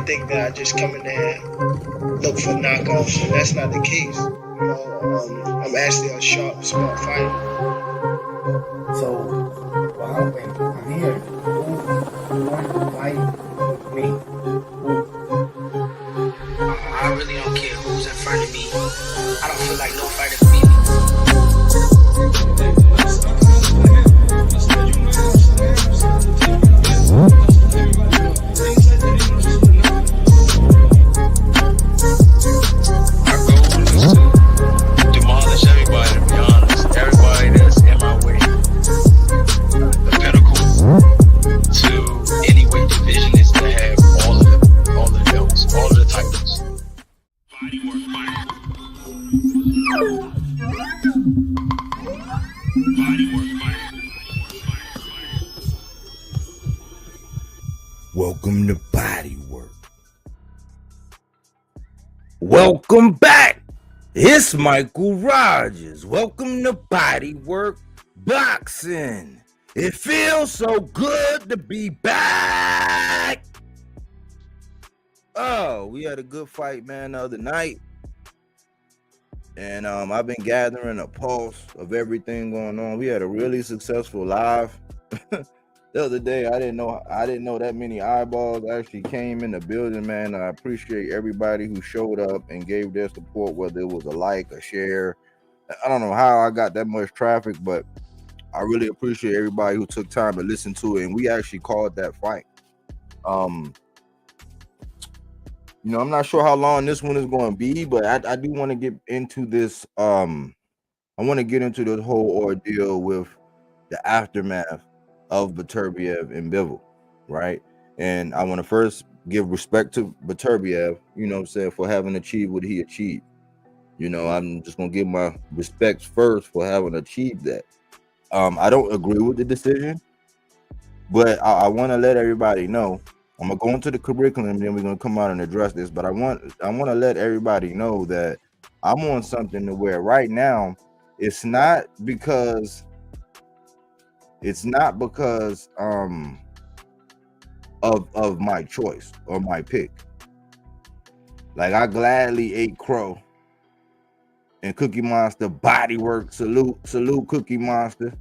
think that I just come in there and look for knockouts, and that's not the case. You know, I'm actually a sharp, smart fighter. So, I'm here. Who want to fight with me? I really don't care who's in front of me. I don't feel like no fighter can beat me. My goal is to demolish everybody, to be honest. Everybody that's in my way. The pinnacle to any weight division is to have all the belts, all of the titles. Body work, Welcome to Body Work. Welcome back. It's Michael Rogers. Welcome to Body Work Boxing. It feels so good to be back. Oh, we had a good fight, man, the other night. And I've been gathering a pulse of everything going on. We had a really successful live. The other day, I didn't know that many eyeballs actually came in the building, man. I appreciate everybody who showed up and gave their support, whether it was a like, a share. I don't know how I got that much traffic, but I really appreciate everybody who took time to listen to it. And we actually called that fight. You know, I'm not sure how long this one is going to be, but I do want to get into this. I want to get into this whole ordeal with the aftermath of Beterbiev and Bivol, right? And I want to first give respect to Beterbiev, you know what I'm saying, for having achieved what he achieved. You know, I'm just going to give my respects first for having achieved that. I don't agree with the decision, but I want to let everybody know. I'm going to go into the curriculum, and then we're going to come out and address this, but I want to let everybody know that I'm on something to where right now it's not because of my choice or my pick. Like, I gladly ate crow and Cookie Monster body work. Salute Cookie Monster.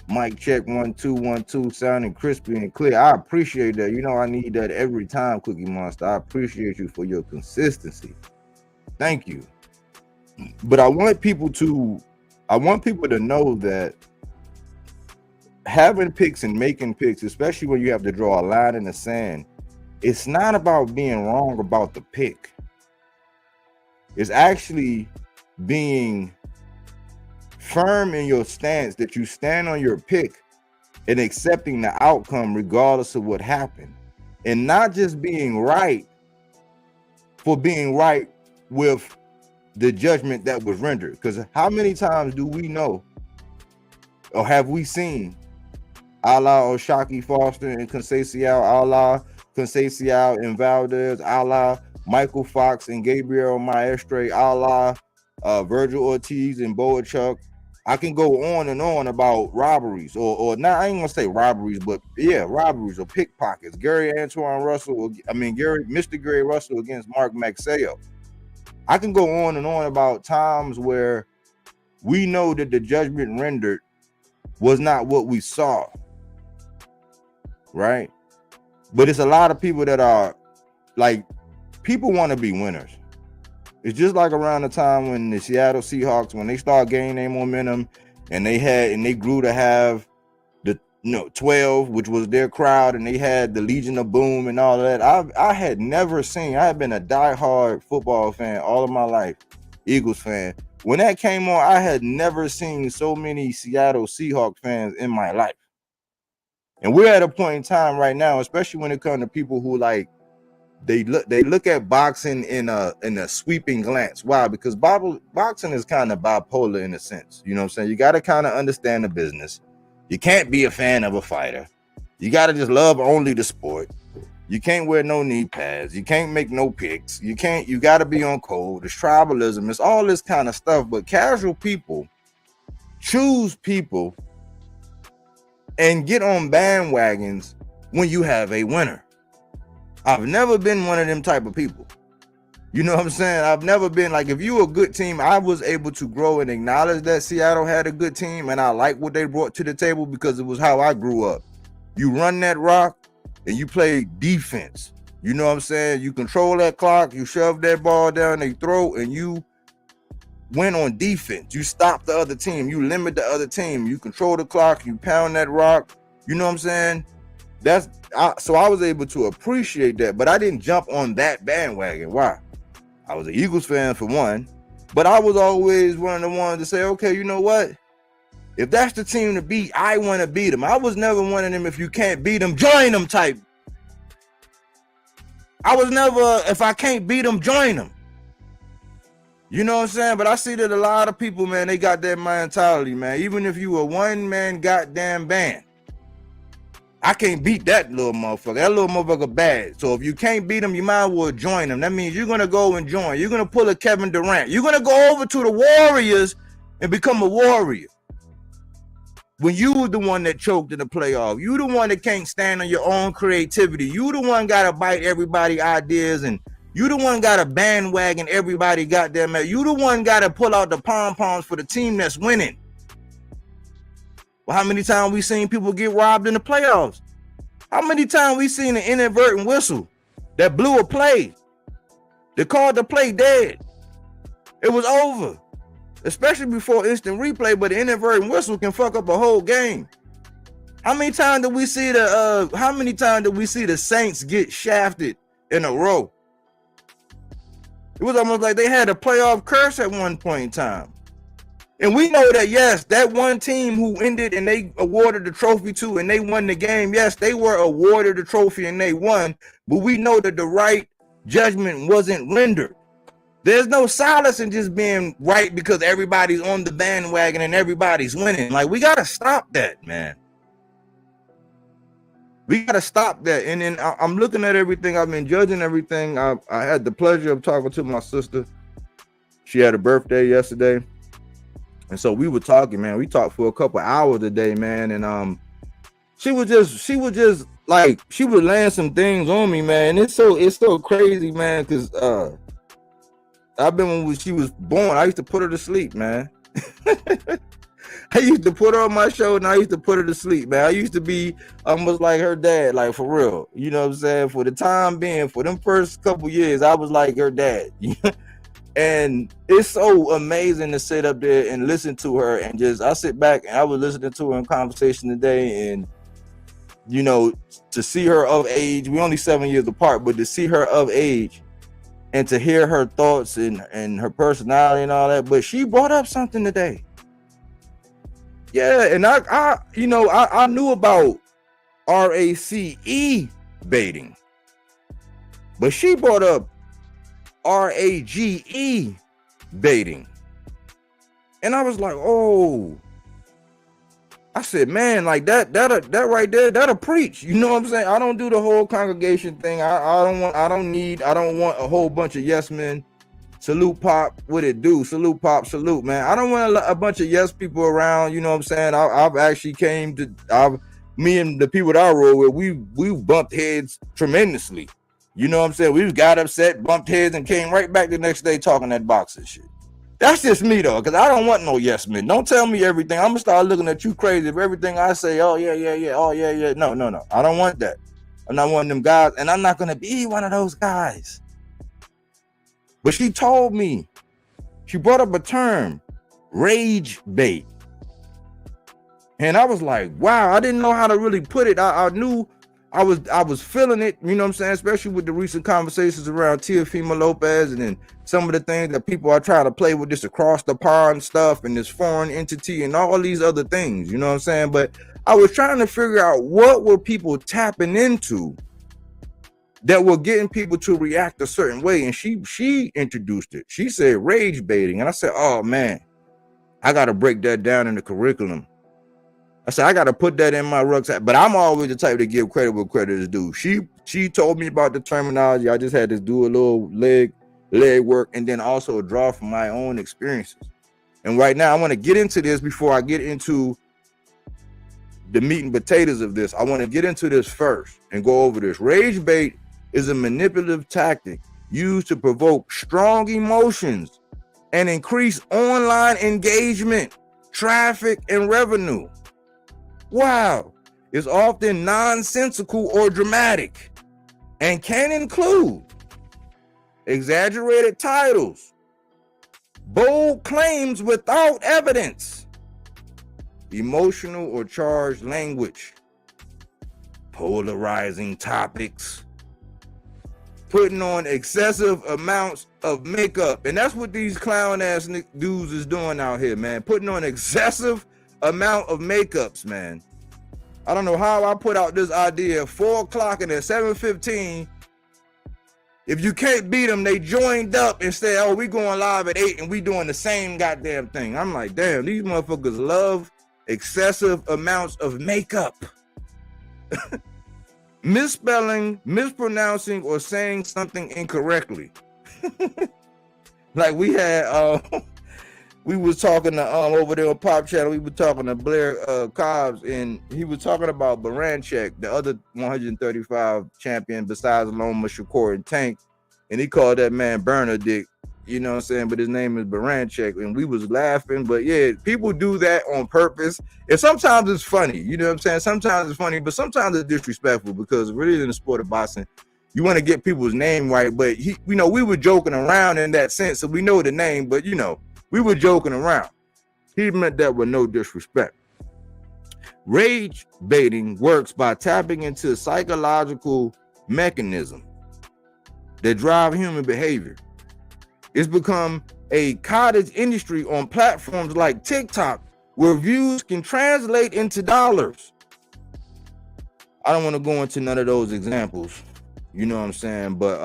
Mic check 1 2 1 2, sounding crispy and clear. I appreciate that. You know I need that every time, Cookie Monster. I appreciate you for your consistency. Thank you. But I want people to know that having picks and making picks, especially when you have to draw a line in the sand, it's not about being wrong about the pick. It's actually being firm in your stance that you stand on your pick and accepting the outcome regardless of what happened, and not just being right for being right with the judgment that was rendered. Because how many times do we know or have we seen Allah Al-Sheikh Foster and Conceição, Allah Conceição and Valdez, Allah Michael Fox and Gabriel Maestre, Allah Virgil Ortiz and Boachuk. I can go on and on about robberies or not. I ain't gonna say robberies, but yeah, robberies or pickpockets. Mr. Gary Russell against Mark Maxeo. I can go on and on about times where we know that the judgment rendered was not what we saw, right? But it's a lot of people that are like, people want to be winners. It's just like around the time when the Seattle Seahawks, when they start gaining momentum and they grew to have the 12, which was their crowd, and they had the Legion of Boom and all of that. I had been a diehard football fan all of my life, Eagles fan. When that came on, I had never seen so many Seattle Seahawks fans in my life. And we're at a point in time right now, especially when it comes to people who like, they look at boxing in a sweeping glance. Why? Because boxing is kind of bipolar in a sense. You know what I'm saying? You got to kind of understand the business. You can't be a fan of a fighter. You got to just love only the sport. You can't wear no knee pads. You can't make no picks. You got to be on code. It's tribalism. It's all this kind of stuff. But casual people choose people and get on bandwagons when you have a winner. I've never been one of them type of people. You know what I'm saying? I've never been like, if you a good team, I was able to grow and acknowledge that Seattle had a good team, and I like what they brought to the table because it was how I grew up. You run that rock and you play defense. You know what I'm saying? You control that clock, you shove that ball down their throat, and you win on defense. You stop the other team, you limit the other team, you control the clock, you pound that rock. You know what I'm saying? So I was able to appreciate that, but I didn't jump on that bandwagon. Why? I was an Eagles fan for one, but I was always one of the ones to say, okay, you know what? If that's the team to beat, I want to beat them. I was never one of them, if you can't beat them, join them type. I was never, if I can't beat them, join them. You know what I'm saying? But I see that a lot of people, man, they got that mentality, man. Even if you a one-man goddamn band, I can't beat that little motherfucker. That little motherfucker bad. So if you can't beat him, you might as well join him. That means you're going to go and join. You're going to pull a Kevin Durant. You're going to go over to the Warriors and become a Warrior. When you were the one that choked in the playoff, you the one that can't stand on your own creativity. You the one got to bite everybody's ideas, and you the one got to bandwagon everybody goddamn it. You the one got to pull out the pom-poms for the team that's winning. Well, how many times we seen people get robbed in the playoffs? How many times we seen an inadvertent whistle that blew a play? They called the play dead. It was over. Especially before instant replay, but the inadvertent whistle can fuck up a whole game. How many times did we see the Saints get shafted in a row? It was almost like they had a playoff curse at one point in time. And we know that, yes, that one team who ended and they awarded the trophy to and they won the game, yes, they were awarded the trophy and they won, but we know that the right judgment wasn't rendered. There's no solace in just being right because everybody's on the bandwagon and everybody's winning. Like, we got to stop that, man. We got to stop that. And then I'm looking at everything. I've been judging everything. I had the pleasure of talking to my sister. She had a birthday yesterday. And so we were talking, man. We talked for a couple hours today, man. And she was just like, she was laying some things on me, man. It's so crazy, man, because I've been, when she was born, I used to put her to sleep, man. I used to put her on my shoulder and I used to put her to sleep, man. I used to be almost like her dad, like, for real. You know what I'm saying? For the time being, for them first couple years, I was like her dad. And it's so amazing to sit up there and listen to her, and just, I sit back and I was listening to her in conversation today, and, you know, to see her of age, we're only 7 years apart, but to see her of age and to hear her thoughts and her personality and all that. But she brought up something today. Yeah, and I knew about RACE baiting, but she brought up RAGE baiting. And I was like, oh, I said, man, like that right there, that'll preach. You know what I'm saying? I don't do the whole congregation thing. I don't want a whole bunch of yes men. Salute pop, what it do? Salute pop, salute, man. I don't want a bunch of yes people around. You know what I'm saying? I've actually me and the people that I roll with, we bumped heads tremendously. You know what I'm saying? We just got upset, bumped heads, and came right back the next day talking that boxing shit. That's just me, though, because I don't want no yes men. Don't tell me everything. I'm going to start looking at you crazy if everything I say, oh, yeah, oh, yeah. No. I don't want that. I'm not one of them guys, and I'm not going to be one of those guys. But she told me, she brought up a term, rage bait. And I was like, wow, I didn't know how to really put it. I knew I was feeling it, you know what I'm saying, especially with the recent conversations around Teofimo Lopez and then some of the things that people are trying to play with, this across the pond stuff and this foreign entity and all these other things, you know what I'm saying? But I was trying to figure out what were people tapping into that were getting people to react a certain way. And she introduced it. She said rage baiting. And I said, oh man, I got to break that down in the curriculum. I said, I got to put that in my rucksack. But I'm always the type to give credit where credit is due. She told me about the terminology. I just had to do a little leg work and then also draw from my own experiences. And right now I want to get into this before I get into the meat and potatoes of this. I want to get into this first and go over this. Rage bait is a manipulative tactic used to provoke strong emotions and increase online engagement, traffic, and revenue. Wow. It's often nonsensical or dramatic and can include exaggerated titles, bold claims without evidence, emotional or charged language, polarizing topics, putting on excessive amounts of makeup. And that's what these clown ass dudes is doing out here, man. Putting on excessive amount of makeups, man. I don't know how I put out this idea at 4 o'clock and at 7:15. If you can't beat them, they joined up and said, oh, we going live at 8 and we doing the same goddamn thing. I'm like, damn, these motherfuckers love excessive amounts of makeup. Misspelling, mispronouncing, or saying something incorrectly. Like we had, we was talking to over there on Pop Channel. We were talking to Blair Cobbs, and he was talking about Baranchek, the other 135 champion besides Loma, Shakur, and Tank, and he called that man Bernadick. You know what I'm saying? But his name is Baranchek, and we was laughing. But yeah, people do that on purpose, and sometimes it's funny. You know what I'm saying? Sometimes it's funny, but sometimes it's disrespectful because really in the sport of boxing, you want to get people's name right. But he, you know, we were joking around in that sense, so we know the name. But you know, we were joking around. He meant that with no disrespect. Rage baiting works by tapping into a psychological mechanism that drive human behavior. It's become a cottage industry on platforms like TikTok where views can translate into dollars. I don't want to go into none of those examples. You know what I'm saying? But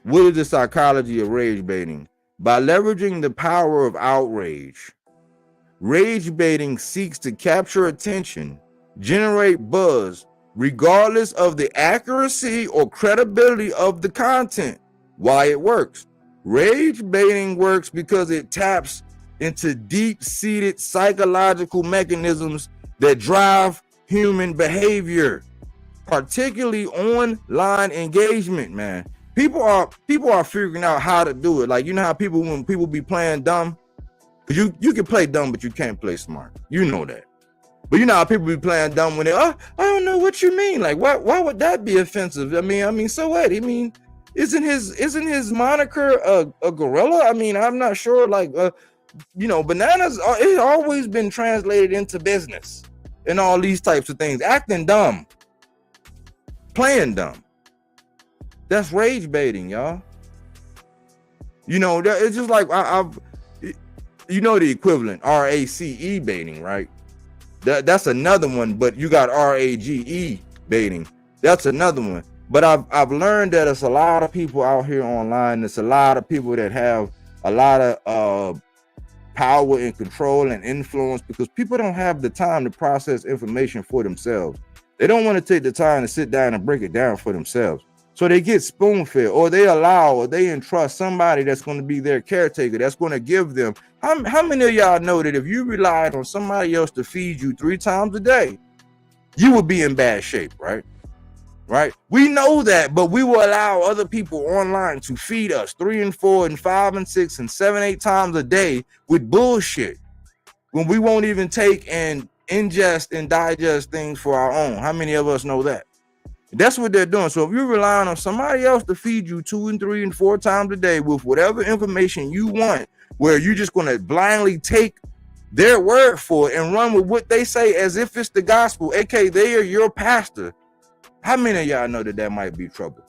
what is the psychology of rage baiting? By leveraging the power of outrage, rage baiting seeks to capture attention, generate buzz, regardless of the accuracy or credibility of the content. Why it works? Rage baiting works because it taps into deep-seated psychological mechanisms that drive human behavior, particularly online engagement, man. People are figuring out how to do it. Like, you know how when people be playing dumb, you can play dumb, but you can't play smart. You know that. But you know how people be playing dumb when they, I don't know what you mean. Like, why would that be offensive? I mean, so what? I mean, isn't his moniker a gorilla? I mean, I'm not sure. Like, you know, bananas. It's always been translated into business and all these types of things. Acting dumb, playing dumb. That's rage baiting, y'all. You know, it's just like you know the equivalent, RACE baiting, right? That's another one, but you got RAGE baiting. That's another one. But I've learned that it's a lot of people out here online. There's a lot of people that have a lot of power and control and influence because people don't have the time to process information for themselves. They don't want to take the time to sit down and break it down for themselves. So they get spoon-fed, or they allow, or they entrust somebody that's going to be their caretaker, that's going to give them. How many of y'all know that if you relied on somebody else to feed you 3 times a day, you would be in bad shape, right? Right? We know that, but we will allow other people online to feed us 3 and 4 and 5 and 6 and 7, 8 times a day with bullshit when we won't even take and ingest and digest things for our own. How many of us know that? That's what they're doing. So if you're relying on somebody else to feed you 2 and 3 and 4 times a day with whatever information you want, where you're just going to blindly take their word for it and run with what they say as if it's the gospel, aka they are your pastor, how many of y'all know that might be trouble?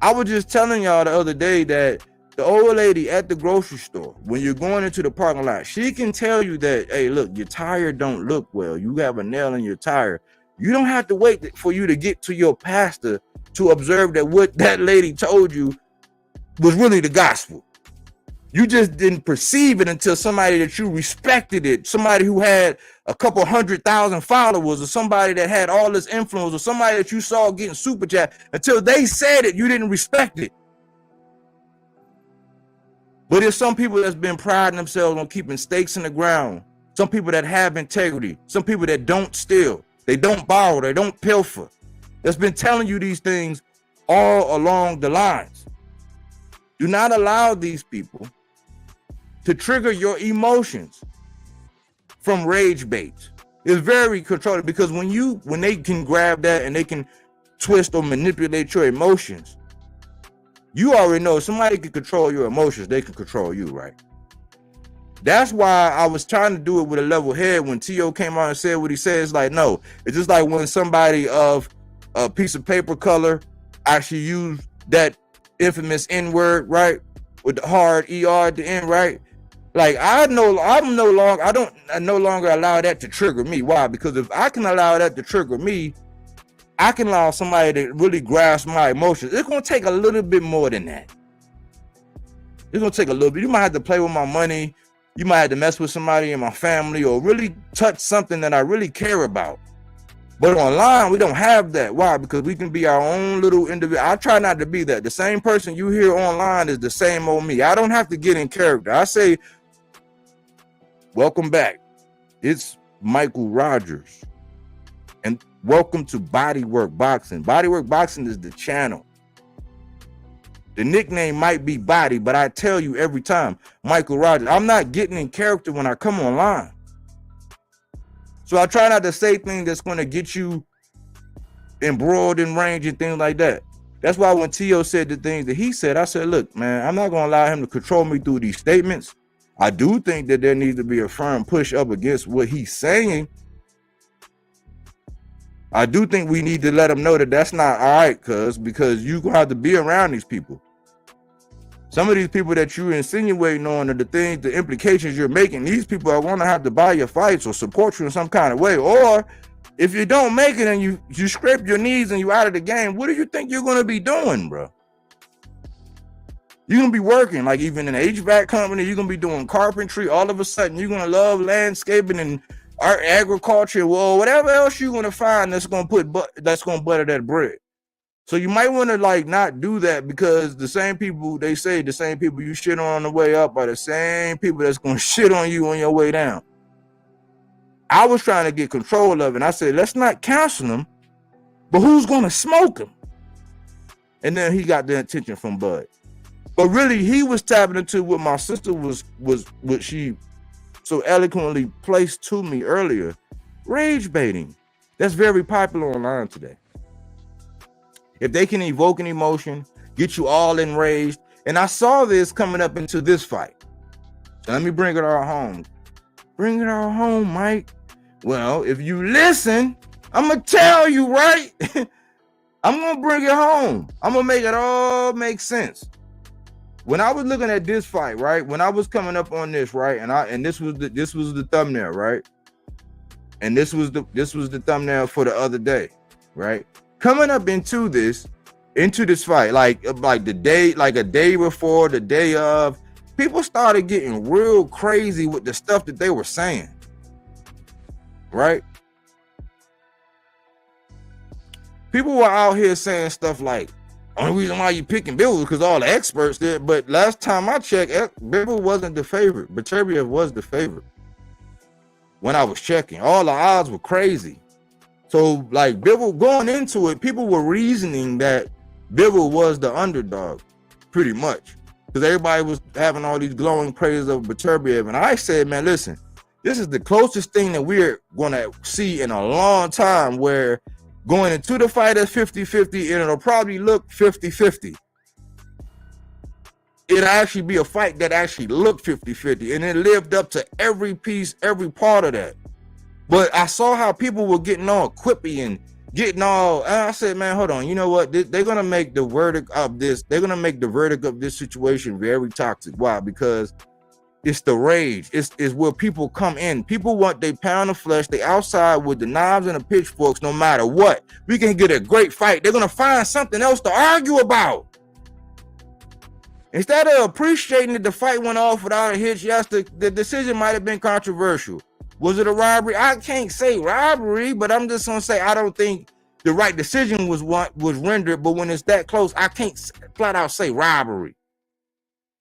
I was just telling y'all the other day that the old lady at the grocery store, when you're going into the parking lot, she can tell you that, hey, look, your tire don't look well. You have a nail in your tire. You don't have to wait for you to get to your pastor to observe that what that lady told you was really the gospel. You just didn't perceive it until somebody that you respected it, somebody who had a couple 100,000 followers, or somebody that had all this influence, or somebody that you saw getting super chat. Until they said it, you didn't respect it. But there's some people that's been priding themselves on keeping stakes in the ground. Some people that have integrity. Some people that don't steal, They don't borrow. They don't pilfer. That's been telling you these things all along the lines. Do not allow these people to trigger your emotions from rage baits. It's very controlled, because when they can grab that and they can twist or manipulate your emotions, you already know if somebody can control your emotions, they can control you, right? That's why I was trying to do it with a level head. When T.O. came out and said what he said, it's like, no, it's just like when somebody of a piece of paper color actually used that infamous N-word, right? With the hard ER at the end, right? Like, I no longer allow that to trigger me. Why? Because if I can allow that to trigger me, I can allow somebody to really grasp my emotions. It's gonna take a little bit more than that. It's gonna take a little bit. You might have to play with my money. You might have to mess with somebody in my family, or really touch something that I really care about. But online, we don't have that. Why? Because we can be our own little individual. I try not to be that. The same person you hear online is the same old me. I don't have to get in character. I say, welcome back. It's Michael Rogers. And welcome to Bodywork Boxing. Bodywork Boxing is the channel. The nickname might be Body, but I tell you every time, Michael Rogers, I'm not getting in character when I come online. So I try not to say things that's going to get you embroiled in range and things like that. That's why when T.O. said the things that he said, I said, look, man, I'm not going to allow him to control me through these statements. I do think that there needs to be a firm push up against what he's saying. I do think we need to let him know that that's not all right, because you're going to have to be around these people. Some of these people that you're insinuating on, are the things, the implications you're making. These people are going to have to buy your fights or support you in some kind of way. Or if you don't make it and you scrape your knees and you out of the game, what do you think you're going to be doing, bro? You're going to be working, like even in an HVAC company, you're going to be doing carpentry. All of a sudden, you're going to love landscaping and art, agriculture, well, whatever else you're going to find that's going to butter that bread. So you might want to like not do that, because the same people, they say the same people you shit on the way up are the same people that's going to shit on you on your way down. I was trying to get control of it. And I said, let's not cancel them, but who's going to smoke them? And then he got the attention from Bud. But really, he was tapping into what my sister was what she so eloquently placed to me earlier. Rage baiting. That's very popular online today. If they can evoke an emotion, get you all enraged. And I saw this coming up into this fight. So let me bring it all home. Bring it all home, Mike. Well, if you listen, I'm going to tell you, right? I'm going to bring it home. I'm going to make it all make sense. When I was looking at this fight, right? When I was coming up on this, right? And this was the thumbnail, right? And this was the thumbnail for the other day, right? Coming up into this fight, like the day, like a day before, the day of, people started getting real crazy with the stuff that they were saying, right? People were out here saying stuff like, only reason why you picking Bivol is because all the experts did. But last time I checked, Bivol wasn't the favorite. Beterbiev was the favorite. When I was checking, all the odds were crazy. So, like, Bivol going into it, people were reasoning that Bivol was the underdog, pretty much, because everybody was having all these glowing praises of Beterbiev. And I said, man, listen, this is the closest thing that we're going to see in a long time, where going into the fight as 50-50, and it'll probably look 50-50. It'll actually be a fight that actually looked 50-50, and it lived up to every piece, every part of that. But I saw how people were getting all quippy and getting all, and I said, man, hold on. You know what? They're going to make the verdict of this. They're going to make the verdict of this situation very toxic. Why? Because it's the rage. It's where people come in. People want their pound of flesh. They outside with the knives and the pitchforks no matter what. We can get a great fight. They're going to find something else to argue about. Instead of appreciating that the fight went off without a hitch, yes, the decision might have been controversial. Was it a robbery? I can't say robbery, but I'm just gonna say I don't think the right decision was rendered. But when it's that close, I can't flat out say robbery,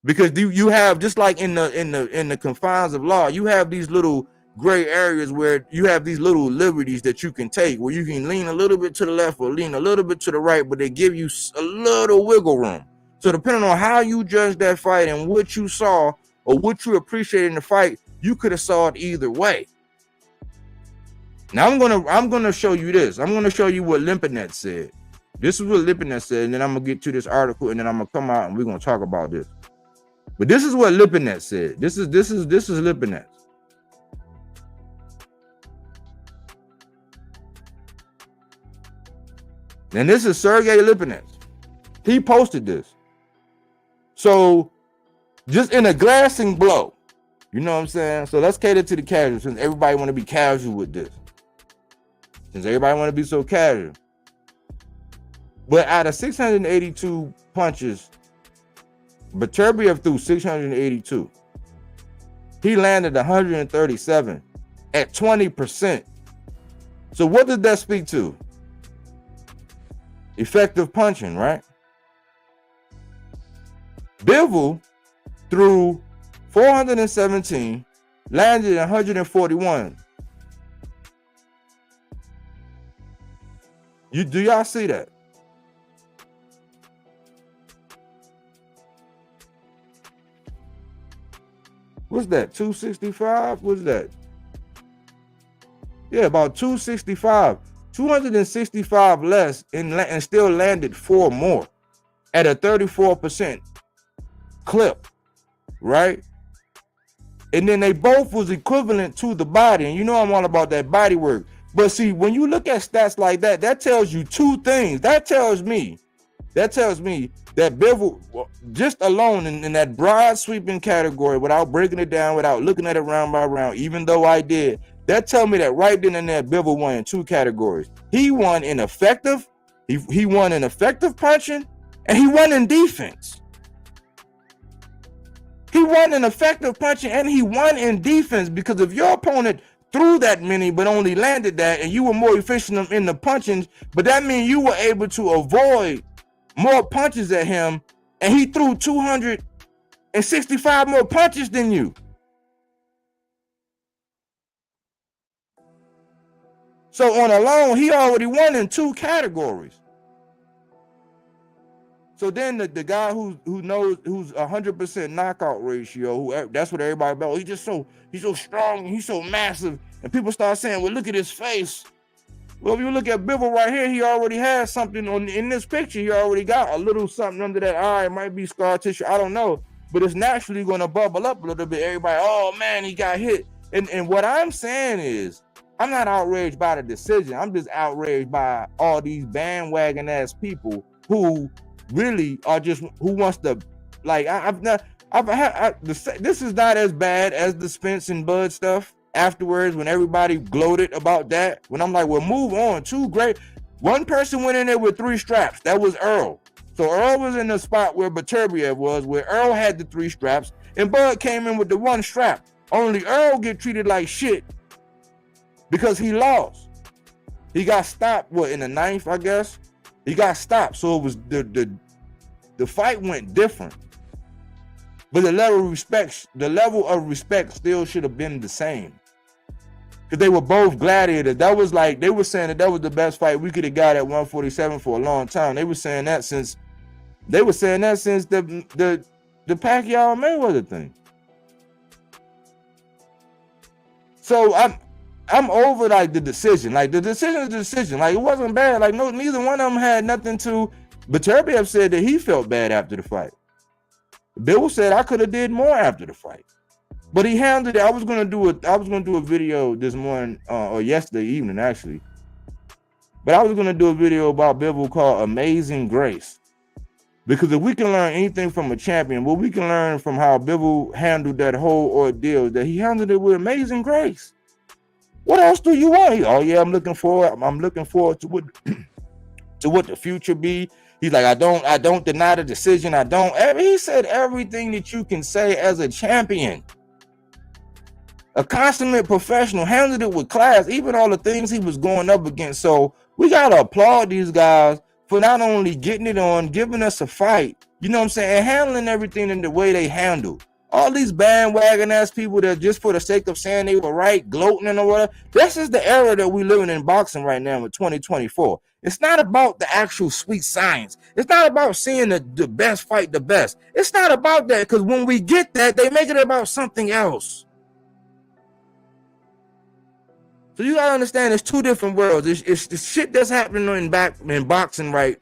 because you have, just like in the confines of law, you have these little gray areas where you have these little liberties that you can take, where you can lean a little bit to the left or lean a little bit to the right, but they give you a little wiggle room. So depending on how you judge that fight and what you saw or what you appreciated in the fight, you could have saw it either way. Now I'm gonna show you this. I'm gonna show you what Limpinet said. This is what Limpinet said, and then I'm gonna get to this article, and then I'm gonna come out and we're gonna talk about this. But this is what Limpinet said. This is Limpinet. And this is Sergey Limpinet. He posted this. So just in a glancing blow, you know what I'm saying? So let's cater to the casual, since everybody want to be casual with this. Since everybody want to be so casual. But out of 682 punches, Beterbiev threw 682. He landed 137 at 20%. So what does that speak to? Effective punching, right? Bivol threw 417, landed 141. Do y'all see that? What's that? 265? What's that? Yeah, about 265. 265 less and still landed 4 more at a 34% clip, right? And then they both was equivalent to the body. And you know I'm all about that body work. But see, when you look at stats like that, that tells you two things. That tells me that Bivol, just alone in that broad sweeping category, without breaking it down, without looking at it round by round, even though I did, that tell me that right then and there, Bivol won in 2 categories. He won in effective, he won in effective punching, and he won in defense. He won in effective punching and he won in defense, because if your opponent threw that many but only landed that, and you were more efficient in the punching, but that means you were able to avoid more punches at him, and he threw 265 more punches than you. So on alone, he already won in 2 categories. So then the guy who knows, who's 100% knockout ratio, that's what everybody about. He's so strong, he's so massive, and people start saying, well, look at his face. Well, if you look at Bivol right here, he already has something in this picture. He already got a little something under that eye. It might be scar tissue, I don't know, but it's naturally going to bubble up a little bit. Everybody, oh man, he got hit. And what I'm saying is, I'm not outraged by the decision. I'm just outraged by all these bandwagon ass people who really are just, who wants to, like, this is not as bad as the Spence and Bud stuff afterwards, when everybody gloated about that, when I'm like, well, move on. 2 great, one person went in there with 3 straps. That was Earl. So Earl was in the spot where Beterbiev was, where Earl had the 3 straps, and Bud came in with the 1 strap. Only Earl get treated like shit because he lost. He got stopped, what, in the 9th, I guess? He got stopped. So it was the fight went different. But the level of respect still should have been the same. Because they were both gladiators. That was like, they were saying that was the best fight we could have got at 147 for a long time. They were saying that since the Pacquiao Mayweather thing. So I'm over like the decision. Like the decision is the decision. Like it wasn't bad. Like no, neither one of them had nothing to. Beterbiev said that he felt bad after the fight. Bill said I could have did more after the fight, but he handled it. I was gonna do a video this morning or yesterday evening actually, but I was gonna do a video about Bivol called "Amazing Grace," because if we can learn anything from a champion, what we can learn from how Bivol handled that whole ordeal, is that he handled it with amazing grace. What else do you want? Oh yeah, I'm looking forward to what the future be. He's like, I don't deny the decision. He said everything that you can say as a champion. A consummate professional, handled it with class, even all the things he was going up against. So we gotta applaud these guys for not only getting it on, giving us a fight, you know what I'm saying, and handling everything in the way they handle. All these bandwagon ass people that just for the sake of saying they were right, gloating and whatever. This is the era that we living in boxing right now in 2024. It's not about the actual sweet science. It's not about seeing the best fight the best. It's not about that, because when we get that, they make it about something else. So you gotta understand, it's two different worlds. It's the shit that's happening in boxing, right?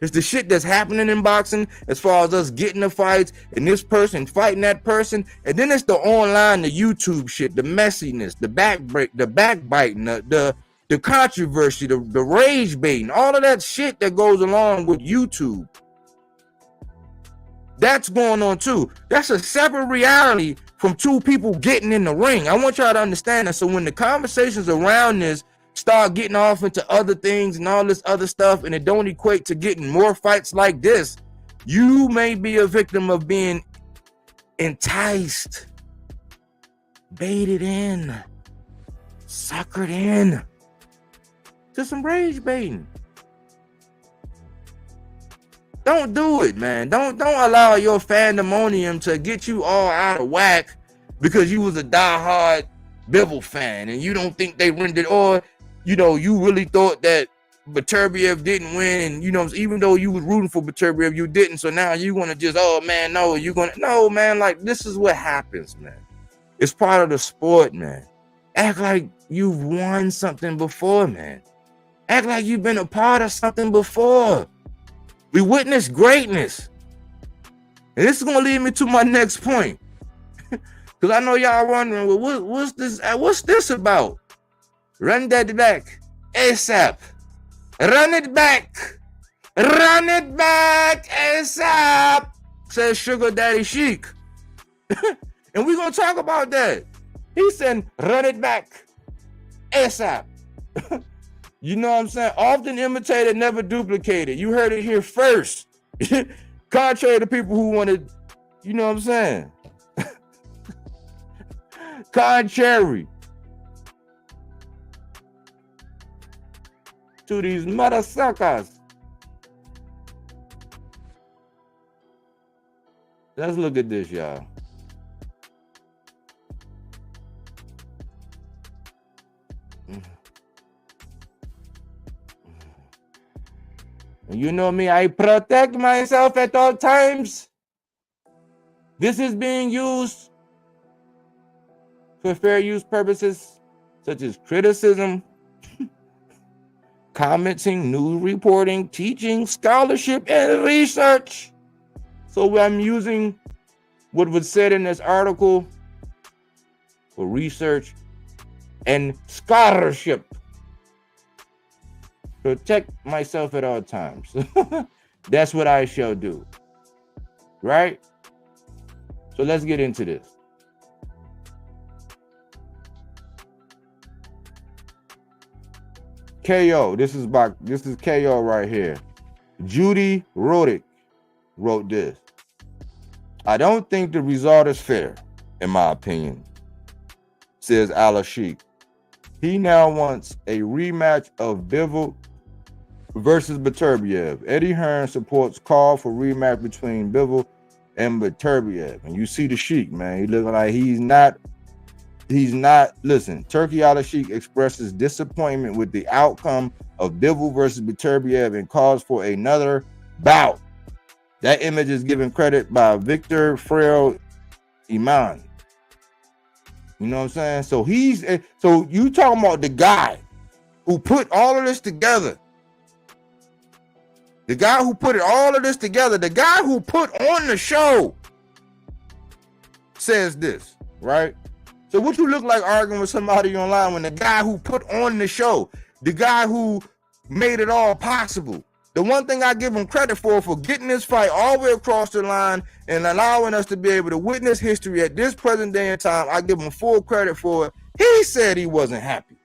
It's the shit that's happening in boxing as far as us getting the fights and this person fighting that person, and then it's the online, the YouTube shit, the messiness, the backbiting, the controversy, the rage baiting, all of that shit that goes along with YouTube. That's going on too. That's a separate reality from two people getting in the ring. I want y'all to understand that. So when the conversations around this start getting off into other things and all this other stuff, and it don't equate to getting more fights like this, you may be a victim of being enticed, baited in, suckered in to some rage baiting. Don't do it, man. Don't allow your fandemonium to get you all out of whack because you was a diehard Bivol fan and you don't think they rendered, or you really thought that Beterbiev didn't win, and even though you was rooting for Beterbiev, you didn't. So now you want to just, no, man. Like, this is what happens, man. It's part of the sport, man. Act like you've won something before, man. Act like you've been a part of something before. We witnessed greatness. And this is going to lead me to my next point. Because I know y'all wondering, well, what's this about? Run that back ASAP. Run it back. Run it back ASAP, says Sugar Daddy Sheik. And we're going to talk about that. He said, run it back ASAP. You know what I'm saying? Often imitated, never duplicated. You heard it here first. Contrary to people who wanted, you know what I'm saying? Contrary to these mother suckers. Let's look at this, y'all. You know me, I protect myself at all times. This is being used for fair use purposes, such as criticism, commenting, news reporting, teaching, scholarship, and research. So I'm using what was said in this article for research and scholarship. Protect myself at all times. That's what I shall do. Right? So let's get into this. KO. This is KO right here. Judy Rodick wrote this. I don't think the result is fair, in my opinion, says Al-Sheikh. He now wants a rematch of Bivol versus Beterbiev. Eddie Hearn supports call for rematch between Bivol and Beterbiev. And you see the Sheik, man. He looking like he's not. Listen, Turki Al-Sheikh expresses disappointment with the outcome of Bivol versus Beterbiev and calls for another bout. That image is given credit by Victor Frail Iman. You know what I'm saying? So you talking about the guy who put all of this together. The guy who put all of this together, the guy who put on the show says this, right? So what you look like arguing with somebody online when the guy who put on the show, the guy who made it all possible, the one thing I give him credit for getting this fight all the way across the line and allowing us to be able to witness history at this present day and time, I give him full credit for it. He said he wasn't happy.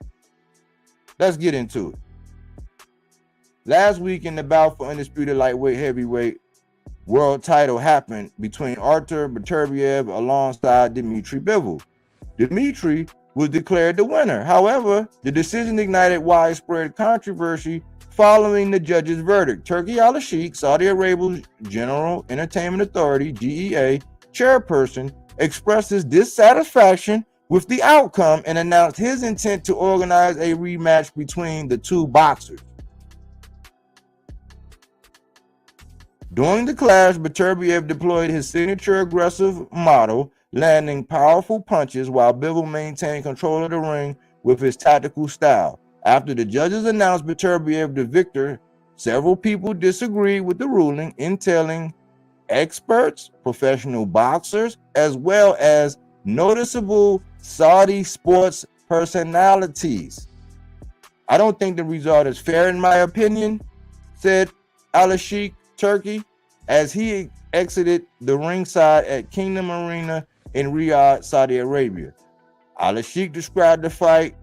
Let's get into it. Last week in the bout for Undisputed Lightweight Heavyweight world title happened between Artur Beterbiev alongside Dmitry Bivol. Dmitry was declared the winner. However, the decision ignited widespread controversy following the judge's verdict. Turki Al-Sheikh, Saudi Arabia's General Entertainment Authority, GEA, chairperson, expressed his dissatisfaction with the outcome and announced his intent to organize a rematch between the two boxers. During the clash, Beterbiev deployed his signature aggressive model, landing powerful punches while Bivol maintained control of the ring with his tactical style. After the judges announced Beterbiev the victor, several people disagreed with the ruling, entailing experts, professional boxers, as well as noticeable Saudi sports personalities. I don't think the result is fair in my opinion, said Al-Sheikh, Turkey, as he exited the ringside at Kingdom Arena in Riyadh, Saudi Arabia. Al-Sheikh described the fight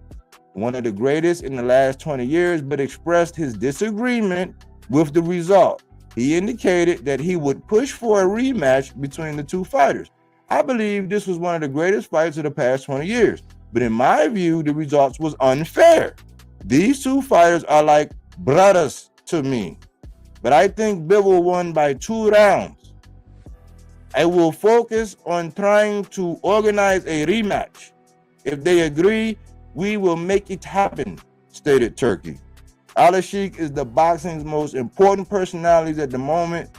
one of the greatest in the last 20 years, but expressed his disagreement with the result. He indicated that he would push for a rematch between the two fighters. I believe this was one of the greatest fights of the past 20 years, but in my view, the results was unfair. These two fighters are like brothers to me, but I think Bivol won by 2 rounds. I will focus on trying to organize a rematch. If they agree, we will make it happen, stated Turkey. Al-Sheikh is the boxing's most important personalities at the moment.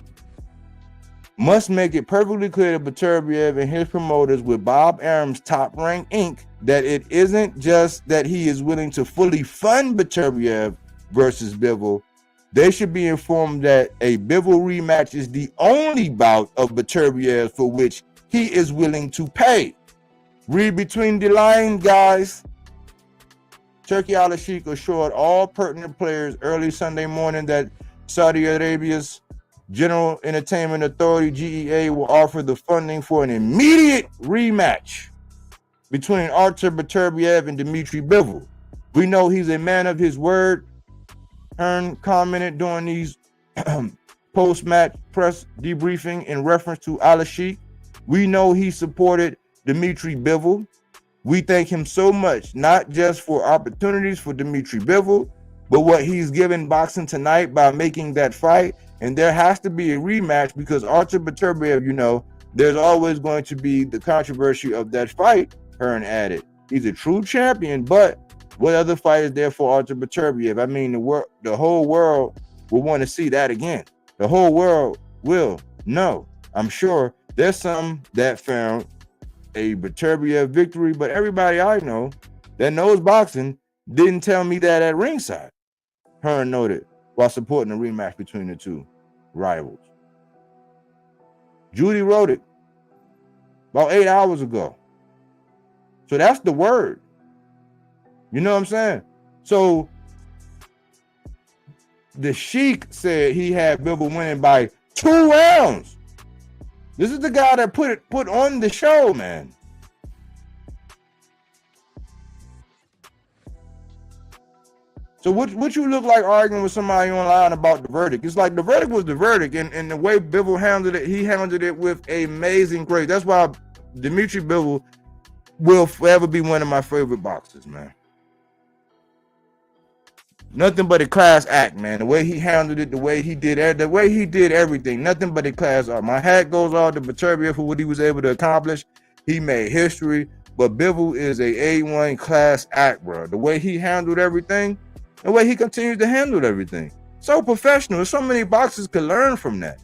Must make it perfectly clear to Beterbiev and his promoters with Bob Arum's Top Rank Inc. that it isn't just that he is willing to fully fund Beterbiev versus Bivol. They should be informed that a Bivol rematch is the only bout of Beterbiev for which he is willing to pay. Read between the lines, guys. Turkey Al-Sheikh assured all pertinent players early Sunday morning that Saudi Arabia's General Entertainment Authority, GEA, will offer the funding for an immediate rematch between Artur Beterbiev and Dmitry Bivol. We know he's a man of his word, Hearn commented during these post-match press debriefing in reference to Al-Sheikh. We know he supported Dmitry Bivol. We thank him so much, not just for opportunities for Dmitry Bivol, but what he's given boxing tonight by making that fight. And there has to be a rematch because Artur Beterbiev, you know, there's always going to be the controversy of that fight, Hearn added. He's a true champion, but what other fight is there for Artur Beterbiev? I mean, the whole world will want to see that again. The whole world will know. I'm sure there's some that found a Beterbiev victory, but everybody I know that knows boxing didn't tell me that at ringside, Hearn noted, while supporting a rematch between the two rivals. Judy wrote it about 8 hours ago. So that's the word. You know what I'm saying? So the Sheikh said he had Bivol winning by 2 rounds. This is the guy that put on the show, man. So what you look like arguing with somebody online about the verdict? It's like the verdict was the verdict, and the way Bivol handled it, he handled it with amazing grace. That's why Dmitry Bivol will forever be one of my favorite boxers, man. Nothing but a class act, man. The way he handled it, the way he did everything, nothing but a class act. My hat goes off to Beterbiev for what he was able to accomplish. He made history, but Bivol is a A1 class act, bro. The way he handled everything, the way he continues to handle everything. So professional. So many boxers could learn from that.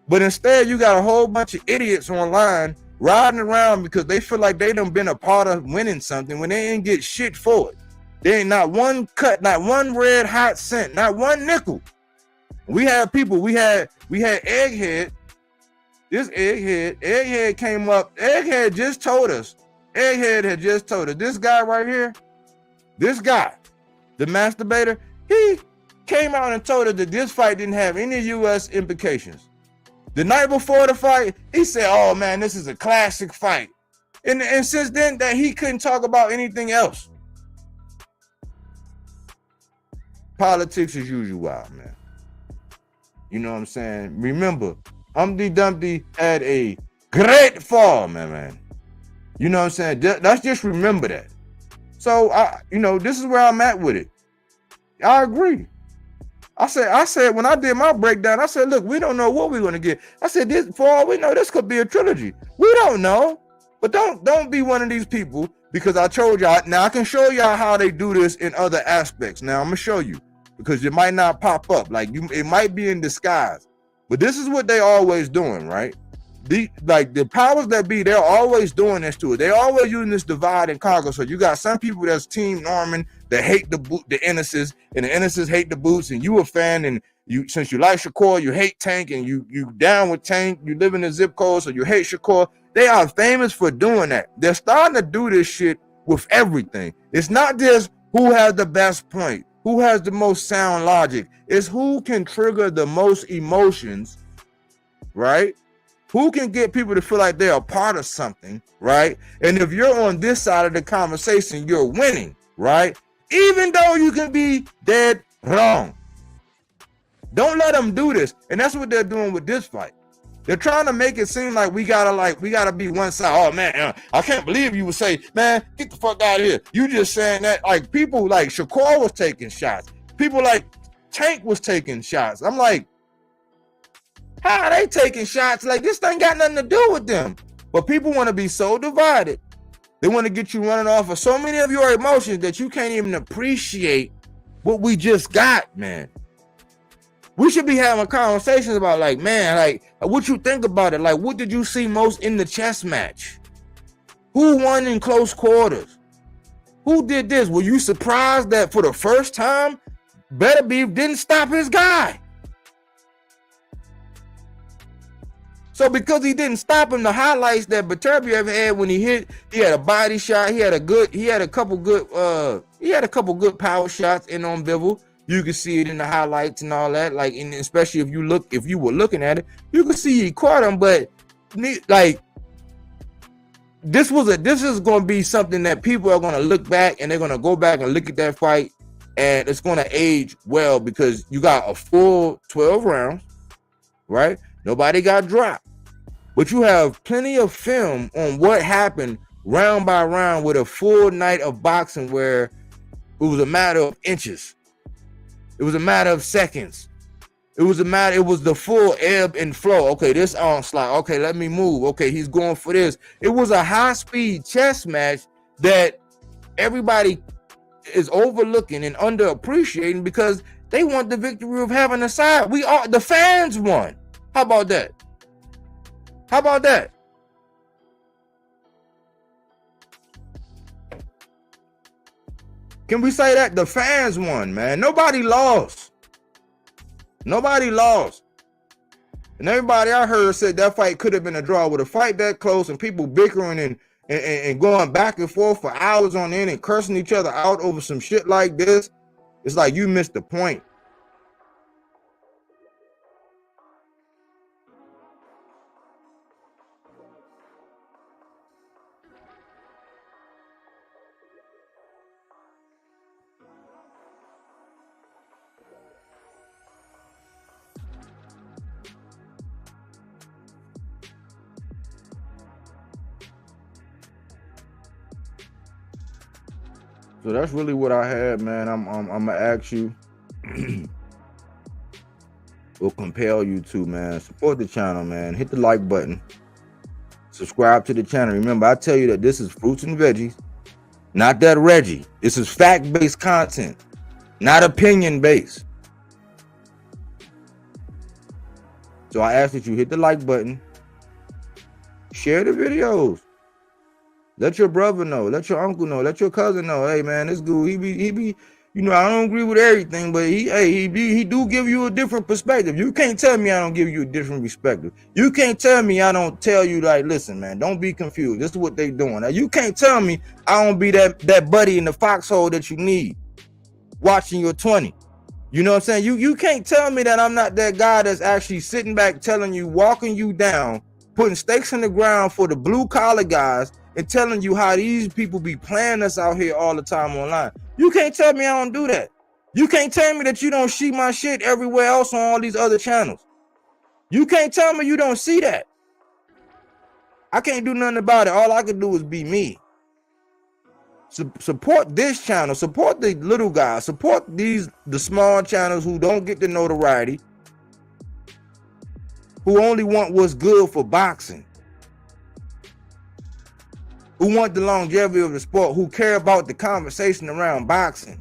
But instead, you got a whole bunch of idiots online riding around because they feel like they done been a part of winning something when they ain't get shit for it. There ain't not one cut, not one red hot cent, not one nickel. We had people, we had Egghead. This Egghead came up. Egghead had just told us, this guy right here, this guy, the masturbator, he came out and told us that this fight didn't have any U.S. implications. The night before the fight, he said, oh man, this is a classic fight. And since then, that he couldn't talk about anything else. Politics as usual, man. You know what I'm saying? Remember, Humpty Dumpty had a great fall, man. You know what I'm saying? Let's just remember that. So, this is where I'm at with it. I agree. I said when I did my breakdown, I said, look, we don't know what we're going to get. I said, for all we know, this could be a trilogy. We don't know. But don't be one of these people, because I told y'all. Now I can show y'all how they do this in other aspects. Now I'm gonna show you, because it might not pop up. Like it might be in disguise. But this is what they always doing, right? The powers that be, they're always doing this to it. They're always using this divide and conquer. So you got some people that's Team Norman that hate the innocents, and the innocents hate the boots, and you a fan, and you, since you like Shakur, you hate Tank, and you down with Tank, you live in the zip code, so you hate Shakur. They are famous for doing that. They're starting to do this shit with everything. It's not just who has the best point, who has the most sound logic. It's who can trigger the most emotions, right? Who can get people to feel like they're a part of something, right? And if you're on this side of the conversation, you're winning, right? Even though you can be dead wrong. Don't let them do this. And that's what they're doing with this fight. They're trying to make it seem like we gotta be one side. Oh man, I can't believe you would say, man, get the fuck out of here. You just saying that. Like people like Shakur was taking shots. People like Tank was taking shots. I'm like, how are they taking shots? Like this thing got nothing to do with them. But people want to be so divided. They want to get you running off of so many of your emotions that you can't even appreciate what we just got, man. We should be having conversations about, like, man, like, what you think about it? Like, what did you see most in the chess match? Who won in close quarters? Who did this? Were you surprised that for the first time, Beterbiev didn't stop his guy? So because he didn't stop him, the highlights that Beterbiev had when he hit, he had a body shot, he had a couple good power shots in on Bivol. You can see it in the highlights and all that. Like, and especially if you were looking at it, you can see he caught him. But like, this is going to be something that people are going to look back, and they're going to go back and look at that fight, and it's going to age well, because you got a full 12 rounds, right? Nobody got dropped, but you have plenty of film on what happened round by round with a full night of boxing, where it was a matter of inches. It was a matter of seconds. It was the full ebb and flow. Okay, this onslaught. Okay, let me move. Okay, he's going for this. It was a high-speed chess match that everybody is overlooking and underappreciating, because they want the victory of having a side. The fans won. How about that? How about that? Can we say that? The fans won, man. Nobody lost. Nobody lost. And everybody I heard said that fight could have been a draw. With a fight that close and people bickering and going back and forth for hours on end and cursing each other out over some shit like this, it's like you missed the point. So that's really what I had, man. I'm gonna ask you, or compel you to, man, support the channel, man. Hit the like button. Subscribe to the channel. Remember, I tell you that this is fruits and veggies, not that Reggie. This is fact-based content, not opinion-based. So I ask that you hit the like button, share the videos. Let your brother know, let your uncle know, let your cousin know. Hey man, this dude, he be, you know, I don't agree with everything, but he do give you a different perspective. You can't tell me I don't give you a different perspective. You can't tell me I don't tell you, like, listen, man, don't be confused. This is what they doing. Now, you can't tell me I don't be that buddy in the foxhole that you need, watching your 20. You know what I'm saying? You can't tell me that I'm not that guy that's actually sitting back telling you, walking you down, putting stakes in the ground for the blue collar guys, and telling you how these people be playing us out here all the time online. You can't tell me I don't do that. You can't tell me that you don't see my shit everywhere else on all these other channels. You can't tell me you don't see that. I can't do nothing about it. All I can do is be me. Support this channel. Support the little guys. Support the small channels who don't get the notoriety, who only want what's good for boxing. who want the longevity of the sport, who care about the conversation around boxing.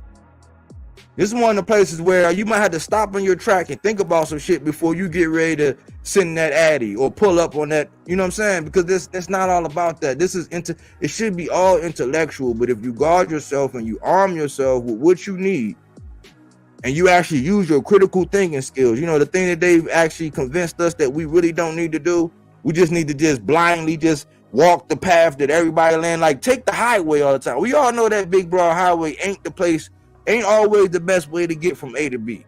This is one of the places where you might have to stop on your track and think about some shit before you get ready to send that addy or pull up on that. You know what I'm saying? Because that's not all about that. This is it should be all intellectual, but if you guard yourself and you arm yourself with what you need, and you actually use your critical thinking skills, you know, the thing that they've actually convinced us that we really don't need to do, we just need to just blindly just walk the path that everybody land. Like, take the highway all the time. We all know that big broad highway ain't the place, ain't always the best way to get from A to B.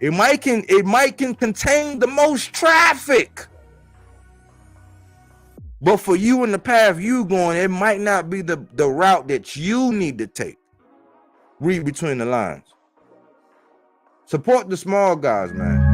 It might can contain the most traffic, but for you and the path you going, it might not be the route that you need to take. Read between the lines. Support the small guys, man.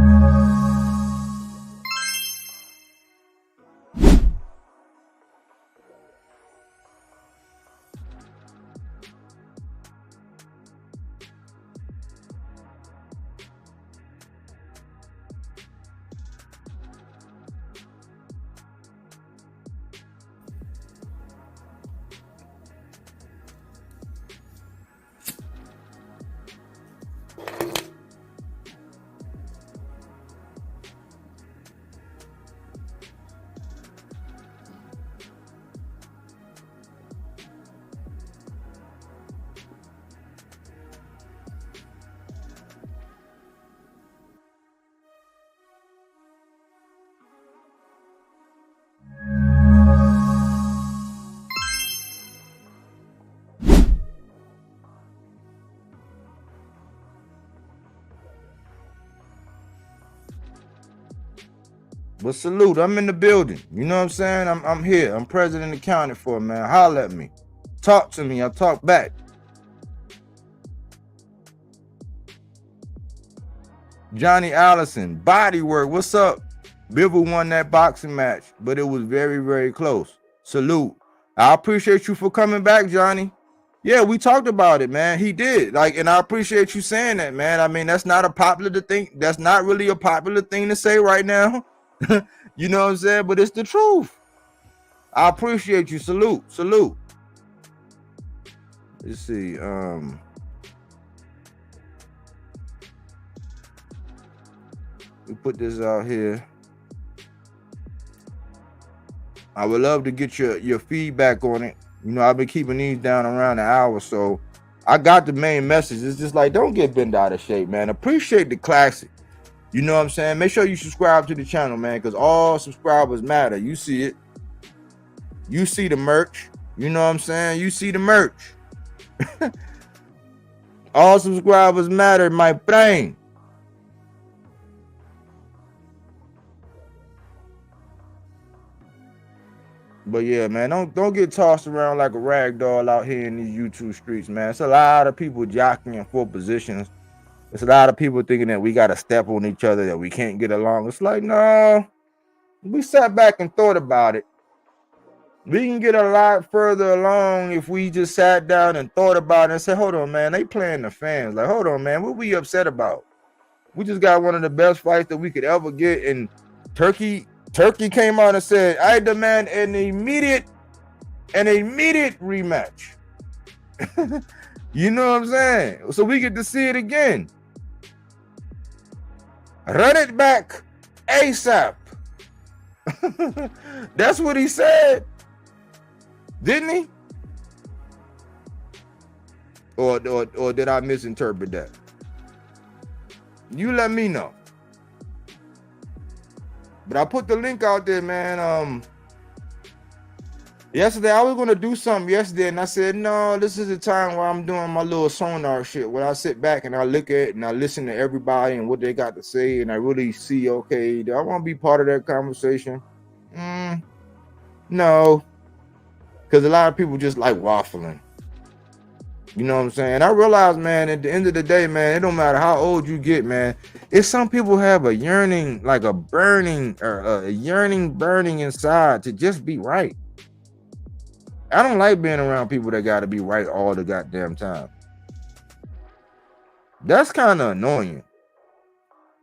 But salute, I'm in the building. You know what I'm saying? I'm here. I'm president accounted for, man. Holler at me. Talk to me. I'll talk back. Johnny Allison, body work. What's up? Bivol won that boxing match, but it was very, very close. Salute. I appreciate you for coming back, Johnny. Yeah, we talked about it, man. He did. Like, and I appreciate you saying that, man. I mean, that's not a popular thing. That's not really a popular thing to say right now. You know what I'm saying? But it's the truth. I appreciate you. Salute. Salute. Let's see. We put this out here. I would love to get your feedback on it. You know, I've been keeping these down around an hour, so I got the main message. It's just like, don't get bent out of shape, man. Appreciate the classic. You know what I'm saying? Make sure you subscribe to the channel, man, because all subscribers matter. You see it. You see the merch. You know what I'm saying? You see the merch. All subscribers matter, my brain. But yeah, man, don't get tossed around like a rag doll out here in these YouTube streets, man. It's a lot of people jockeying for positions. It's a lot of people thinking that we got to step on each other, that we can't get along. It's like, no, we sat back and thought about it. We can get a lot further along if we just sat down and thought about it and said, hold on, man, they playing the fans. Like, hold on, man, what we upset about? We just got one of the best fights that we could ever get. And Turkey came out and said, I demand an immediate rematch. You know what I'm saying? So we get to see it again. Run it back ASAP. That's what he said. Didn't he? Or did I misinterpret that? You let me know. But I put the link out there, man. Yesterday, I was going to do something yesterday, and I said, no, this is the time where I'm doing my little sonar shit, where I sit back and I look at it and I listen to everybody and what they got to say, and I really see, okay, do I want to be part of that conversation? No. Because a lot of people just like waffling. You know what I'm saying? I realize, man, at the end of the day, man, it don't matter how old you get, man. It's some people have a yearning, like a burning, or a yearning burning inside to just be right. I don't like being around people that got to be right all the goddamn time. That's kind of annoying.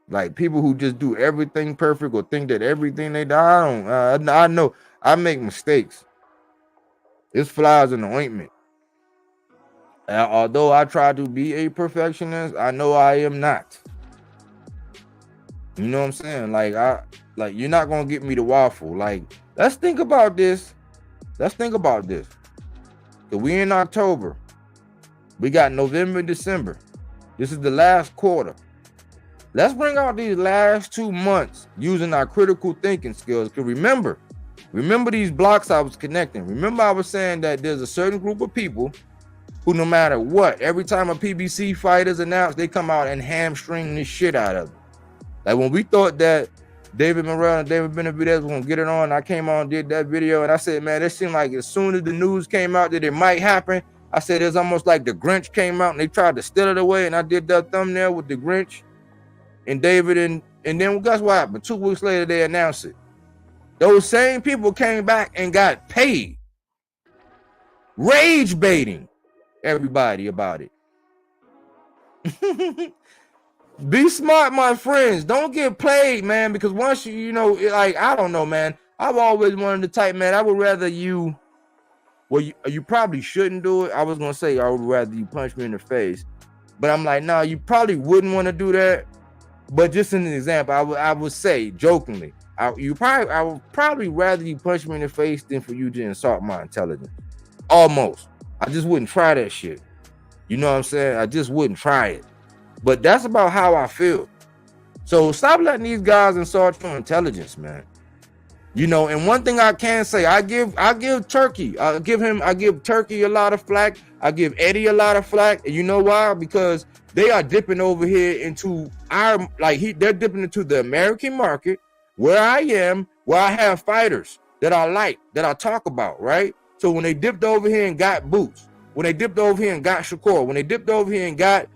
Like people who just do everything perfect or think that everything they do. I know I make mistakes. It's flies in the ointment. Although I try to be a perfectionist, I know I am not. You know what I'm saying? Like you're not gonna get me to waffle. Like, let's think about this. Let's think about this. We in October. We got November, December. This is the last quarter. Let's bring out these last 2 months using our critical thinking skills. Because remember these blocks I was connecting. Remember I was saying that there's a certain group of people who, no matter what, every time a PBC fight is announced, they come out and hamstring the shit out of it. Like when we thought that David Morrell and David Beterbiev was gonna get it on, I came on and did that video, and I said, man, it seemed like as soon as the news came out that it might happen, I said it's almost like the Grinch came out and they tried to steal it away, and I did that thumbnail with the Grinch and David, and then guess what happened? 2 weeks later, they announced it. Those same people came back and got paid, rage baiting everybody about it. Be smart, my friends. Don't get played, man, because once you know, like, I don't know, man. I've always wanted to type, man, I would rather you, well, you probably shouldn't do it. I was going to say, I would rather you punch me in the face. But I'm like, no, you probably wouldn't want to do that. But just an example, I would say, jokingly, I would probably rather you punch me in the face than for you to insult my intelligence. Almost. I just wouldn't try that shit. You know what I'm saying? I just wouldn't try it. But that's about how I feel. So stop letting these guys insult your intelligence, man. You know, and one thing I can say, I give Turki, I give Turki a lot of flack. I give Eddie a lot of flack. And you know why? Because they are dipping over here into they're dipping into the American market where I am, where I have fighters that I like, that I talk about, right? So when they dipped over here and got Boots, when they dipped over here and got Shakur, when they dipped over here and got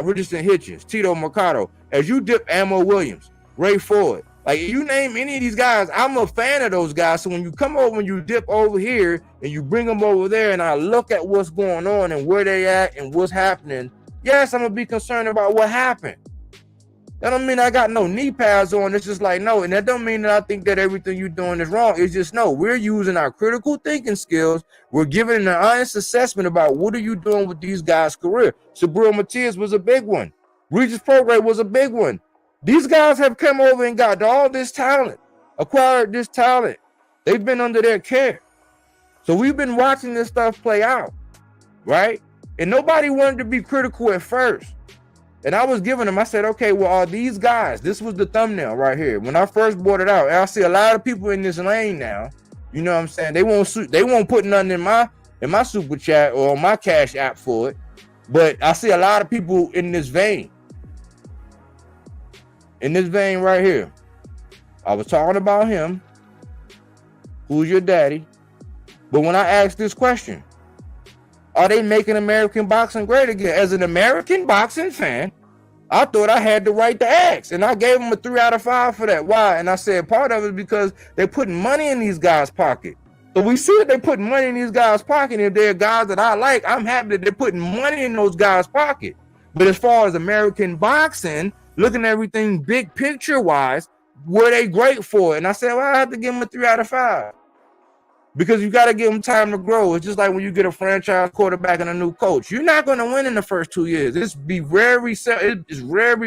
Richardson Hitchens, Tito Mercado, as you dip Ammo Williams, Ray Ford, like you name any of these guys, I'm a fan of those guys. So when you come over, when you dip over here and you bring them over there, and I look at what's going on and where they at and what's happening, yes, I'm gonna be concerned about what happened. That don't mean I got no knee pads on. It's just like, no, and that don't mean that I think that everything you're doing is wrong. It's just, no, we're using our critical thinking skills. We're giving an honest assessment about what are you doing with these guys' career. Sabril Matias was a big one. Regis Prograis was a big one. These guys have come over and got all this talent, acquired this talent. They've been under their care. So we've been watching this stuff play out, right? And nobody wanted to be critical at first. And I was giving them, I said, okay, well, are these guys, this was the thumbnail right here. When I first brought it out, and I see a lot of people in this lane now, you know what I'm saying? They won't put nothing in my super chat or on my cash app for it. But I see a lot of people in this vein. In this vein right here. I was talking about him. Who's your daddy? But when I asked this question, are they making American boxing great again? As an American boxing fan, I thought I had the right to ask. And I gave them a 3 out of 5 for that. Why? And I said part of it is because they're putting money in these guys' pocket. So we see that they're putting money in these guys' pocket. If they're guys that I like, I'm happy that they're putting money in those guys' pocket. But as far as American boxing, looking at everything big picture wise, were they great for it? And I said, well, I have to give them a 3 out of 5. Because you got to give them time to grow. It's just like when you get a franchise quarterback and a new coach. You're not going to win in the first 2 years. It's very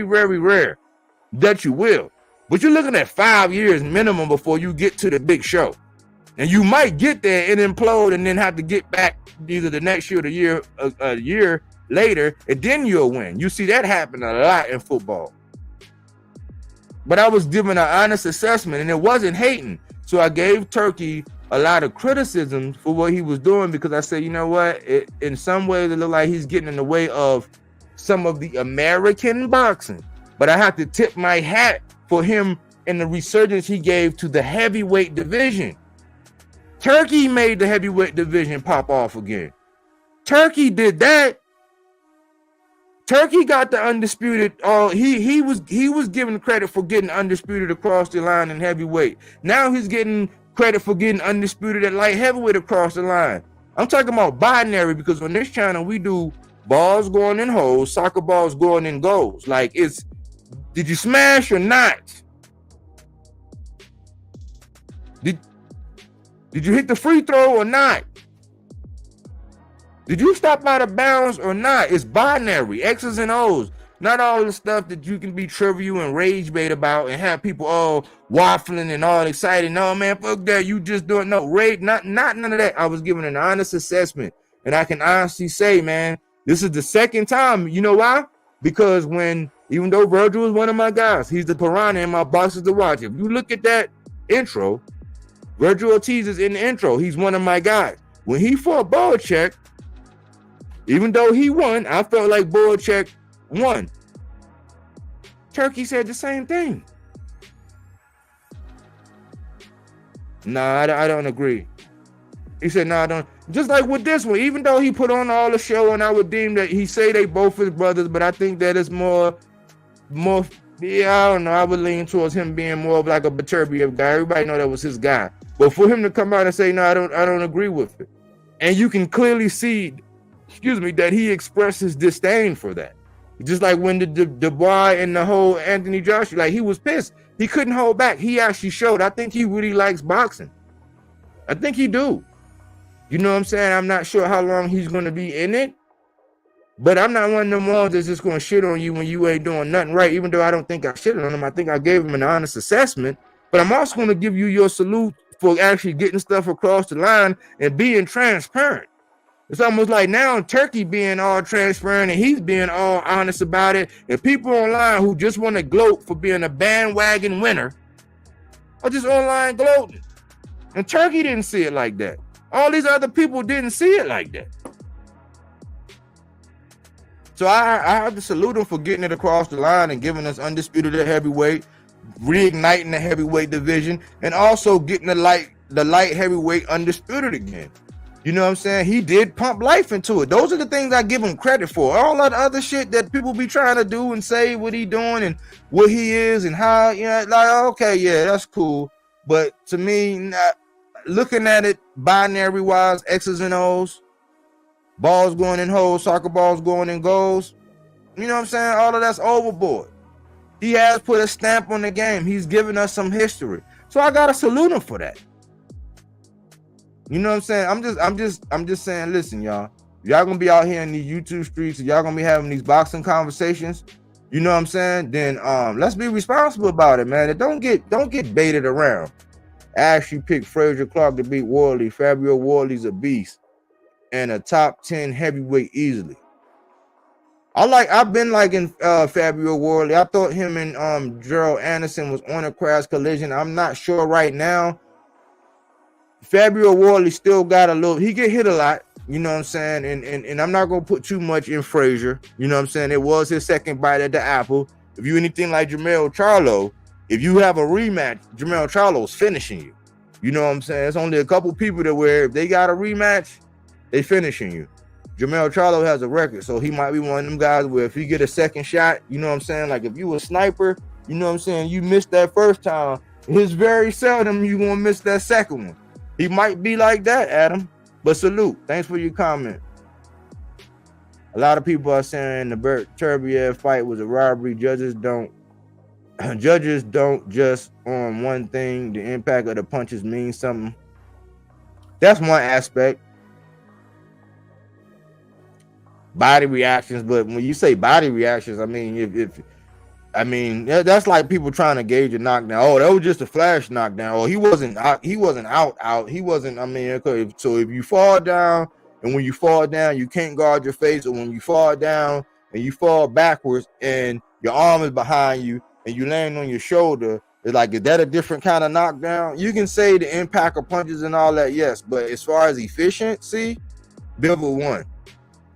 rare that you will. But you're looking at 5 years minimum before you get to the big show. And you might get there and implode and then have to get back either the next year or a year later, and then you'll win. You see that happen a lot in football. But I was giving an honest assessment, and it wasn't hating. So I gave Turki a lot of criticism for what he was doing, because I said, you know what, in some ways it looked like he's getting in the way of some of the American boxing. But I have to tip my hat for him and the resurgence he gave to the heavyweight division. Turki made the heavyweight division pop off again. Turki did that. Turki got the undisputed. He was given credit for getting undisputed across the line in heavyweight. Now he's getting credit for getting undisputed at light heavyweight across the line. I'm talking about binary, because on this channel we do balls going in holes, soccer balls going in goals. Like, it's, did you smash or not? Did you hit the free throw or not? Did you stop out of bounds or not? It's binary, X's and O's. Not all the stuff that you can be trivial and rage bait about and have people all waffling and all excited. No, man, fuck that. You just doing no rage, not none of that. I was given an honest assessment. And I can honestly say, man, this is the second time. You know why? Because even though Virgil is one of my guys, he's the piranha in my boxes to watch. If you look at that intro, Virgil Ortiz is in the intro. He's one of my guys. When he fought Belichick, even though he won, I felt like Belichick won. Turkey said the same thing. Nah, I don't agree. He said, no, I don't. Just like with this one, even though he put on all the show and I would deem that he say they both his brothers, but I think that it's more, yeah, I don't know. I would lean towards him being more of like a Beterbiev guy. Everybody know that was his guy. But for him to come out and say, no, I don't agree with it. And you can clearly see, that he expressed his disdain for that. Just like when the Dubois and the whole Anthony Joshua, like he was pissed. He couldn't hold back. He actually showed. I think he really likes boxing. I think he do. You know what I'm saying? I'm not sure how long he's going to be in it. But I'm not one of them ones that's just going to shit on you when you ain't doing nothing right. Even though I don't think I shitted on him. I think I gave him an honest assessment. But I'm also going to give you your salute for actually getting stuff across the line and being transparent. It's almost like now Turkey being all transparent and he's being all honest about it. And people online who just want to gloat for being a bandwagon winner are just online gloating. And Turkey didn't see it like that. All these other people didn't see it like that. So I have to salute him for getting it across the line and giving us Undisputed at heavyweight, reigniting the heavyweight division, and also getting the light heavyweight Undisputed again. You know what I'm saying? He did pump life into it. Those are the things I give him credit for. All that other shit that people be trying to do and say what he doing and what he is and how, like, okay, yeah, that's cool. But to me, looking at it binary-wise, X's and O's, balls going in holes, soccer balls going in goals, you know what I'm saying? All of that's overboard. He has put a stamp on the game. He's given us some history. So I got to salute him for that. You know what I'm saying? I'm just saying, listen, y'all gonna be out here in these YouTube streets and y'all gonna be having these boxing conversations. You know what I'm saying? Then let's be responsible about it, man. And don't get baited around. I actually picked Frazier Clark to beat Wardley. Fabio Wardley's a beast and a top 10 heavyweight easily. I've been liking Fabio Wardley. I thought him and Gerald Anderson was on a crash collision. I'm not sure right now. Fabio Wardley still got he get hit a lot, you know what I'm saying? And I'm not gonna put too much in Frazier, you know what I'm saying? It was his second bite at the apple. If you anything like Jermell Charlo, if you have a rematch, Jermell Charlo's finishing you. You know what I'm saying? It's only a couple people that where if they got a rematch, they finishing you. Jermell Charlo has a record, so he might be one of them guys where if he get a second shot, you know what I'm saying? Like if you a sniper, you know what I'm saying? You missed that first time. It's very seldom you gonna miss that second one. He might be like that, Adam. But salute. Thanks for your comment. A lot of people are saying the Beterbiev fight was a robbery. Judges don't just on one thing. The impact of the punches means something. That's one aspect. Body reactions, but when you say body reactions, I mean, that's like people trying to gauge a knockdown. Oh, that was just a flash knockdown. Oh, he wasn't out. He wasn't. So if you fall down, and when you fall down, you can't guard your face, or when you fall down and you fall backwards, and your arm is behind you, and you land on your shoulder, it's like, is that a different kind of knockdown? You can say the impact of punches and all that, yes, but as far as efficiency, Bivol won.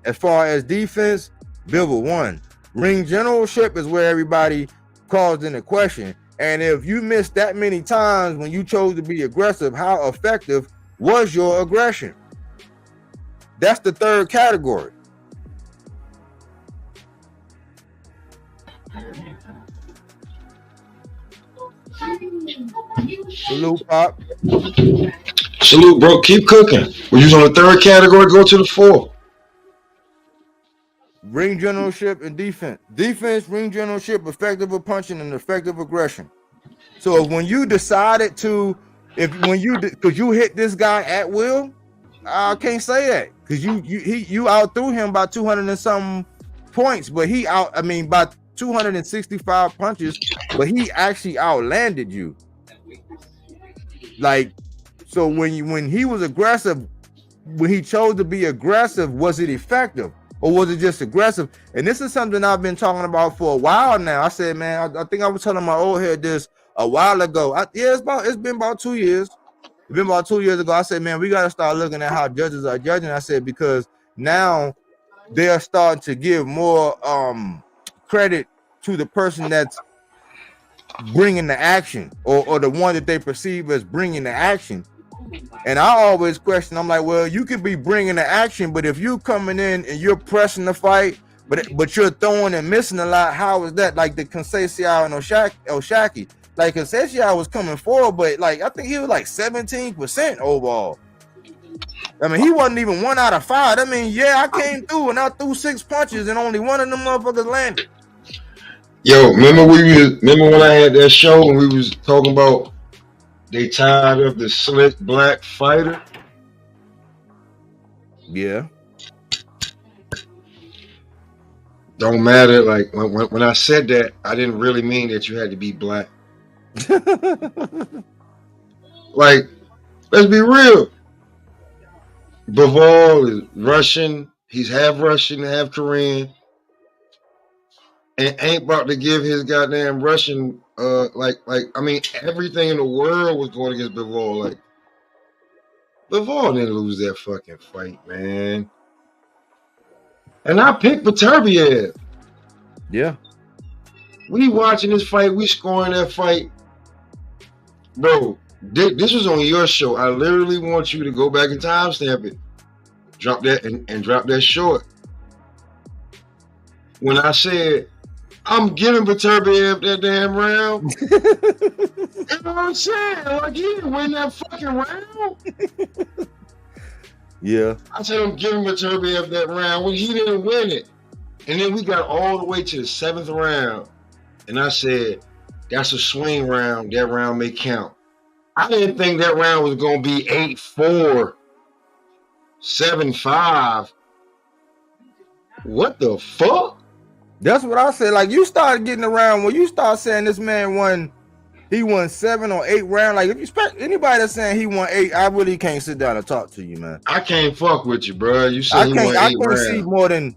As far as defense, Bivol won. Ring generalship is where everybody calls into question. And if you missed that many times when you chose to be aggressive, how effective was your aggression? That's the third category. Salute, Pop. Salute, bro. Keep cooking. We use on the third category, go to the fourth. Ring generalship and defense. Defense, ring generalship, effective punching, and effective aggression. So when you decided to, because you hit this guy at will, I can't say that. because you outthrew him by 200 and something points, but by 265 punches, but he actually outlanded you. Like, so when he was aggressive, when he chose to be aggressive, was it effective or was it just aggressive? And this is something I've been talking about for a while now. I said, man, I think I was telling my old head this a while ago. It's been about 2 years. It's been about 2 years ago. I said, man, we got to start looking at how judges are judging. I said, because now they are starting to give more credit to the person that's bringing the action or the one that they perceive as bringing the action. And I always question, I'm like, well, you could be bringing the action, but if you're coming in and you're pressing the fight, but you're throwing and missing a lot, how is that? Like the Conceição and Oshaki. Like Conceição was coming forward, but like I think he was like 17% overall. I mean, he wasn't even 1 out of 5. I mean, yeah, I came through and I threw 6 punches and only one of them motherfuckers landed. Yo, remember when I had that show and we was talking about they tired of the slick black fighter? Yeah. Don't matter. Like when I said that, I didn't really mean that you had to be black. Like, let's be real. Bivol is Russian. He's half Russian, half Korean. And ain't about to give his goddamn Russian I mean, everything in the world was going against Bivol. Like, Bivol didn't lose that fucking fight, man. And I picked Beterbiev. Yeah. We watching this fight, we scoring that fight. Bro, this was on your show. I literally want you to go back and timestamp it. Drop that and drop that short. When I said, I'm giving Beterbiev that damn round. You know what I'm saying? Like, he didn't win that fucking round. Yeah. I said, I'm giving Beterbiev that round when he didn't win it. And then we got all the way to the 7th round. And I said, that's a swing round. That round may count. I didn't think that round was going to be 8-4, 7-5. What the fuck? That's what I said. Like, you started getting around when you start saying this man won 7 or 8 rounds. Like, if you expect anybody that's saying he won 8, I really can't sit down and talk to you, man. I can't fuck with you, bro. You said he won 8 rounds. I can't see more than.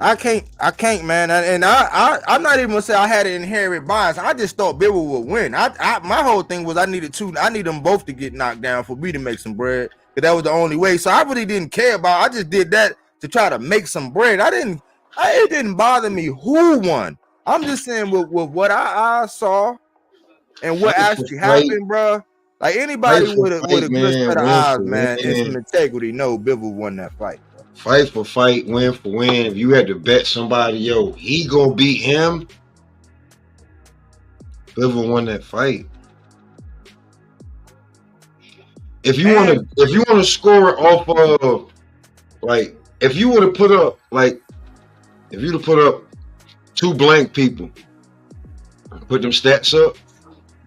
I can't, man. And I'm not even gonna say I had an inherent bias. I just thought Bivol would win. My whole thing was I need them both to get knocked down for me to make some bread. Because that was the only way. So I really didn't care about. I just did that to try to make some bread. It didn't bother me who won. I'm just saying with what I saw and what actually happened, bro. Like, anybody with a good set of eyes, man, and some integrity, no, Bivol won that fight. Bro. Fight for fight, win for win. If you had to bet somebody, yo, he gonna beat him, Bivol won that fight. If you want to score it off of, like, if you would have put up, like, if you'd have put up 2 blank people, put them stats up,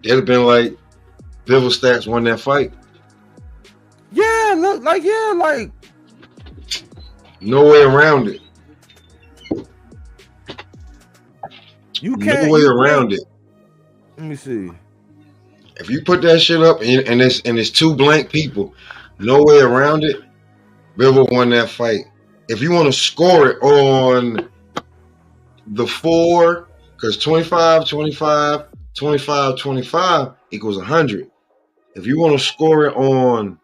it'd have been like Bivol stats won that fight. Yeah, look, like, yeah, like, no way around it. You can't. No way around it. Let me see. If you put that shit up and it's 2 blank people, no way around it, Bivol won that fight. If you want to score it on the 4, because 25, 25, 25, 25 equals 100. If you want to score it on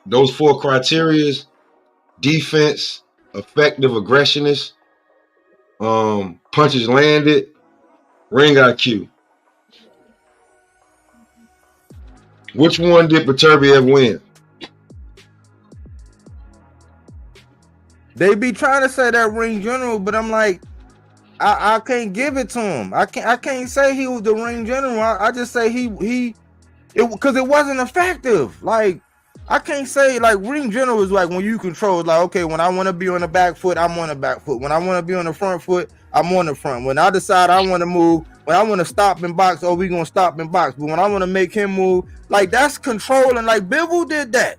those 4 criterias, defense, effective aggressiveness, punches landed, ring IQ. Which one did Beterbiev win? They be trying to say that ring general, but I'm like, I can't give it to him. I can't say he was the ring general. I just say because it wasn't effective. Like, I can't say, like, ring general is like when you control, like, okay, when I want to be on the back foot, I'm on the back foot. When I want to be on the front foot, I'm on the front. When I decide I want to move, when I want to stop and box, we gonna stop and box. But when I want to make him move, like, that's controlling. Like, Bivol did that.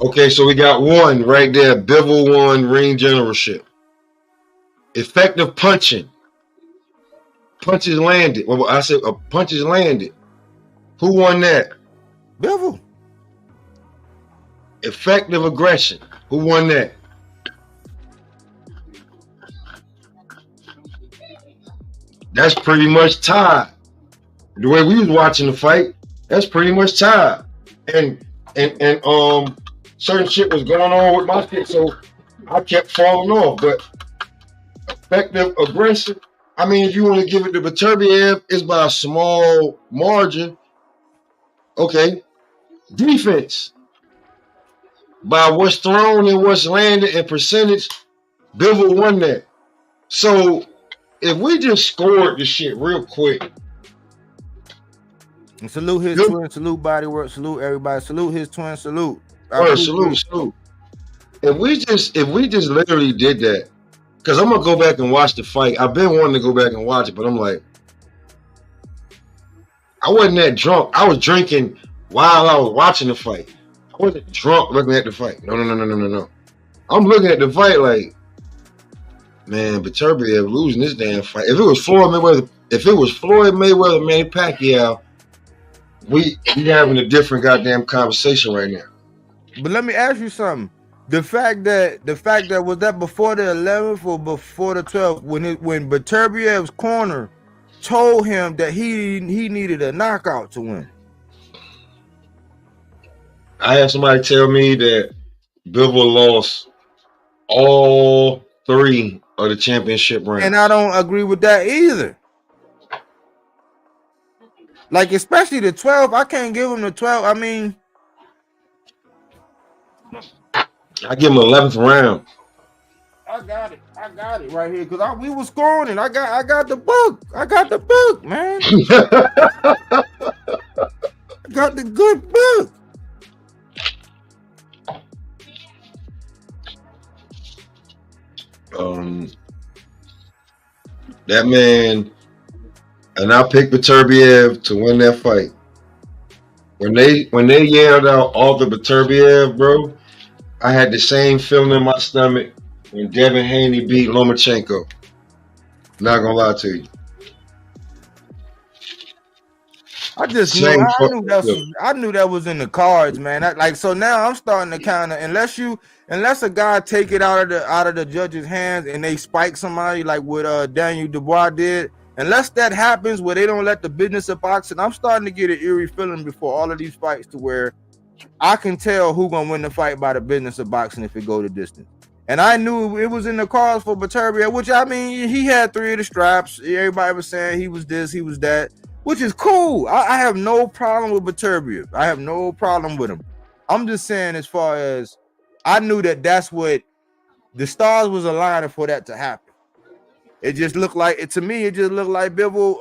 Okay, so we got one right there. Bivol won ring generalship. Effective punching. Punches landed. Well, I said punches landed. Who won that? Bivol. Effective aggression. Who won that? That's pretty much tied. The way we was watching the fight, that's pretty much tied. And certain shit was going on with my shit, so I kept falling off. But effective aggression, I mean, if you want to give it to Beterbiev, it's by a small margin. Okay. Defense. By what's thrown and what's landed and percentage, Bivol won that. So if we just scored the shit real quick. And salute his twin, salute Bodywork, salute everybody, salute his twin, salute. Salute. If we just literally did that, because I'm gonna go back and watch the fight. I've been wanting to go back and watch it, but I'm like, I wasn't that drunk. I was drinking while I was watching the fight. I wasn't drunk looking at the fight. No. I'm looking at the fight like, man, Beterbiev losing this damn fight. If it was Floyd Mayweather, Manny Pacquiao, we having a different goddamn conversation right now. But let me ask you something. The fact that was that before the 11th or before the 12th, when Beterbiev's corner told him that he needed a knockout to win. I had somebody tell me that Bivol lost all 3 of the championship rounds. And I don't agree with that either. Like, especially the 12, I can't give him the 12. I mean, I give him 11th round. I got it right here because we was scoring and I got the book. I got the book, man. I got the good book. That man, and I picked Beterbiev to win that fight. When they yelled out Artur Beterbiev, bro, I had the same feeling in my stomach when Devin Haney beat Lomachenko. Not gonna lie to you. I knew that was in the cards, man. So now I'm starting to kind of, unless a guy take it out of the judge's hands and they spike somebody like what Daniel Dubois did, unless that happens where they don't let the business of boxing, I'm starting to get an eerie feeling before all of these fights to where I can tell who gonna win the fight by the business of boxing if it go the distance. And I knew it was in the cards for Beterbiev, which I mean, he had 3 of the straps. Everybody was saying he was this, he was that, which is cool. I have no problem with Beterbiev. I have no problem with him. I'm just saying, as far as I knew that's what the stars was aligning for that to happen. It just looked like Bivol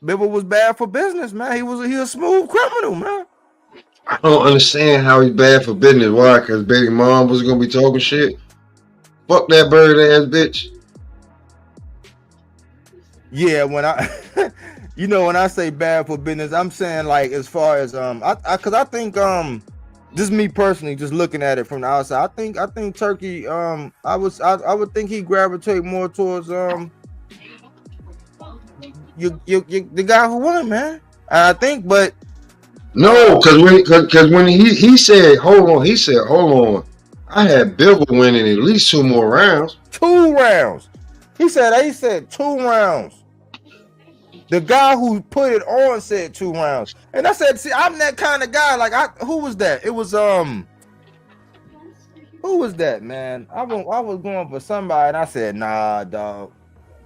was bad for business, man. He was a smooth criminal, man. I don't understand how he's bad for business. Why? Because baby mom was gonna be talking shit. Fuck that bird ass bitch. Yeah, when I when I say bad for business, I'm saying like as far as because I think just me personally, just looking at it from the outside, I think Turkey I would think he gravitate more towards the guy who won, man. I think, but no, because when he said hold on, I had Bivol winning at least 2 more rounds. 2 rounds. He said 2 rounds. The guy who put it on said 2 rounds. And I said, see, I'm that kind of guy. Like, who was that? It was, who was that, man? I was going for somebody, and I said, nah, dog.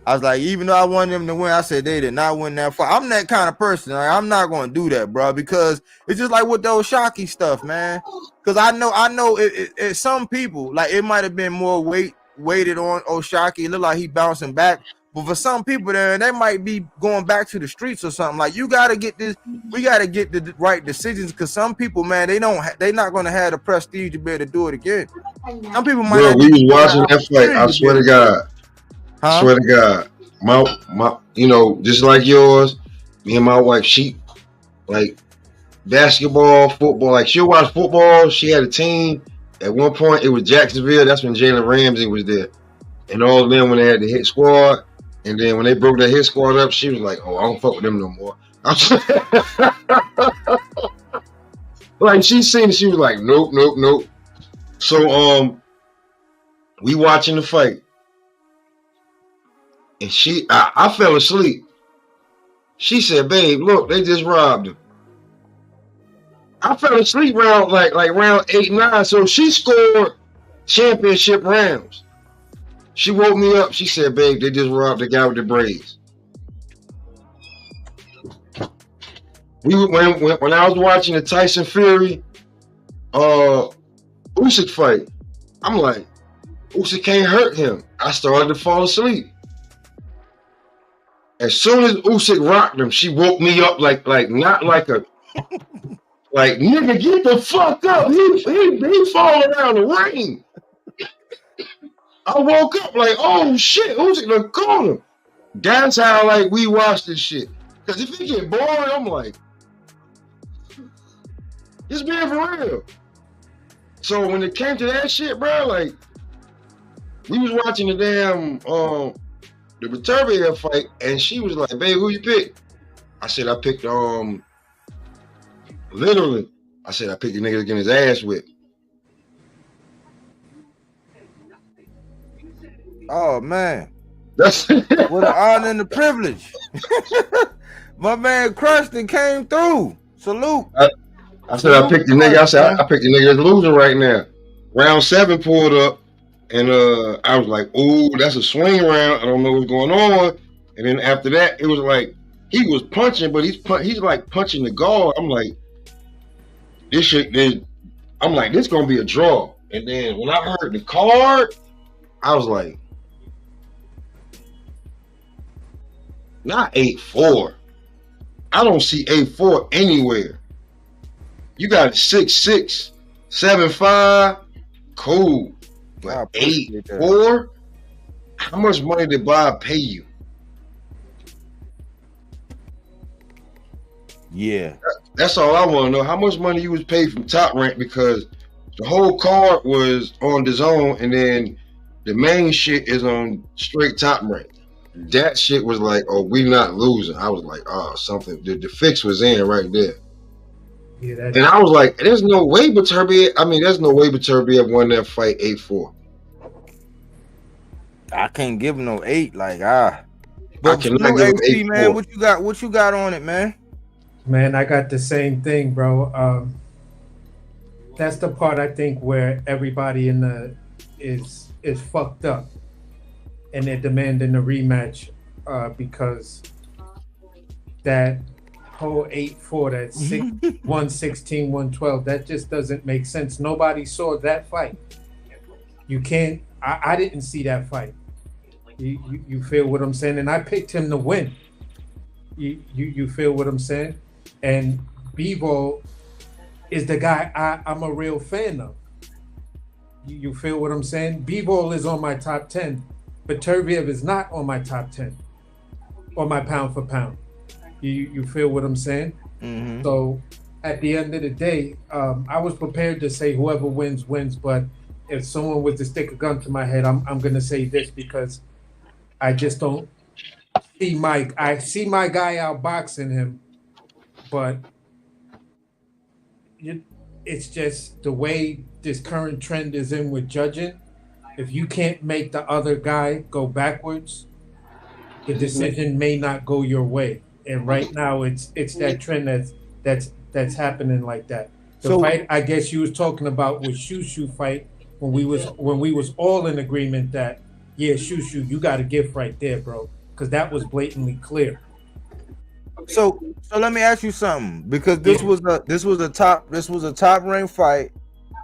I was like, even though I wanted them to win, I said they did not win that fight. I'm that kind of person. Like, I'm not going to do that, bro, because it's just like with the Al-Sheikh stuff, man. Because I know it some people, like, it might have been more weighted on Al-Sheikh. It looked like he bouncing back. But for some people there, they might be going back to the streets or something. Like, you got to get this. We got to get the right decisions, because some people, man, they're not going to have the prestige to be able to do it again. Some people might. Bro, we was watching that fight. I swear to God. Huh? Swear to God. My just like yours, me and my wife, we basketball, football. Like she'll watch football. She had a team. At one point, it was Jacksonville. That's when Jalen Ramsey was there. And all of them when they had the hit squad. And then when they broke that hit squad up, she was like, "Oh, I don't fuck with them no more." Like she seen it, she was like, "Nope." So we watching the fight, and I fell asleep. She said, "Babe, look, they just robbed him." I fell asleep round like round 8, 9. So she scored championship rounds. She woke me up. She said, "Babe, they just robbed the guy with the braids." When I was watching the Tyson Fury Usyk fight, I'm like, Usyk can't hurt him. I started to fall asleep. As soon as Usyk rocked him, she woke me up like not like a like, nigga, get the fuck up. He falling around the ring. I woke up like, oh shit, Usyk done caught him. That's how like we watch this shit. Cause if it get boring, I'm like, it's being for real. So when it came to that shit, bro, like we was watching the damn the Beterbiev fight, and she was like, "Babe, who you pick?" I said, "I picked literally." I said, "I picked the nigga getting his ass whipped." Oh man, That's what an honor and a privilege. My man crushed and came through. Salute. I said, "I picked the nigga." I said, "I picked the nigga that's losing right now." Round 7 pulled up, and I was like, "Ooh, that's a swing round. I don't know what's going on." And then after that, it was like he was punching, but he's like punching the guard. I'm like, this shit. I'm like, this gonna be a draw. And then when I heard the card, I was like, not 8-4. I don't see 8-4 anywhere. You got 6-6, 7-5, cool. But 8-4, how much money did Bob pay you? Yeah. That's all I want to know. How much money you was paid from Top Rank, because the whole card was on DAZN, and then the main shit is on straight Top Rank. That shit was like, oh, we not losing. I was like, oh, something. The fix was in right there. Yeah, and I was like, there's no way Beterbiev won that fight 8-4. I can't give him no 8. Like But I cannot give him 8-4. Man, what you got on it, man? Man, I got the same thing, bro. That's the part I think where everybody in the is fucked up, and they're demanding a rematch because that whole 8-4, that 116, 112, that just doesn't make sense. Nobody saw that fight. You can't. I didn't see that fight. You feel what I'm saying? And I picked him to win. You feel what I'm saying? And Bivol is the guy I'm a real fan of. You feel what I'm saying? Bivol is on my top 10, but Beterbiev is not on my top 10 or my pound for pound. You feel what I'm saying? Mm-hmm. So at the end of the day, I was prepared to say whoever wins, but if someone was to stick a gun to my head, I'm going to say this, because I just don't see Mike. I see my guy outboxing him, but it's just the way this current trend is in with judging. If you can't make the other guy go backwards, the decision may not go your way. And right now, it's that trend that's happening like that. The fight I guess you was talking about was Shushu fight, when we was all in agreement that, yeah, Shushu, you got a gift right there, bro, because that was blatantly clear. So let me ask you something, because this was a top ranked fight,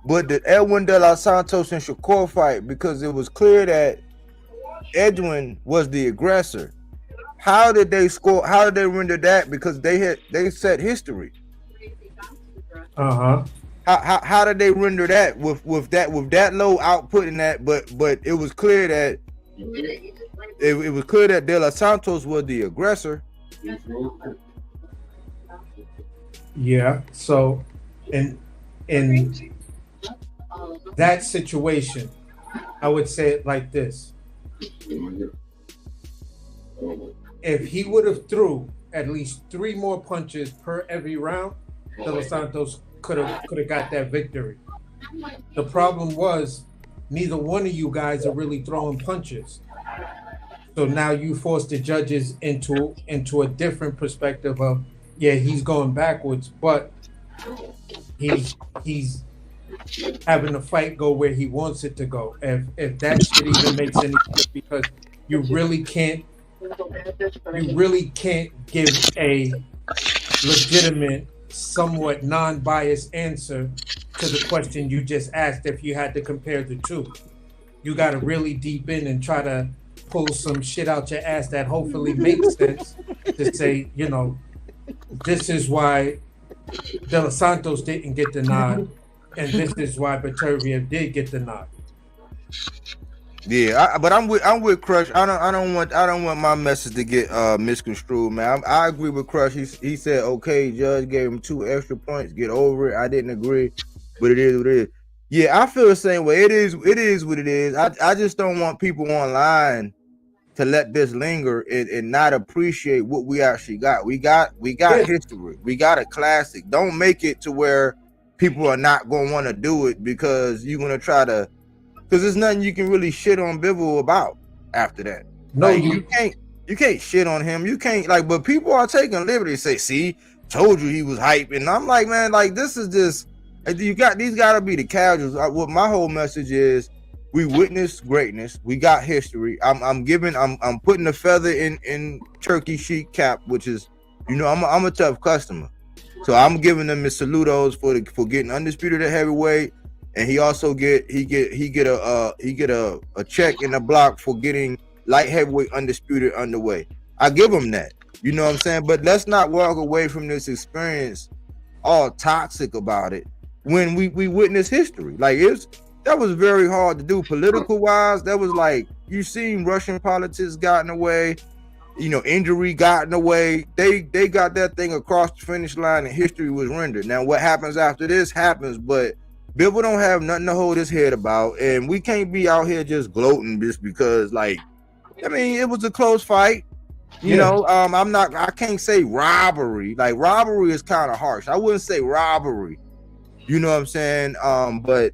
but the Edwin De Los Santos and Shakur fight, because it was clear that Edwin was the aggressor. How did they score? How did they render that? Because they set history. How did they render that with that low output in that? But it was clear that it was clear that De Los Santos was the aggressor. Yeah. So, in that situation, I would say it like this: if he would have threw at least 3 more punches per every round, De Los Santos could have got that victory. The problem was neither one of you guys are really throwing punches. So now you force the judges into a different perspective of, yeah, he's going backwards, but he's having the fight go where he wants it to go. If that shit even makes any sense, because you really can't give a legitimate, somewhat non-biased answer to the question you just asked if you had to compare the two. You got to really deep in and try to pull some shit out your ass that hopefully makes sense to say, you know, this is why De Los Santos didn't get the nod, and this is why Beterbiev did get the nod. Yeah, but I'm with Crush. I don't want my message to get misconstrued, man. I agree with Crush. He said, okay, judge gave him 2 extra points. Get over it. I didn't agree, but it is what it is. Yeah, I feel the same way. It is what it is. I just don't want people online to let this linger and not appreciate what we actually got. We got history. We got a classic. Don't make it to where people are not going to want to do it because you're going to try to, because there's nothing you can really shit on Bivol about after that. No, like, you can't shit on him. You can't, like, but people are taking liberty, say, see, told you he was hype. And I'm like, man, like, this is just, these gotta be the casuals. What my whole message is, we witnessed greatness. We got history. I'm putting a feather in Turkey Sheik cap, which is, you know, I'm a tough customer. So I'm giving them his saludos for getting undisputed at heavyweight. And he also get a check in the block for getting light heavyweight undisputed underway. I give him that. You know what I'm saying? But let's not walk away from this experience all toxic about it when we witness history. Like, that was very hard to do political wise. That was like, you seen Russian politics got in the way, you know, injury got in the way. They got that thing across the finish line and history was rendered. Now what happens after this happens, but Bivol don't have nothing to hold his head about, and we can't be out here just gloating just because, like, I mean, it was a close fight. You know, I can't say robbery. Like, robbery is kind of harsh. I wouldn't say robbery. You know what I'm saying? But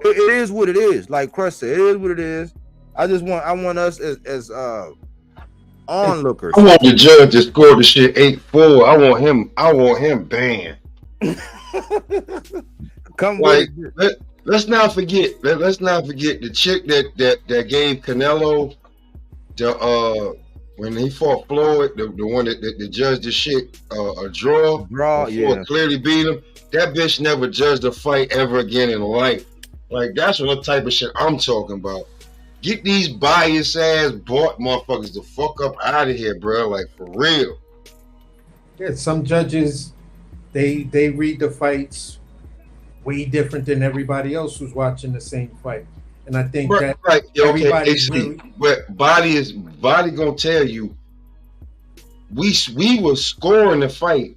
it is what it is. Like Crush said, it is what it is. I want us as onlookers. I want the judge to score the shit 8-4. I want him banned. Let's not forget the chick that gave Canelo when he fought Floyd, the one that judged the shit a draw, yeah, clearly beat him. That bitch never judged a fight ever again in life. Like, that's what type of shit I'm talking about. Get these biased ass bought motherfuckers the fuck up out of here, bro. Like, for real. Yeah, some judges, they read the fights way different than everybody else who's watching the same fight. And I think that everybody's really... But body gonna tell you, we were scoring the fight.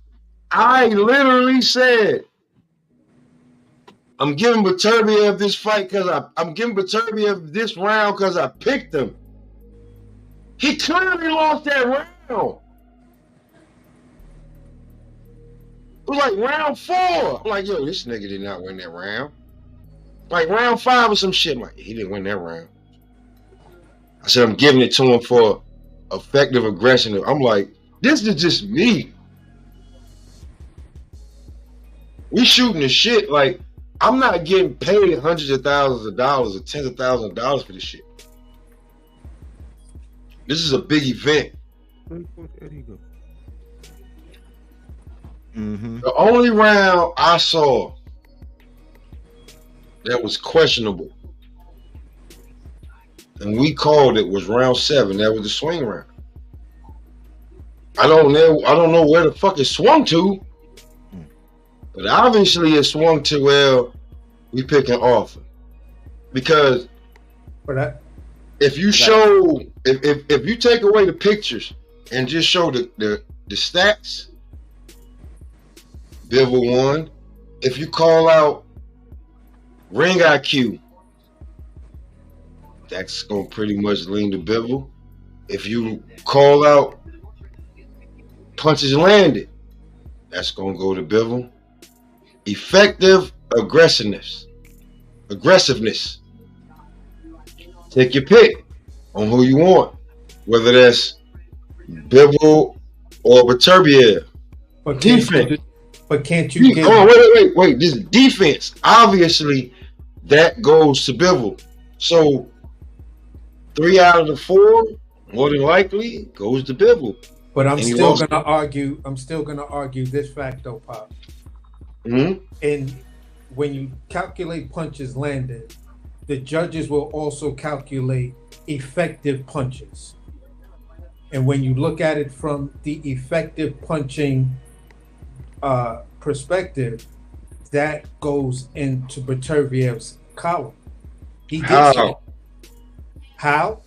I literally said, I'm giving Beterbiev this fight because I'm giving Beterbiev this round because I picked him. He clearly lost that round. It was like round 4. I'm like, yo, this nigga did not win that round. Like round 5 or some shit. I'm like, he didn't win that round. I said, I'm giving it to him for effective aggression. I'm like, this is just me. We shooting the shit. Like, I'm not getting paid hundreds of thousands of dollars or tens of thousands of dollars for this shit. This is a big event. Mm-hmm. The only round I saw that was questionable, and we called it, was round 7. That was the swing round. I don't know where the fuck it swung to, but obviously it swung to where we picking off. Because if you show, if you take away the pictures and just show the stats, Bivol won. If you call out ring IQ, that's gonna pretty much lean to Bivol. If you call out punches landed, that's gonna go to Bivol. Effective aggressiveness. Take your pick on who you want, whether that's Bivol or Beterbiev. But Defense. Can't you give? Oh, wait. This defense, obviously, that goes to Bivol. So 3 out of the 4, more than likely, goes to Bivol. But I'm still gonna argue this fact, though, Pop. Mm-hmm. And when you calculate punches landed, the judges will also calculate effective punches. And when you look at it from the effective punching perspective, that goes into Beterbiev's column. He gets it. How?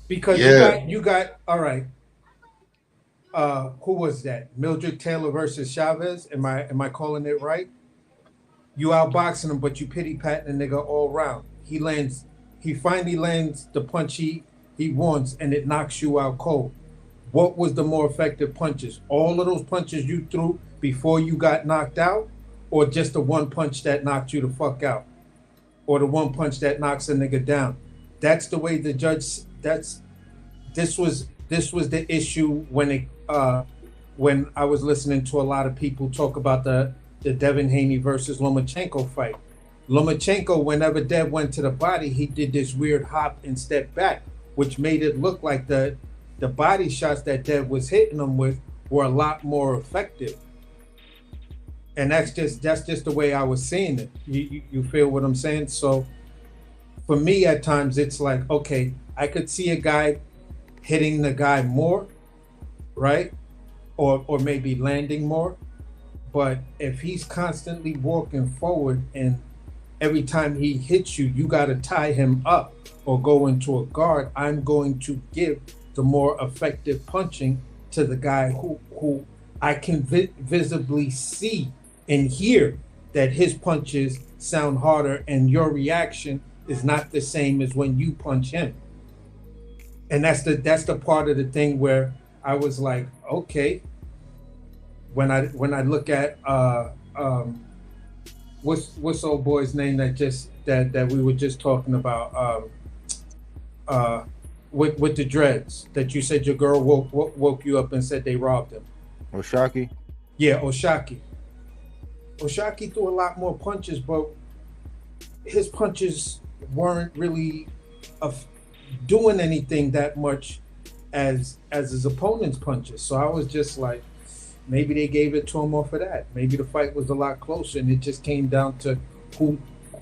Because you got all right. Who was that? Mildred Taylor versus Chavez. Am I calling it right? You outboxing him, but you pity patting the nigga all round. He finally lands the punch he wants, and it knocks you out cold. What was the more effective punches? All of those punches you threw before you got knocked out, or just the one punch that knocked you the fuck out, or the one punch that knocks a nigga down? That's the way the judge. This was the issue when I was listening to a lot of people talk about the Devin Haney versus Lomachenko fight. Lomachenko, whenever Dev went to the body, he did this weird hop and step back, which made it look like the body shots that Dev was hitting him with were a lot more effective. And that's just the way I was seeing it. You feel what I'm saying? So for me, at times it's like, okay, I could see a guy hitting the guy more, right? Or maybe landing more. But if he's constantly walking forward and every time he hits you, you got to tie him up or go into a guard, I'm going to give the more effective punching to the guy who I can visibly see and hear that his punches sound harder and your reaction is not the same as when you punch him. And that's the part of the thing where I was like, okay, when I look at what's old boy's name that we were just talking about with the dreads that you said your girl woke you up and said they robbed him. Oshaki? Yeah, Oshaki. Oshaki threw a lot more punches, but his punches weren't really doing anything that much as his opponent's punches. So I was just like, maybe they gave it to him off of that. Maybe the fight was a lot closer and it just came down to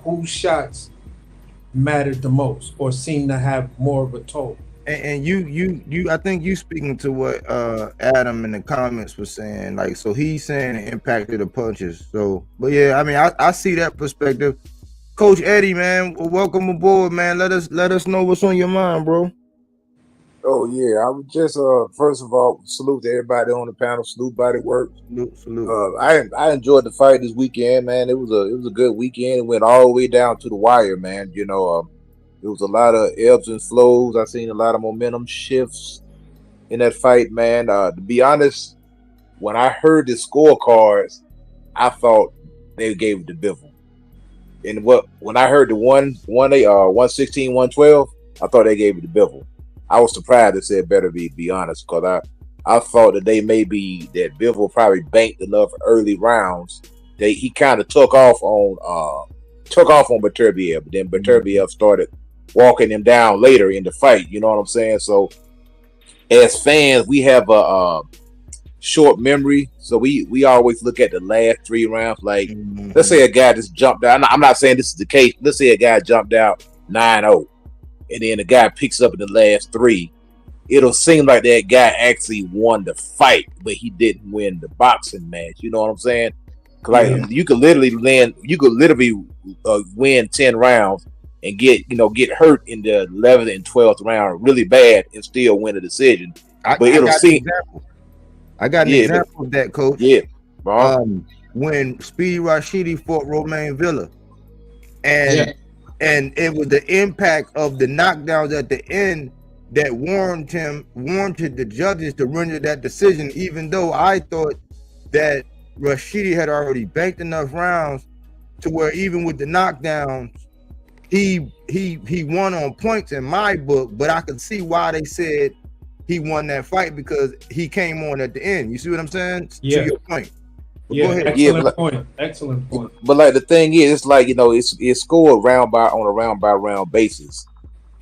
whose shots mattered the most or seemed to have more of a toll. And you I think you speaking to what Adam in the comments was saying, like, so he's saying it impacted the punches. So, but yeah, I mean, I see that perspective. Coach Eddie, man, welcome aboard, man. Let us know what's on your mind, bro. Oh yeah, I would just first of all salute to everybody on the panel. Salute Body Work. Salute. I enjoyed the fight this weekend, man. It was a good weekend. It went all the way down to the wire, man. You know, there was a lot of ebbs and flows. I seen a lot of momentum shifts in that fight, man. To be honest, when I heard the scorecards, I thought they gave it to Bivol. And when I heard the 116, 112, I thought they gave it to Bivol. I was surprised they said Beterbiev, be honest, because I thought that that Bivol probably banked enough early rounds. He kind of took off on Beterbiev, but then Beterbiev started walking him down later in the fight. You know what I'm saying? So as fans, we have a short memory, so we always look at the last 3 rounds. Like, let's say a guy just jumped out. I'm not saying this is the case. Let's say a guy jumped out 9-0. And then the guy picks up in the last 3, it'll seem like that guy actually won the fight, but he didn't win the boxing match. You know what I'm saying? Like, you could literally win 10 rounds and get hurt in the 11th and 12th round really bad and still win a decision. I got an example of that, Coach. Yeah. when Speedy Rashidi fought Romain Villa, and it was the impact of the knockdowns at the end that warranted the judges to render that decision, even though I thought that Rashidi had already banked enough rounds to where even with the knockdowns, he won on points in my book, but I could see why they said he won that fight because he came on at the end. You see what I'm saying? Yeah. To your point. But yeah, go ahead. excellent point. Excellent point. But like the thing is, it's like, you know, it's scored on a round by round basis.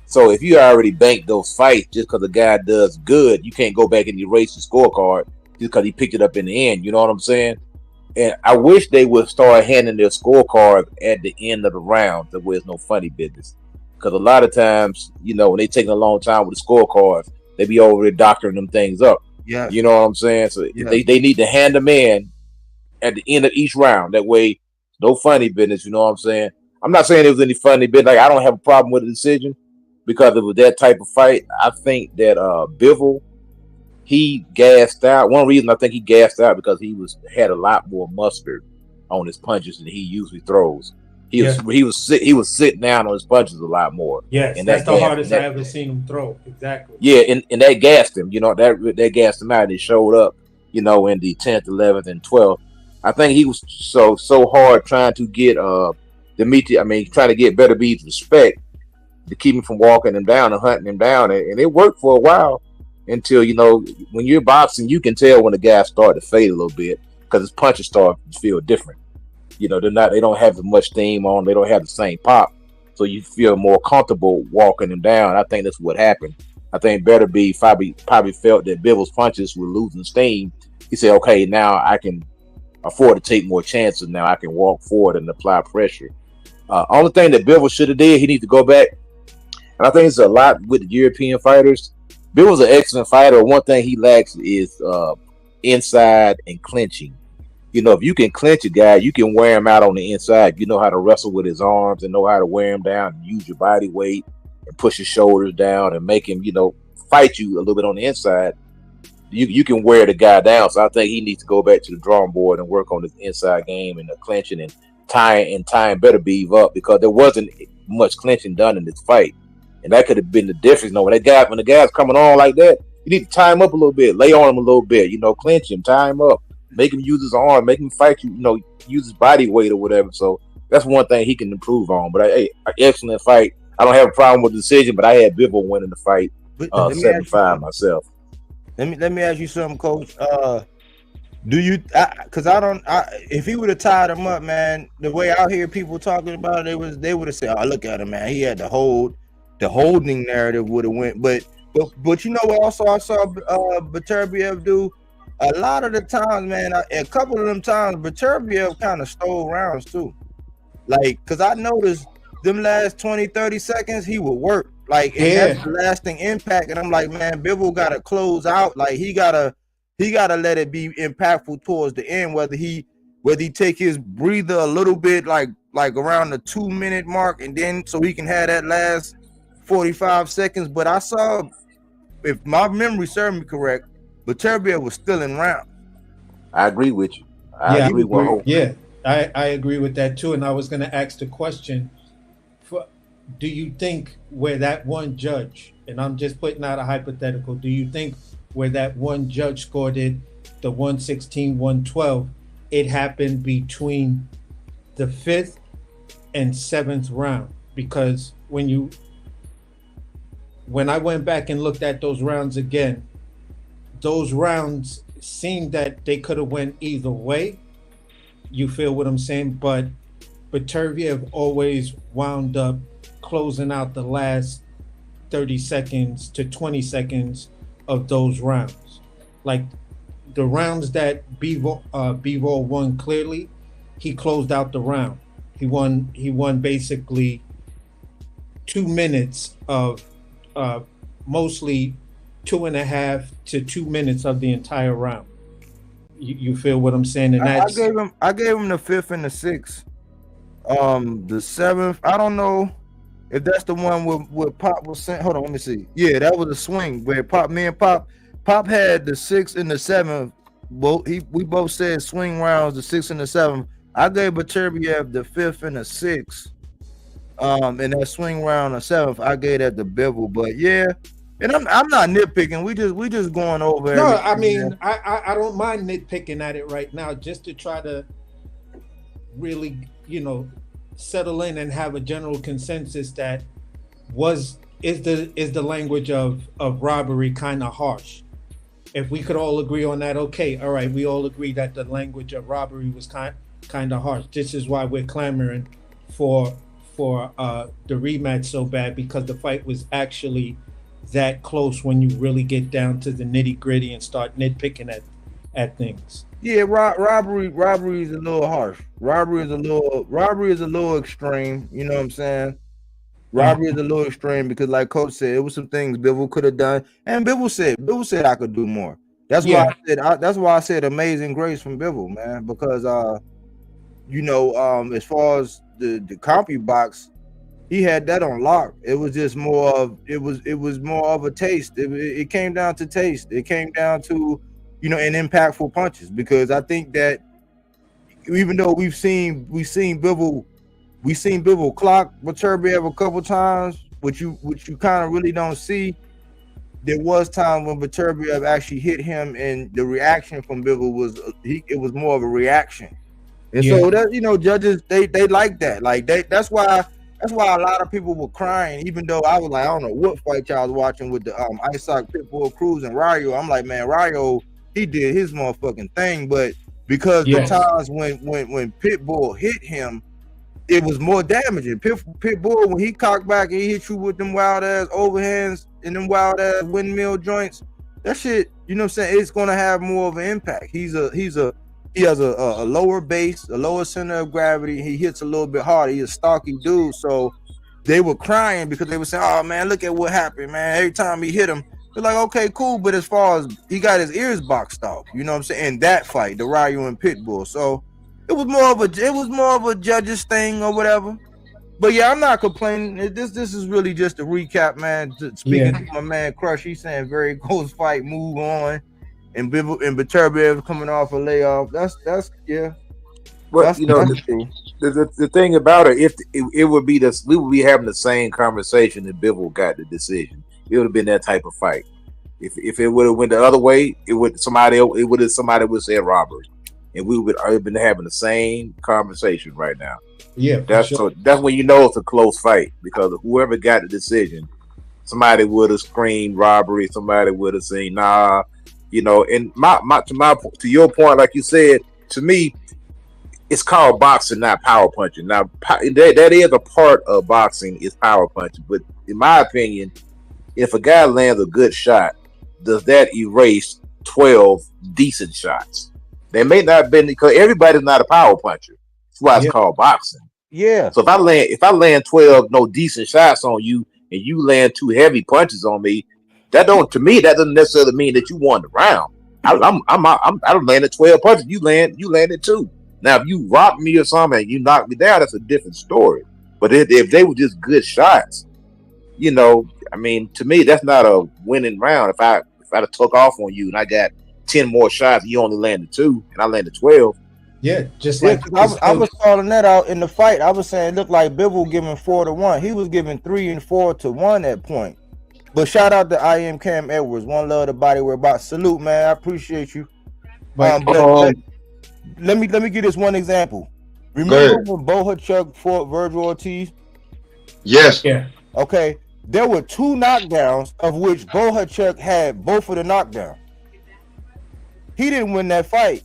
So if you already banked those fights just because the guy does good, you can't go back and erase the scorecard just because he picked it up in the end. You know what I'm saying? And I wish they would start handing their scorecard at the end of the round, that way it's no funny business. Because a lot of times, you know, when they taking a long time with the scorecards, they be over there doctoring them things up. Yeah. You know what I'm saying? So they need to hand them in at the end of each round. That way, no funny business. You know what I'm saying? I'm not saying there was any funny business. Like, I don't have a problem with the decision because it was that type of fight. I think that Bivol, he gassed out. One reason I think he gassed out because he had a lot more mustard on his punches than he usually throws. He was sitting down on his punches a lot more. Yes, and that's the hardest I ever seen him throw. Exactly. Yeah, and that gassed him. You know, that gassed him out. And he showed up, you know, in the 10th, 11th, and 12th. I think he was so hard trying to get Dmitry. I mean, trying to get Beterbiev's respect to keep him from walking him down and hunting him down, and it worked for a while until, you know, when you're boxing, you can tell when the guys start to fade a little bit because his punches start to feel different. You know, they don't have as much steam on, they don't have the same pop, so you feel more comfortable walking him down. I think that's what happened. I think Beterbiev probably felt that Bivol's punches were losing steam. He said, okay, now I can afford to take more chances. Now I can walk forward and apply pressure. Only thing that Bivol should have did, he needs to go back. And I think it's a lot with the European fighters. Bivol's an excellent fighter. One thing he lacks is inside and clinching. You know, if you can clinch a guy, you can wear him out on the inside. You know how to wrestle with his arms and know how to wear him down and use your body weight and push his shoulders down and make him, you know, fight you a little bit on the inside. You can wear the guy down. So I think he needs to go back to the drawing board and work on his inside game and the clinching and tying Beterbiev up, because there wasn't much clinching done in this fight. And that could have been the difference. You know, when the guy's coming on like that, you need to tie him up a little bit, lay on him a little bit, you know, clinch him, tie him up, make him use his arm, make him fight you, you know, use his body weight or whatever. So that's one thing he can improve on. But hey, excellent fight. I don't have a problem with the decision, but I had Bivol winning the fight 7-5 myself. Let me ask you something, Coach. Do you? Because if he would have tied him up, man, the way I hear people talking about it, they would have said, "Oh, look at him, man. He had the holding narrative would have went." But you know what? Also, I saw Beterbiev do a lot of the times, man. A couple of them times, Beterbiev kind of stole rounds too. Like, because I noticed them last 20-30 seconds, he would work. Like, and that's the lasting impact. And I'm like, man, Bivol gotta close out. Like, he gotta let it be impactful towards the end. Whether he take his breather a little bit, like around the 2-minute mark, and then so he can have that last 45 seconds. But I saw, if my memory serves me correct, Beterbiev was still in round. I agree with you. I agree with that too. And I was going to ask the question: do you think where that one judge, and I'm just putting out a hypothetical, do you think where that one judge scored it, the 116-112, it happened between the 5th and 7th round? Because when I went back and looked at those rounds again, those rounds seemed that they could have went either way. You feel what I'm saying? But Beterbiev always wound up closing out the last 30 seconds to 20 seconds of those rounds. Like the rounds that Bivol won clearly, he closed out the round. He won basically 2 minutes of mostly 2.5 to 2 minutes of the entire round. You feel what I'm saying? And I gave him the 5th and the 6th. The 7th, I don't know if that's the one where Pop was sent. Hold on, let me see. Yeah, that was a swing where Pop had the 6th and the 7th we both said swing rounds, the 6th and the 7th. I gave Beterbiev the 5th and the 6th. And that swing round the 7th, I gave that to Bivol. But yeah, and I'm not nitpicking. We just going over. No, I mean, I don't mind nitpicking at it right now, just to try to really, settle in and have a general consensus that is the language of robbery kind of harsh. If we could all agree on that, okay, all right, we all agree that the language of robbery was kind of harsh. This is why we're clamoring for the rematch so bad, because the fight was actually that close when you really get down to the nitty gritty and start nitpicking at things. Yeah, robbery is a little harsh. Robbery is a little extreme. You know what I'm saying? Robbery is a little extreme because, like Coach said, it was some things Bivol could have done, and Bivol said I could do more. That's why I said amazing grace from Bivol, man, because as far as the CompuBox, he had that on lock. It was just more of more of a taste. It came down to taste. It came down to and impactful punches, because I think that even though we've seen Bivol clock Beterbiev a couple times, which you kind of really don't see. There was time when Beterbiev actually hit him, and the reaction from Bivol was more of a reaction. And so that judges they like that. Like that's why a lot of people were crying, even though I was like, I don't know what fight y'all was watching with the Isaac Pitbull Cruz and Rayo. I'm like, man, Rayo, he did his motherfucking thing, but because the times when Pitbull hit him, it was more damaging. Pitbull, when he cocked back and he hit you with them wild ass overhands and them wild ass windmill joints, that shit, you know what I'm saying, it's gonna have more of an impact. He has a lower base, a lower center of gravity. He hits a little bit harder. He's a stocky dude. So they were crying because they were saying, oh man, look at what happened, man. Every time he hit him, they're like, okay, cool. But as far as he got his ears boxed off, you know what I'm saying, in that fight, the Ryu and Pitbull. So it was more of a judge's thing or whatever. But yeah, I'm not complaining. This is really just a recap, man. Speaking to my man Crush, he's saying very close fight, move on. And Beterbiev coming off a layoff. That's yeah. Well, that's the thing about it, if it would be this, we would be having the same conversation if Bivol got the decision. It would have been that type of fight. If it would have went the other way, somebody would say robbery, and we would have been having the same conversation right now. Yeah, that's when you know it's a close fight, because whoever got the decision, somebody would have screamed robbery. Somebody would have said nah. And to your point, like you said, to me, it's called boxing, not power punching. Now, that is a part of boxing, is power punching. But in my opinion, if a guy lands a good shot, does that erase 12 decent shots? They may not have been, because everybody's not a power puncher. That's why it's called boxing. Yeah. So if I land 12 no decent shots on you, and you land 2 heavy punches on me, that doesn't necessarily mean that you won the round. I landed 12 punches. You landed 2. Now, if you rocked me or something and you knocked me down, that's a different story. But if they were just good shots, I mean, to me, that's not a winning round. If I'd have took off on you and I got 10 more shots, you only landed 2, and I landed 12. Yeah, just like I was calling that out in the fight. I was saying it looked like Bivol giving 4-1. He was giving 3 and 4-1 at point. But shout out to I Am Cam Edwards. One love the body we're about. Salute, man. I appreciate you. Let me give this one example. Remember when Bohachuk fought Virgil Ortiz? Yes. Yeah. Okay. There were 2 knockdowns, of which Bohachuk had both of the knockdowns. He didn't win that fight.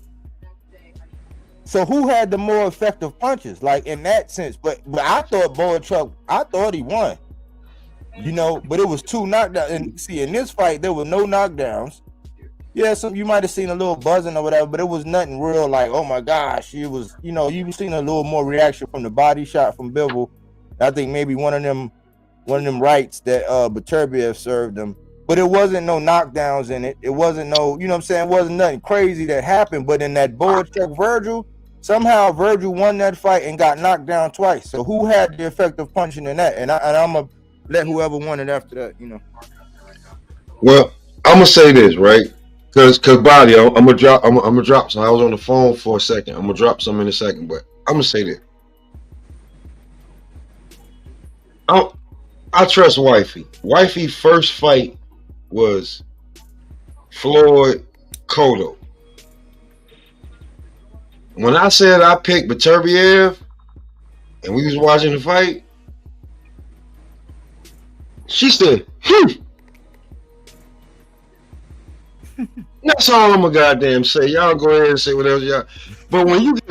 So who had the more effective punches? Like in that sense. But I thought Bohachuk, he won. But it was 2 knockdowns. And see, in this fight, there were no knockdowns. Yeah, you might have seen a little buzzing or whatever, but it was nothing real like, oh my gosh. It was, you were seeing a little more reaction from the body shot from Bivol. I think maybe one of them rights that Beterbiev served him. But it wasn't no knockdowns in it. It wasn't no, you know what I'm saying? It wasn't nothing crazy that happened. But in that Bohachuk Virgil, somehow Virgil won that fight and got knocked down twice. So who had the effective punching in that? And I'm going to let whoever won it after that, Well, I'm gonna say this, right? Cause body, I'm gonna drop some. I was on the phone for a second. I'm gonna drop some in a second, but I'm gonna say this. I trust Wifey. Wifey first fight was Floyd Cotto. When I said I picked Beterbiev and we was watching the fight, she said, That's all I'm gonna goddamn say. Y'all go ahead and say whatever y'all. But when you get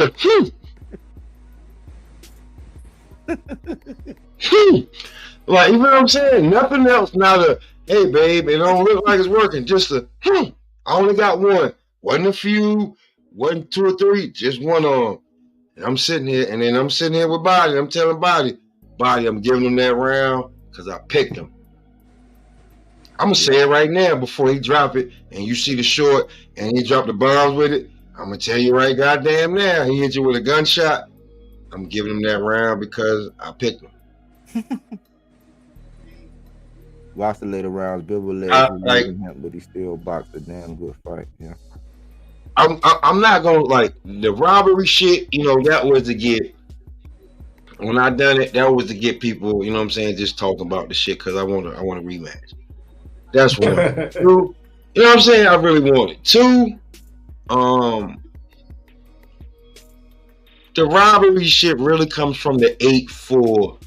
like, you know what I'm saying? Nothing else. Not a, hey babe, it don't look like it's working. Just a, I only got one. Wasn't a few, wasn't 2 or 3, just one on. And I'm sitting here, and then I'm sitting here with Body. I'm telling Body, I'm giving him that round because I picked him. I'm gonna say it right now before he drop it, and you see the short, and he drop the bombs with it. I'm gonna tell you right goddamn now, he hit you with a gunshot. I'm giving him that round because I picked him. Watch the later rounds. Bivol led him, but he still boxed a damn good fight. Yeah. I'm not gonna like the robbery shit. You know, that was to get. When I done it, that was to get people. You know what I'm saying? Just talking about the shit because I want a rematch. That's one. 2, you know what I'm saying? I really want it. 2, the robbery shit really comes from the 8-4.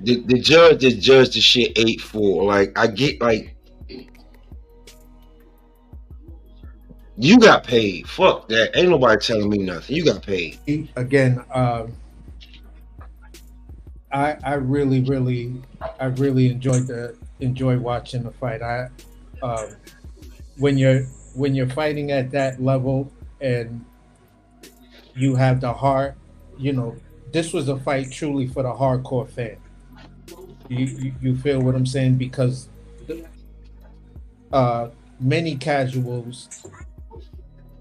The judge that judged the shit 8-4. Like, I get, like, you got paid. Fuck that. Ain't nobody telling me nothing. You got paid. Again, I really enjoy watching the fight. When you're fighting at that level and you have the heart, you know, this was a fight truly for the hardcore fan. You feel what I'm saying? Because many casuals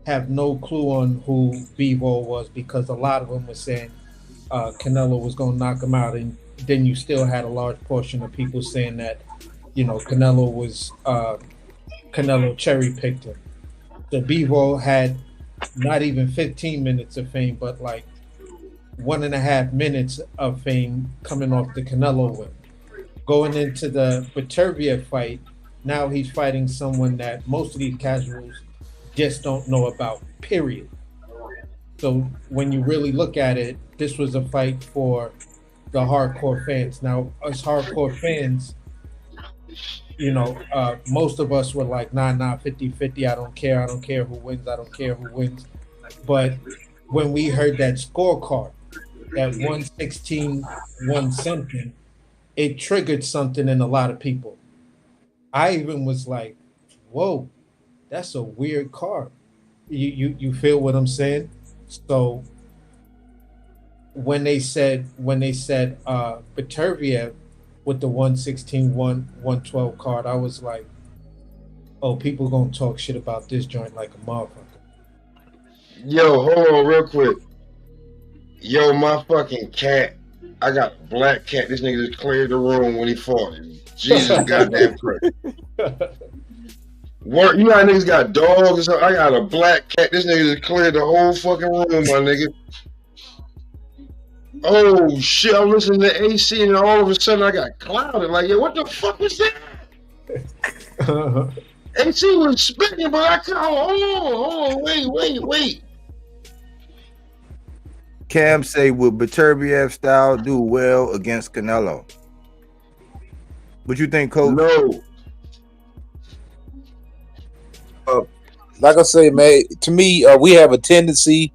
have no clue on who Bivol was, because a lot of them were saying Canelo was going to knock him out, and then you still had a large portion of people saying that, you know, Canelo cherry picked him. So Bivol had not even 15 minutes of fame, but like 1.5 minutes of fame coming off the Canelo win. Going into the Beterbiev fight, now he's fighting someone that most of these casuals just don't know about, period. So when you really look at it, this was a fight for the hardcore fans. Now, us hardcore fans, you know, most of us were like, nah, 50-50, I don't care who wins. But when we heard that scorecard, that 116, 1 something, it triggered something in a lot of people. I even was like, whoa, that's a weird card. You feel what I'm saying? So when they said Beterbiev with the 116, 112 card, I was like, oh, people gonna talk shit about this joint like a motherfucker. Yo, hold on real quick. Yo, my fucking cat. I got a black cat. This nigga just cleared the room when he fought. Jesus goddamn Christ. Work, you know how niggas got dogs or something? I got a black cat. This nigga just cleared the whole fucking room, my nigga. Oh shit, I'm listening to AC and all of a sudden I got clouded. Like, yo, what the fuck was that? AC was spitting, but I can't. Oh, wait. Cam say, will Beterbiev style do well against Canelo? What you think, Coach? No. Like I say, man, to me, we have a tendency,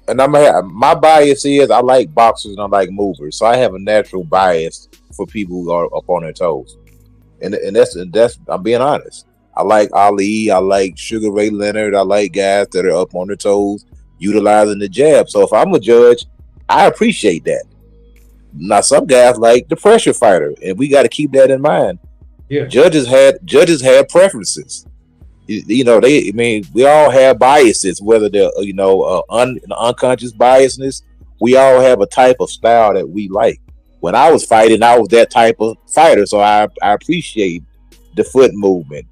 and my bias is I like boxers and I like movers, so I have a natural bias for people who are up on their toes, and that's I'm being honest. I like Ali, I like Sugar Ray Leonard, I like guys that are up on their toes, utilizing the jab. So if I'm a judge, I appreciate that. Now some guys like the pressure fighter, and we got to keep that in mind. Yeah, judges had preferences. You know, we all have biases, whether they're unconscious biasness. We all have a type of style that we like. When I was fighting, I was that type of fighter, so I appreciate the foot movement.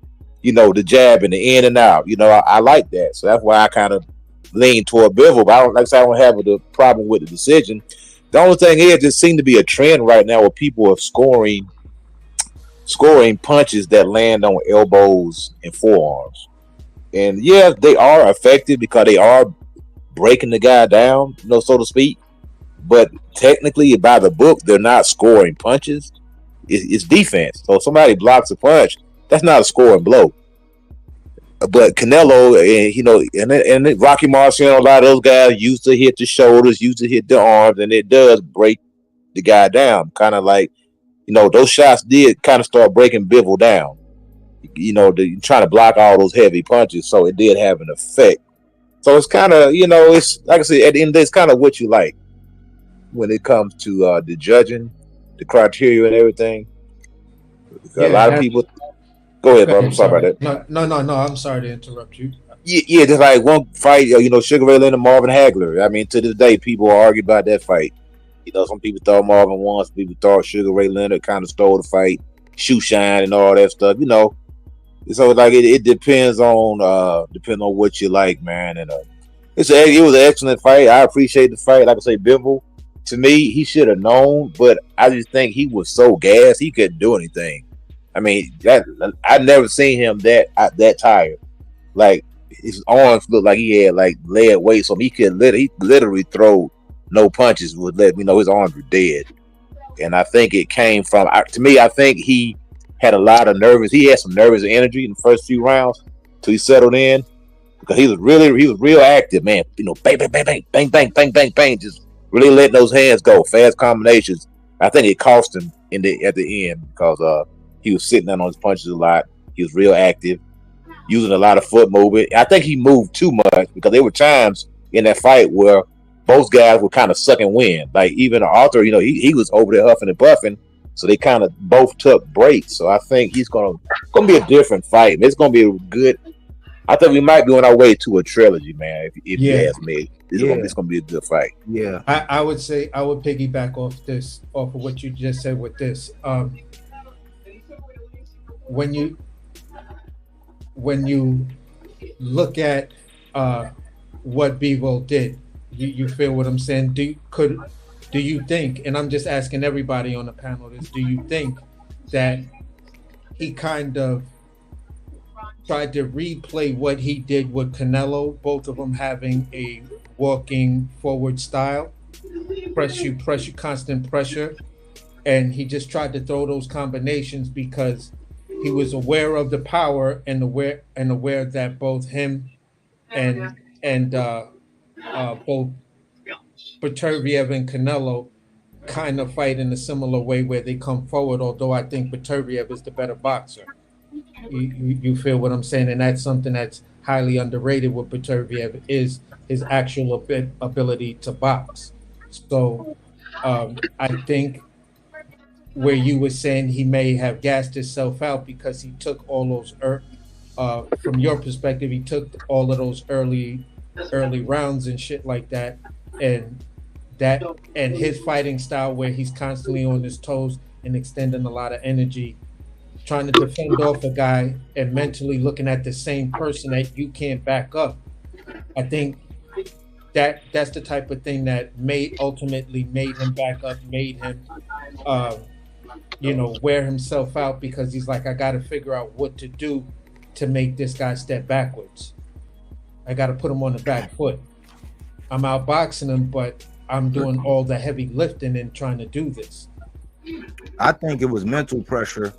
the jab and the in and out. I like that. So that's why I kind of lean toward Bivol. But I don't have a problem with the decision. The only thing is, there seems to be a trend right now where people are scoring punches that land on elbows and forearms. And yeah, they are effective because they are breaking the guy down, so to speak. But technically, by the book, they're not scoring punches. It's defense. So if somebody blocks a punch, that's not a scoring blow. But Canelo and Rocky Marciano, a lot of those guys used to hit the shoulders, used to hit the arms, and it does break the guy down. Kind of like, those shots did kind of start breaking Bivol down. Trying to block all those heavy punches, so it did have an effect. So it's kind of, it's like I said, at the end of the day, it's kind of what you like when it comes to the judging, the criteria and everything. A lot of people. Go ahead, bro. I'm sorry about that. No. I'm sorry to interrupt you. Yeah, just like one fight, Sugar Ray Leonard, Marvin Hagler. I mean, to this day, people argue about that fight. Some people thought Marvin won, some people thought Sugar Ray Leonard kind of stole the fight, shoe shine and all that stuff. So like it depends on what you like, man. And it was an excellent fight. I appreciate the fight. Like I say, Bivol, to me, he should have known, but I just think he was so gassed he couldn't do anything. I mean, I never seen him that tired. Like his arms looked like he had like lead weight, so he literally throw no punches would let me know his arms were dead. And I think it came from, to me, I think he had a lot of nervous. He had some nervous energy in the first few rounds till he settled in, because he was real active, man. Bang, bang, bang, bang, bang, bang, bang, bang, bang, just really letting those hands go, fast combinations. I think it cost him at the end because he was sitting down on his punches a lot. He was real active, using a lot of foot movement. I think he moved too much because there were times in that fight where both guys were kind of sucking wind. Like even Artur, he was over there huffing and puffing. So they kind of both took breaks. So I think he's gonna be a different fight. It's gonna be a good. I think we might be on our way to a trilogy, man. If you ask me, it's gonna be a good fight. Yeah, I would say I would piggyback off of what you just said with this. When you look at what Bivol did, you feel what I'm saying? Do you think, and I'm just asking everybody on the panel this, do you think that he kind of tried to replay what he did with Canelo, both of them having a walking forward style, press you, constant pressure, and he just tried to throw those combinations because he was aware of the power and aware that both him and both Beterbiev and Canelo kind of fight in a similar way where they come forward, although I think Beterbiev is the better boxer. You feel what I'm saying? And that's something that's highly underrated with Beterbiev, is his actual ability to box. So I think where you were saying he may have gassed himself out because he took all those from your perspective, he took all of those early rounds and shit like that, and his fighting style where he's constantly on his toes and extending a lot of energy, trying to defend off a guy and mentally looking at the same person that you can't back up. I think that's the type of thing that ultimately made him back up, made him wear himself out, because he's like, I got to figure out what to do to make this guy step backwards. I got to put him on the back foot. I'm outboxing him, but I'm doing all the heavy lifting and trying to do this. I think it was mental pressure.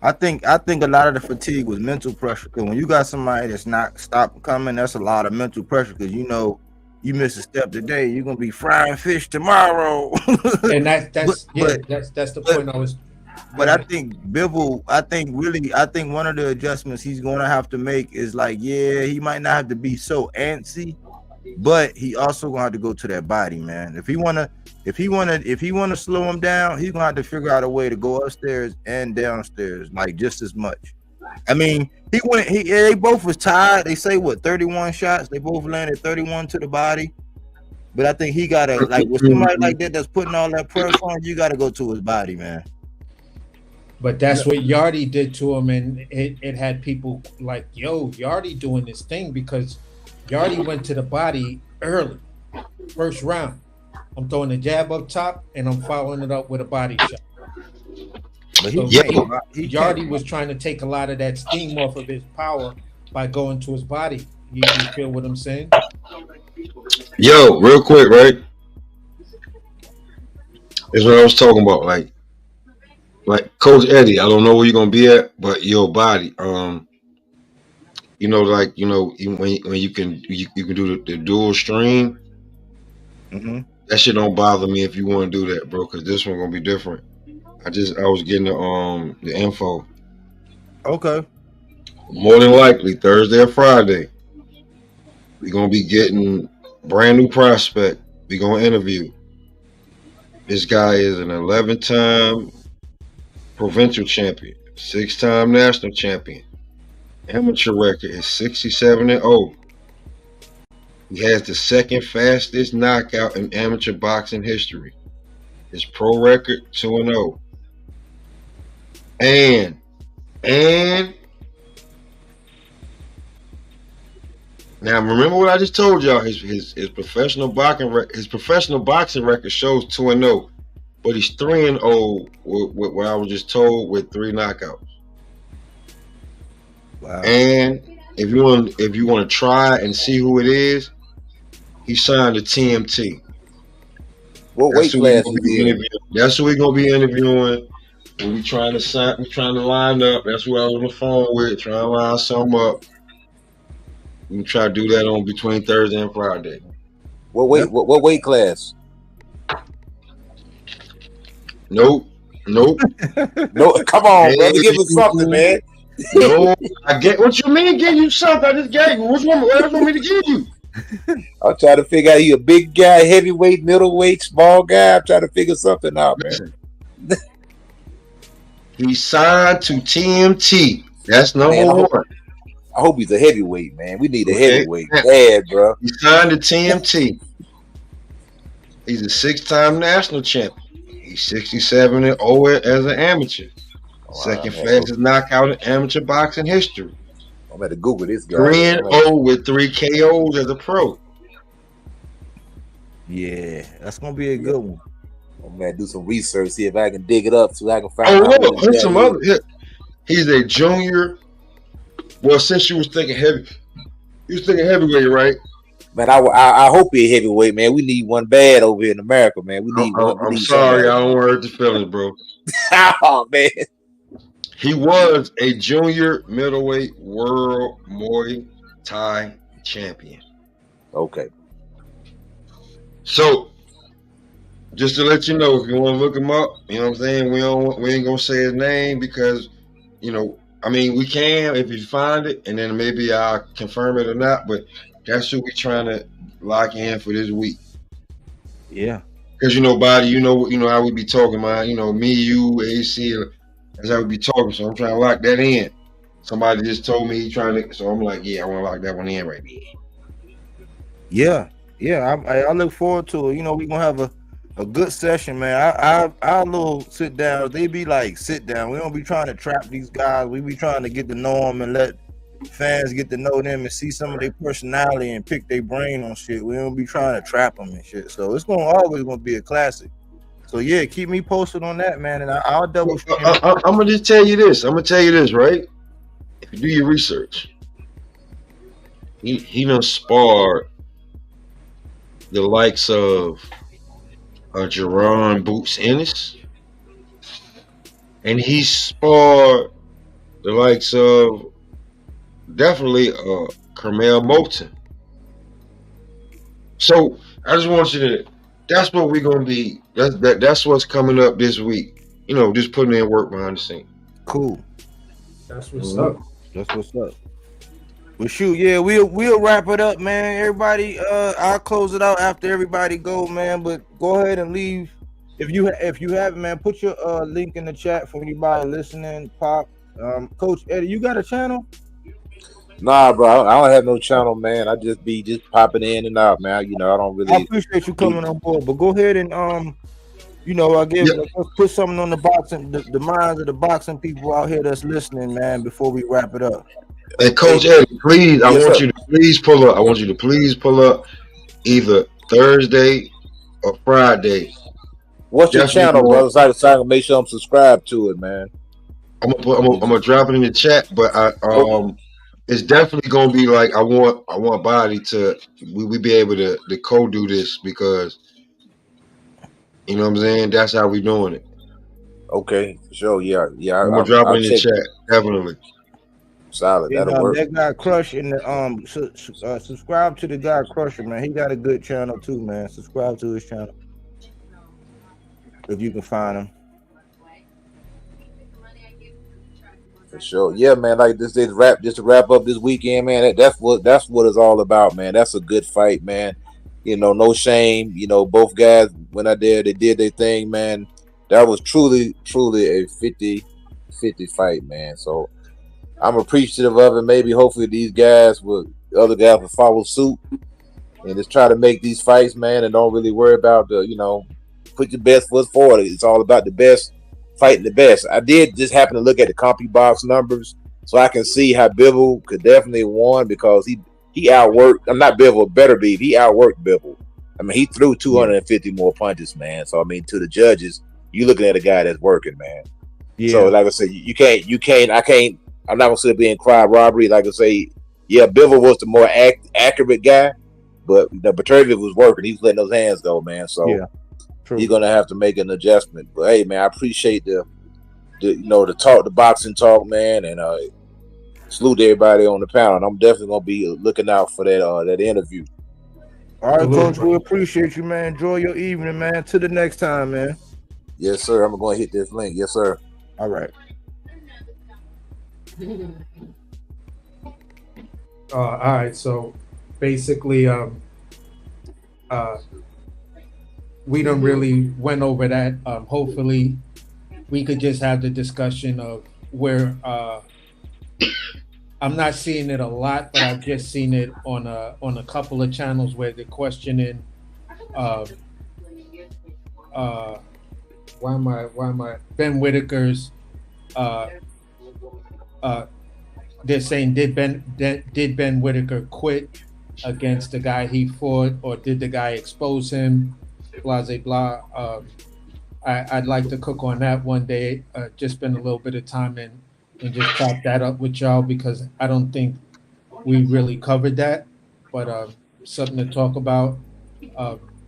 I think a lot of the fatigue was mental pressure, because when you got somebody that's not stopping coming, that's a lot of mental pressure, because you miss a step today, you're gonna be frying fish tomorrow. And that's the point I was. But I think Bivol, I think one of the adjustments he's gonna have to make is like, he might not have to be so antsy, but he also gonna have to go to that body, man. If he wanna slow him down, he's gonna have to figure out a way to go upstairs and downstairs, like just as much. I mean, they both was tired. They say 31 shots. They both landed 31 to the body. But I think he gotta, like, with somebody like that that's putting all that pressure on, you gotta go to his body, man. But that's what Yardy did to him, and it had people like, yo, Yardy doing this thing because Yardy went to the body early, first round. I'm throwing a jab up top, and I'm following it up with a body shot. But So Yardy was trying to take a lot of that steam off of his power by going to his body. You feel what I'm saying? Yo, real quick, right? That's what I was talking about. Like Coach Eddie, I don't know where you're gonna be at, but your body, you know, like when you can do the dual stream. Mm-hmm. That shit don't bother me if you want to do that, bro. Because this one gonna be different. I was getting the info. Okay. More than likely Thursday or Friday, we're gonna be getting brand new prospect. We're gonna interview. This guy is an 11-time provincial champion, 6-time national champion. Amateur record is 67-0. He has the second fastest knockout in amateur boxing history. His pro record 2-0. And now remember what I just told y'all. His professional boxing record shows 2-0, but he's 3-0 with what I was just told with 3 knockouts. Wow. And if you want to try and see who it is, he signed to TMT. What weight class is he in? That's who we're gonna be interviewing. We trying to line up. That's who I was on the phone with, trying to line something up. We can try to do that on between Thursday and Friday. What weight class? Nope. No, come on, brother, give us something, man. No, I get what you mean. Give you something? I just gave you. What else want me to give you? I'm trying to figure out you a big guy, heavyweight, middleweight, small guy. I'm trying to figure something out, man. He signed to TMT. That's number one. I hope he's a heavyweight, man. We need a heavyweight bad, bro. He signed to TMT. He's a 6-time national champion. He's 67-0 as an amateur. Second fastest knockout in amateur boxing history. I'm going to Google this guy. 3-0 with 3 KOs as a pro. Yeah, that's gonna be a good one. I'm gonna do some research, see if I can dig it up, so I can find out. Oh, look, some other. He's a junior. Well, since you was thinking heavyweight, right? Man, I hope he's heavyweight, man. We need one bad over here in America, man. We need one. I'm sorry, I don't want to hurt the feelings, bro. Oh man. He was a junior middleweight world Muay Thai champion. Okay. So, just to let you know, if you want to look him up, you know what I'm saying? We ain't gonna say his name because, I mean, we can if you find it, and then maybe I'll confirm it or not. But that's who we trying to lock in for this week. Yeah. Because Body, you know how we be talking, man. Me, you, AC. That's how we be talking, so I'm trying to lock that in. Somebody just told me so I'm like, yeah, I want to lock that one in right there. Yeah, I look forward to it. We're gonna have a good session, man. Our little sit down, they be like sit down. We don't be trying to trap these guys. We be trying to get to know them and let fans get to know them and see some of their personality and pick their brain on shit. We don't be trying to trap them and shit. So it's always gonna be a classic. So yeah, keep me posted on that, man, and I'll double. I'm gonna just tell you this. Right? If you do your research, he done sparred the likes of Jerron Boots Ennis, and he sparred the likes of definitely Carmel Moulton. So I just want you to. That's what we're gonna be. That's what's coming up this week. Just putting in work behind the scene. Cool. That's what's up. That's what's up. Well, shoot, yeah, we'll wrap it up, man. Everybody, I'll close it out after everybody go, man. But go ahead and leave if you haven't, man. Put your link in the chat for anybody listening. Pop, Coach Eddie, you got a channel? Nah, bro, I don't have no channel, man. I just be popping in and out, man. I don't really. I appreciate you coming on board, but go ahead and I guess let's put something on the boxing, the minds of the boxing people out here that's listening, man. Before we wrap it up. Hey, Coach Eddie, please, I want you to please pull up. I want you to please pull up either Thursday or Friday. What's your channel, brother? So I can make sure I'm subscribed to it, man. I'm gonna drop it in the chat, but it's definitely gonna be like I want Body to we be able to co-do this because you know what I'm saying. That's how we doing it. Okay, for sure. Yeah. I'm gonna drop it in the chat, definitely. Solid. That'll work. That guy Crush in the subscribe to the guy Crusher, man. He got a good channel too, man. Subscribe to his channel if you can find him. For sure. Yeah, man. Like just to wrap up this weekend, man. That's what it's all about, man. That's a good fight, man. No shame. Both guys when they did their thing, man. That was truly a 50-50 fight, man. So I'm appreciative of it. Maybe hopefully other guys will follow suit and just try to make these fights, man, and don't really worry about put your best foot forward. It's all about the best fighting the best. I did just happen to look at the CompuBox numbers, so I can see how Bivol could definitely won because he outworked. I'm not Bivol, Beterbiev. He outworked Bivol. I mean, he threw 250 more punches, man. So I mean, to the judges, you looking at a guy that's working, man. Yeah. So like I said, I'm not gonna sit up here and cry robbery. Like I say, yeah, Bivol was the more accurate guy, but Beterbiev was working. He was letting those hands go, man. So. Yeah. True. He's gonna have to make an adjustment, but hey, man, I appreciate the talk, the boxing talk, man, and salute everybody on the panel. And I'm definitely gonna be looking out for that interview. All right, Coach, we appreciate you, man. Enjoy your evening, man. Till the next time, man. Yes, sir. I'm gonna hit this link. Yes, sir. All right. All right. So basically, we don't really went over that. Hopefully, we could just have the discussion of where I'm not seeing it a lot, but I've just seen it on a couple of channels where they're questioning. Why am I Ben Whitaker's? They're saying did Ben Whitaker quit against the guy he fought, or did the guy expose him? Blah, blah. I'd like to cook on that one day. Just spend a little bit of time and just chop that up with y'all because I don't think we really covered that. But something to talk about.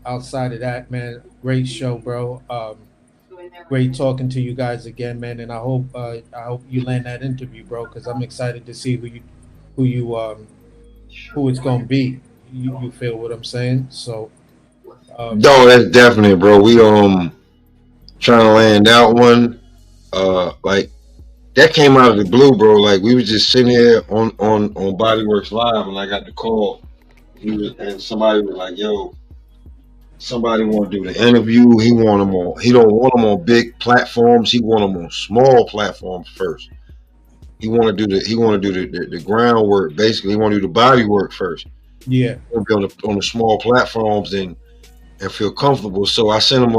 Outside of that, man, great show, bro. Great talking to you guys again, man. And I hope you land that interview, bro, because I'm excited to see who it's gonna be. You feel what I'm saying? So. No, that's definitely, bro. We trying to land that one. Like that came out of the blue, bro. Like we was just sitting here on Bodyworks Live, and I got the call. And somebody was like, "Yo, somebody want to do the interview. He want them on. He don't want them on big platforms. He want them on small platforms first. He want to do the groundwork. Basically, he want to do the body work first. Yeah, on the small platforms and feel comfortable. So I sent him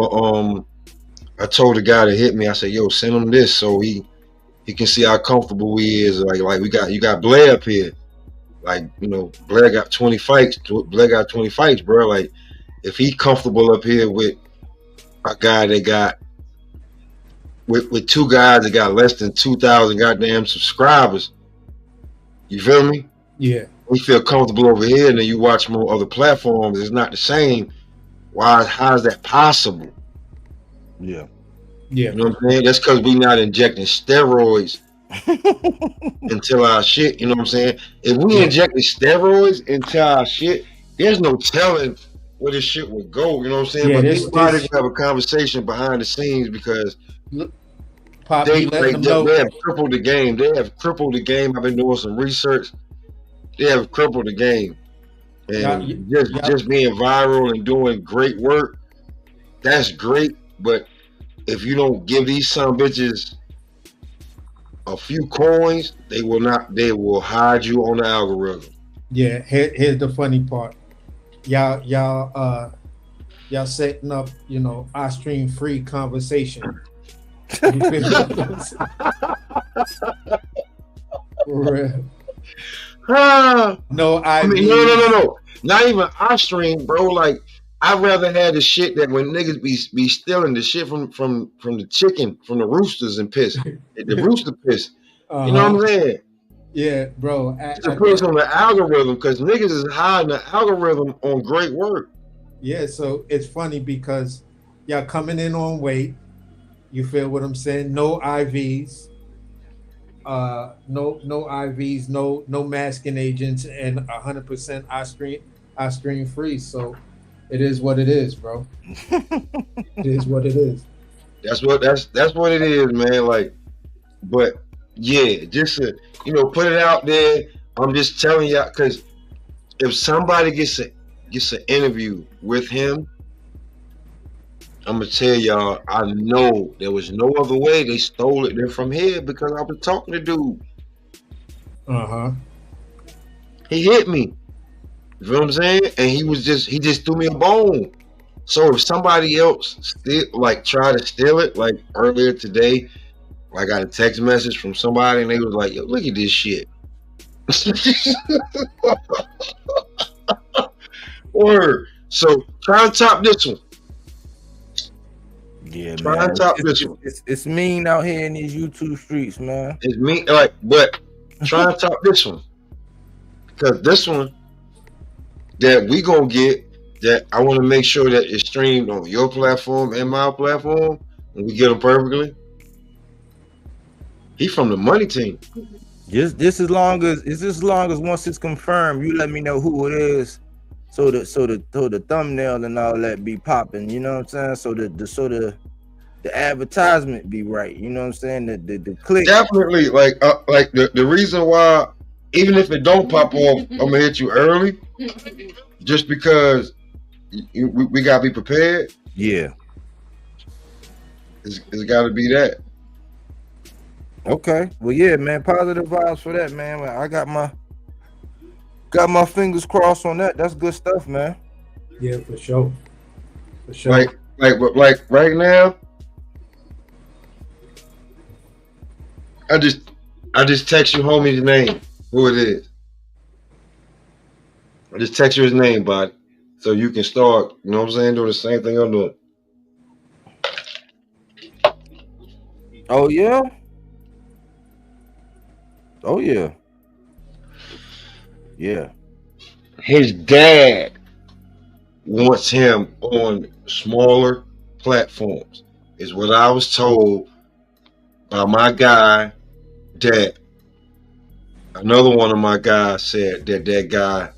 I told the guy to hit me. I said, "Yo, send him this so he can see how comfortable he is. Like you got Blair up here. Like Blair got 20 fights. Blair got 20 fights, bro. Like if he comfortable up here with a guy that got with two guys that got less than 2,000 goddamn subscribers, you feel me? Yeah. We feel comfortable over here, and then you watch more other platforms. It's not the same. How is that possible? Yeah. Yeah. You know what I'm saying? That's because we not injecting steroids into our shit. You know what I'm saying? If we injected steroids into our shit, there's no telling where this shit would go. You know what I'm saying? Yeah, but everybody have a conversation behind the scenes because they have crippled the game. They have crippled the game. I've been doing some research. They have crippled the game. And just being viral and doing great work, that's great. But if you don't give these some bitches a few coins, they will hide you on the algorithm. Yeah, here's the funny part. Y'all y'all setting up, you know, our stream free conversation. You feel what I'm saying? For real. No, I mean, no. Not even our stream, bro. Like, I'd rather have the shit that when niggas be stealing the shit from the chicken, from the roosters and piss. The rooster piss. You know what I'm saying? Yeah, bro. To put us on the algorithm, because niggas is hiding the algorithm on great work. Yeah, so it's funny because y'all coming in on weight. You feel what I'm saying? No IVs. No IVs, no masking agents, and 100% I screen free. So it is what it is, bro. It is what it is. That's what it is, man. Like, but yeah, just to, put it out there. I'm just telling y'all, because if somebody gets an interview with him, I'm gonna tell y'all, I know there was no other way they stole it there from here, because I was talking to dude. He hit me. You know what I'm saying? And he just threw me a bone. So if somebody else still try to steal it, like earlier today, I got a text message from somebody and they was like, yo, look at this shit. Word. So try and top this one. Yeah, man. It's mean out here in these YouTube streets, man. It's mean, but try and top this one. Because this one that we gonna get, that I want to make sure that it's streamed on your platform and my platform, and we get them perfectly. He from the money team. Just as long as once it's confirmed, you let me know who it is, so the thumbnail and all that be popping. You know what I'm saying? So the advertisement be right. You know what I'm saying? The click. Definitely, the reason why, even if it don't pop off, I'm gonna hit you early, just because we gotta be prepared. Yeah, it's gotta be that. Okay. Well, yeah, man. Positive vibes for that, man. I got my fingers crossed on that. That's good stuff, man. Yeah, for sure. For sure. Like right now, I just text you homie's name, who it is. I just text you his name, bud, so you can start, you know what I'm saying, doing the same thing I'm doing. Oh yeah? Oh yeah. Yeah. His dad wants him on smaller platforms, is what I was told by my guy, that another one of my guys said that guy.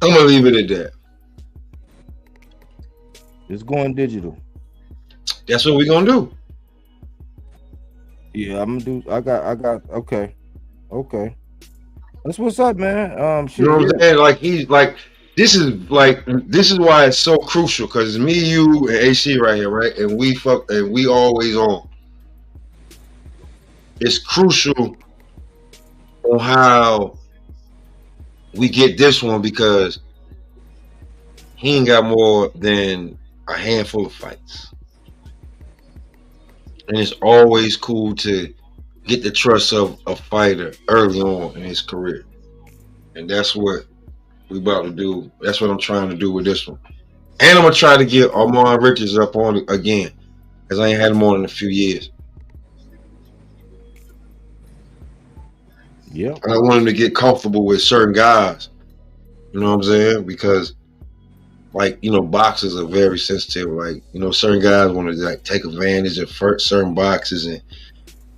I'm gonna leave it at that. It's going digital. That's what we're gonna do. Yeah, I'm gonna do. I got. Okay. That's what's up, man. Shit, you know what I'm saying? Like this is why it's so crucial, because it's me, you, and AC right here, right? And we always on. It's crucial on how we get this one, because he ain't got more than a handful of fights. And it's always cool to get the trust of a fighter early on in his career. And that's what we about to do. That's what I'm trying to do with this one. And I'm going to try to get Armand Richards up on it again, because I ain't had him on in a few years. Yeah. I want him to get comfortable with certain guys. You know what I'm saying? Because, boxers are very sensitive. Certain guys want to take advantage of certain boxes and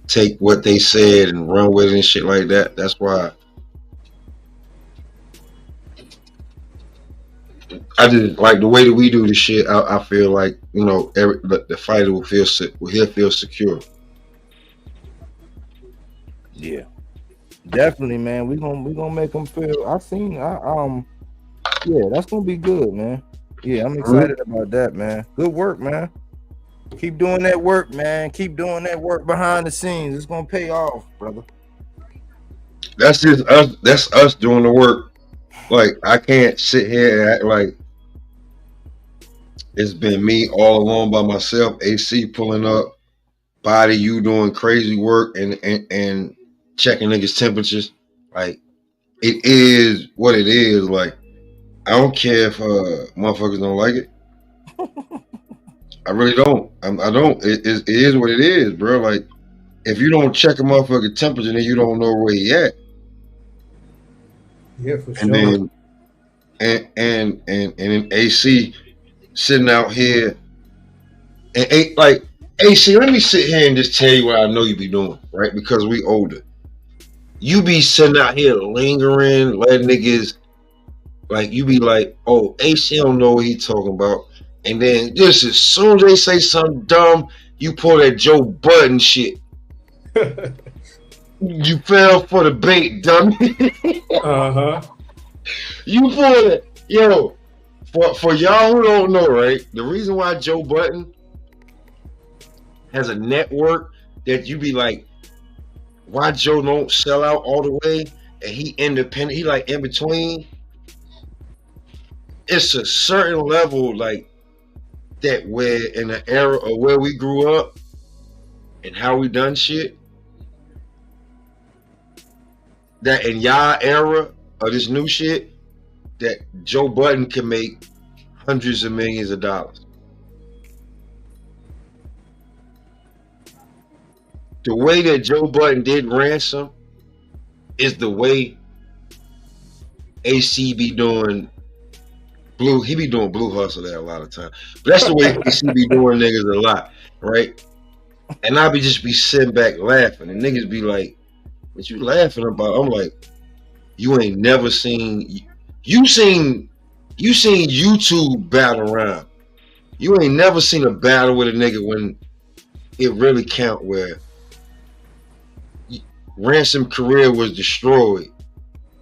take what they said and run with it and shit like that. That's why I just like the way that we do the shit. I feel like the fighter will feel secure. Yeah, definitely, man. We gonna make them feel. Yeah, that's gonna be good, man. Yeah, I'm excited about that, man. Good work, man. Keep doing that work, man. Keep doing that work behind the scenes. It's gonna pay off, brother. That's just us. That's us doing the work. Like I can't sit here and act like it's been me all alone by myself. AC pulling up, body you doing crazy work and checking niggas' temperatures. Like it is what it is. Like I don't care if motherfuckers don't like it. I really don't. I don't. It is what it is, bro. Like if you don't check a motherfucking temperature, then you don't know where he at. Yeah, for And sure. then and then AC sitting out here and like AC. Let me sit here and just tell you what I know you be doing, right? Because we older. You be sitting out here lingering, letting niggas like you be like, oh, AC don't know what he talking about. And then just as soon as they say something dumb, you pull that Joe Budden shit. You fell for the bait, dummy. Uh-huh. You pull it. Yo, for y'all who don't know, right? The reason why Joe Budden has a network that you be like, why Joe don't sell out all the way and he independent, he like in between. It's a certain level like that where in the era of where we grew up and how we done shit, that in y'all era of this new shit, that Joe Budden can make hundreds of millions of dollars. The way that Joe Budden did Ransom is the way AC be doing Blue. He be doing Blue Hustle there a lot of time. But that's the way AC be doing niggas a lot, right? And I be just be sitting back laughing, and niggas be like, "What you laughing about?" I'm like, "You ain't never seen. You seen YouTube battle around. You ain't never seen a battle with a nigga when it really count where Ransom career was destroyed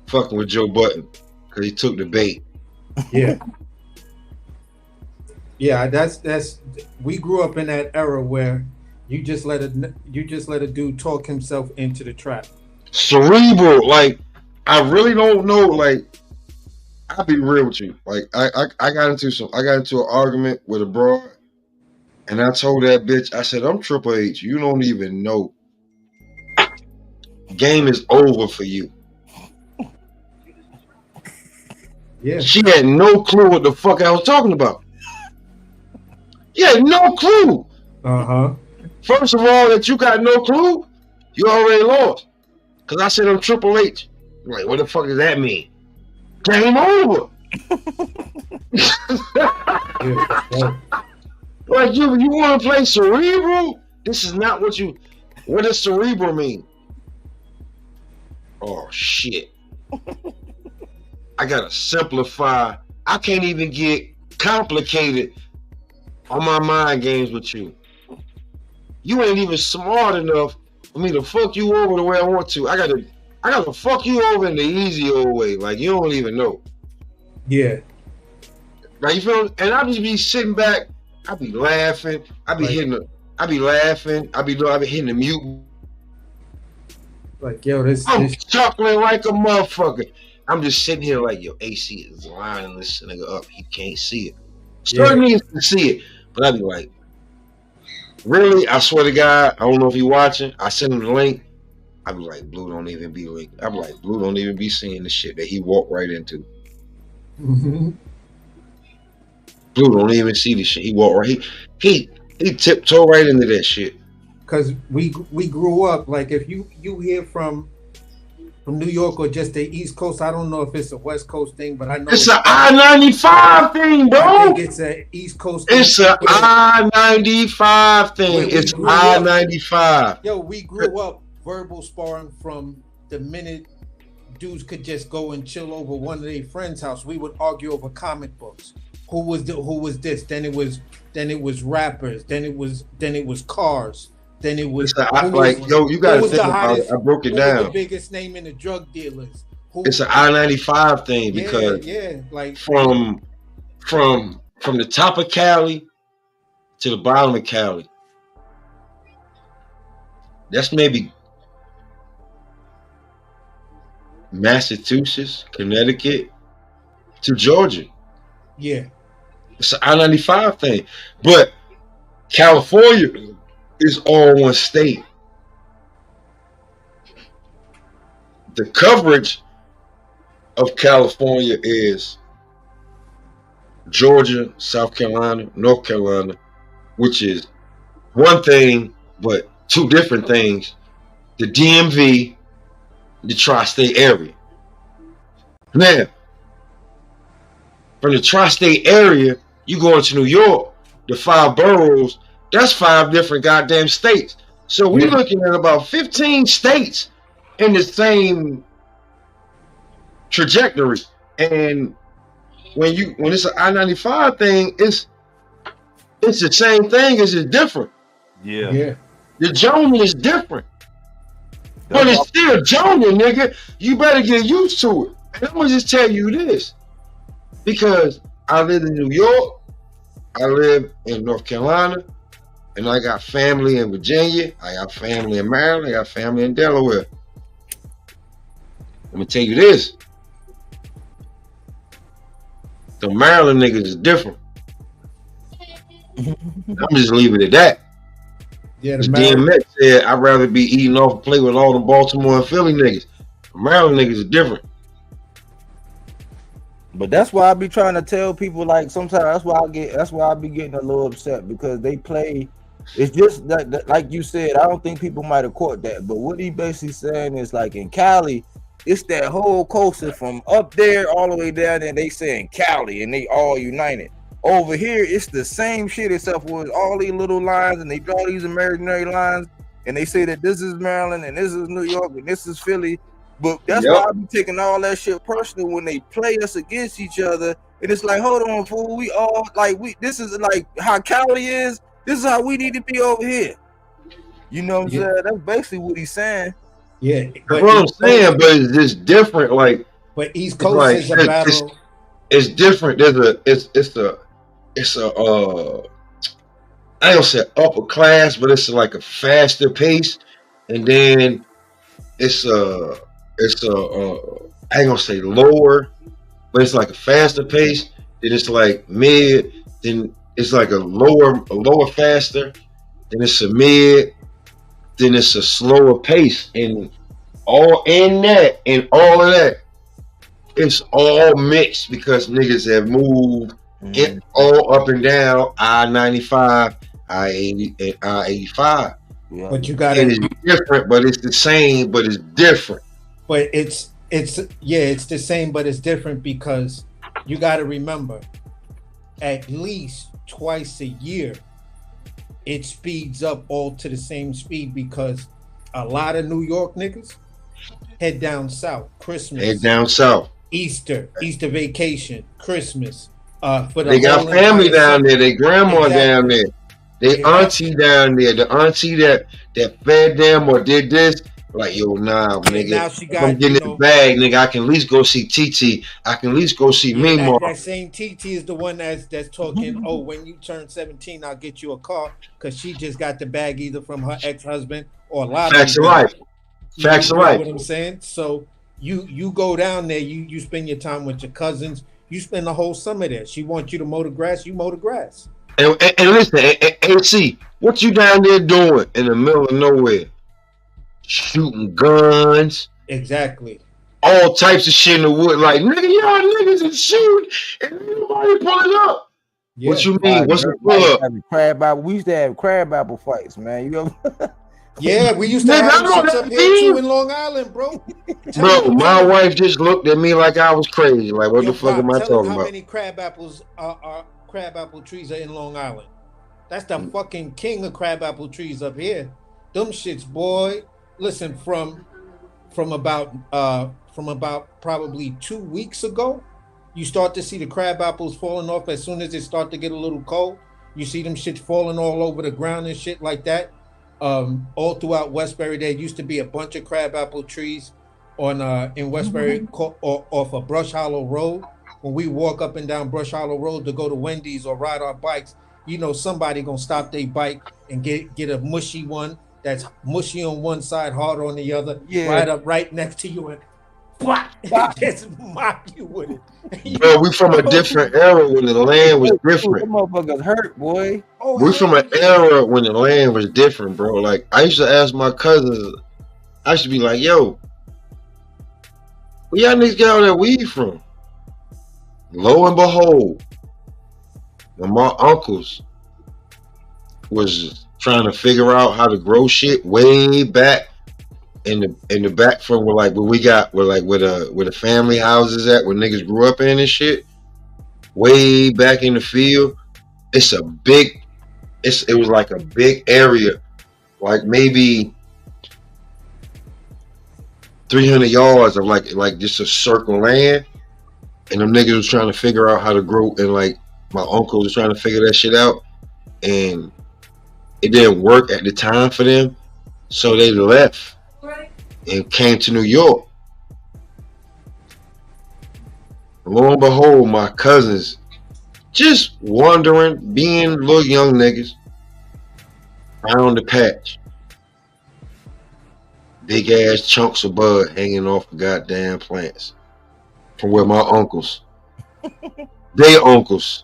fucking with Joe Budden because he took the bait." Yeah. Yeah, that's we grew up in that era where you just let a dude talk himself into the trap. Cerebral, like I really don't know. Like I'll be real with you. Like I got into an argument with a broad, and I told that bitch, I said, I'm Triple H. You don't even know. Game is over for you. Yeah. She had no clue what the fuck I was talking about. She had no clue. Uh-huh. First of all, that you got no clue, you already lost. Cause I said I'm Triple H. I'm like, what the fuck does that mean? Game over. Yeah. Like you want to play cerebral? This is not what does cerebral mean? Oh shit. I gotta simplify. I can't even get complicated on my mind games with you. You ain't even smart enough for me to fuck you over the way I want to. I gotta fuck you over in the easy old way. Like you don't even know. Yeah. Like you feel? And I just be sitting back. I be laughing. I be laughing. I be hitting the mute. Like, yo, this chuckling like a motherfucker. I'm just sitting here like, yo, AC is lining this nigga up. He can't see it. Certain niggas can see it, but I be like, really? I swear to God, I don't know if you watching. I send him the link. I be like, Blue don't even be linked. I be like, Blue don't even be seeing the shit that he walked right into. Mm-hmm. Blue don't even see the shit he walked right. He tiptoe right into that shit. Cause we grew up like if you hear from New York or just the East Coast, I don't know if it's a West Coast thing, but I know it's an I-95 thing, bro. I think it's an East Coast thing. It's an I-95 thing. It's I-95. Yo, we grew up verbal sparring from the minute dudes could just go and chill over one of their friends' house. We would argue over comic books. Who was this? Then it was rappers. Then it was cars. Then it was you gotta think about it. I broke it down. The biggest name in the drug dealers. It's an I-95 thing because like from the top of Cali to the bottom of Cali, that's maybe Massachusetts, Connecticut, to Georgia. Yeah. It's an I-95 thing. But California is all one state. The coverage of California is Georgia, South Carolina, North Carolina, which is one thing, but two different things. The DMV, the tri-state area. Now, from the tri-state area, you go into New York, the 5 boroughs, that's 5 different goddamn states. So we're looking at about 15 states in the same trajectory. And when it's an I-95 thing, it's the same thing, it's just different. Yeah. The journey is different. But it's still journey, nigga. You better get used to it. And I'm gonna just tell you this. Because I live in New York, I live in North Carolina, and I got family in Virginia, I got family in Maryland, I got family in Delaware. Let me tell you this. The Maryland niggas is different. I'm just leaving it at that. Yeah, DMX said I'd rather be eating off a plate with all the Baltimore and Philly niggas. The Maryland niggas is different. But that's why I be trying to tell people, like, sometimes that's why I be getting a little upset, because they play. It's just that, like you said, I don't think people might have caught that. But what he basically saying is, like, in Cali, it's that whole coast from up there all the way down there. They saying Cali and they all united. Over here, it's the same shit, except for all these little lines, and they draw these imaginary lines, and they say that this is Maryland and this is New York and this is Philly. But that's why I be taking all that shit personal when they play us against each other. And it's like, hold on, fool. We all this is like how Cali is. This is how we need to be over here. You know what I'm saying? That's basically what he's saying. Yeah, that's what I'm saying, but it's just different. Like, but East Coast is a battle. It's different. It's a I don't say upper class, but it's like a faster pace, and then it's a I ain't gonna say lower, but it's like a faster pace. Then it's like mid. Then it's like a lower faster. Then it's a mid. Then it's a slower pace, and all in that and all of that, it's all mixed because niggas have moved it all up and down I-95, I-80, and I-85. Yeah. But you got it is different, but it's the same, but it's different. But it's the same, but it's different because you got to remember, at least twice a year, it speeds up all to the same speed because a lot of New York niggas head down south. Christmas, head down south. Easter vacation, Christmas. They got family down there. They grandma down there. They auntie down there. The auntie that fed them or did this. Like, yo, nah, nigga. Now she got, I'm getting the bag, nigga. I can at least go see TT. I can at least go see Mima. That same TT is the one that's talking, oh, when you turn 17, I'll get you a car, because she just got the bag either from her ex-husband or a lot of Facts of life. Facts of life. What I'm saying? So you go down there, you spend your time with your cousins, you spend the whole summer there. She wants you to mow the grass, you mow the grass. And listen, AC, what you down there doing in the middle of nowhere? Shooting guns. Exactly. All types of shit in the wood. Like, nigga, y'all niggas is shooting and nobody pulling up. Yeah. What you mean? What's the pull up? We used to have crab apple fights, man. You know? Yeah, we used to have shits up here too in Long Island, bro. Bro, my wife just looked at me like I was crazy. Like, what the fuck am I talking about? How many crab apples crab apple trees are in Long Island? That's the fucking king of crab apple trees up here. Them shits, boy. Listen, from about probably 2 weeks ago, you start to see the crab apples falling off as soon as it start to get a little cold. You see them shits falling all over the ground and shit like that. All throughout Westbury, there used to be a bunch of crab apple trees in Westbury off of Brush Hollow Road. When we walk up and down Brush Hollow Road to go to Wendy's or ride our bikes, you know somebody gonna stop their bike and get a mushy one that's mushy on one side, hard on the other, right up right next to you, and just mock you with it. Bro, we from a different era when the land was different. Them motherfuckers hurt, boy. Oh, We from an era when the land was different, bro. Like, I used to ask my cousins, I used to be like, yo, where y'all niggas get all that weed from? Lo and behold, my uncles was trying to figure out how to grow shit way back in the back from where we got where the family houses at where niggas grew up in and shit. Way back in the field. It was like a big area, like maybe 300 yards of like just a circle land. And them niggas was trying to figure out how to grow, and like my uncle was trying to figure that shit out, and it didn't work at the time for them, so they left and came to New York. Lo and behold, my cousins just wandering, being little young niggas, found the patch. Big ass chunks of bud hanging off the goddamn plants. From where my uncles, they uncles,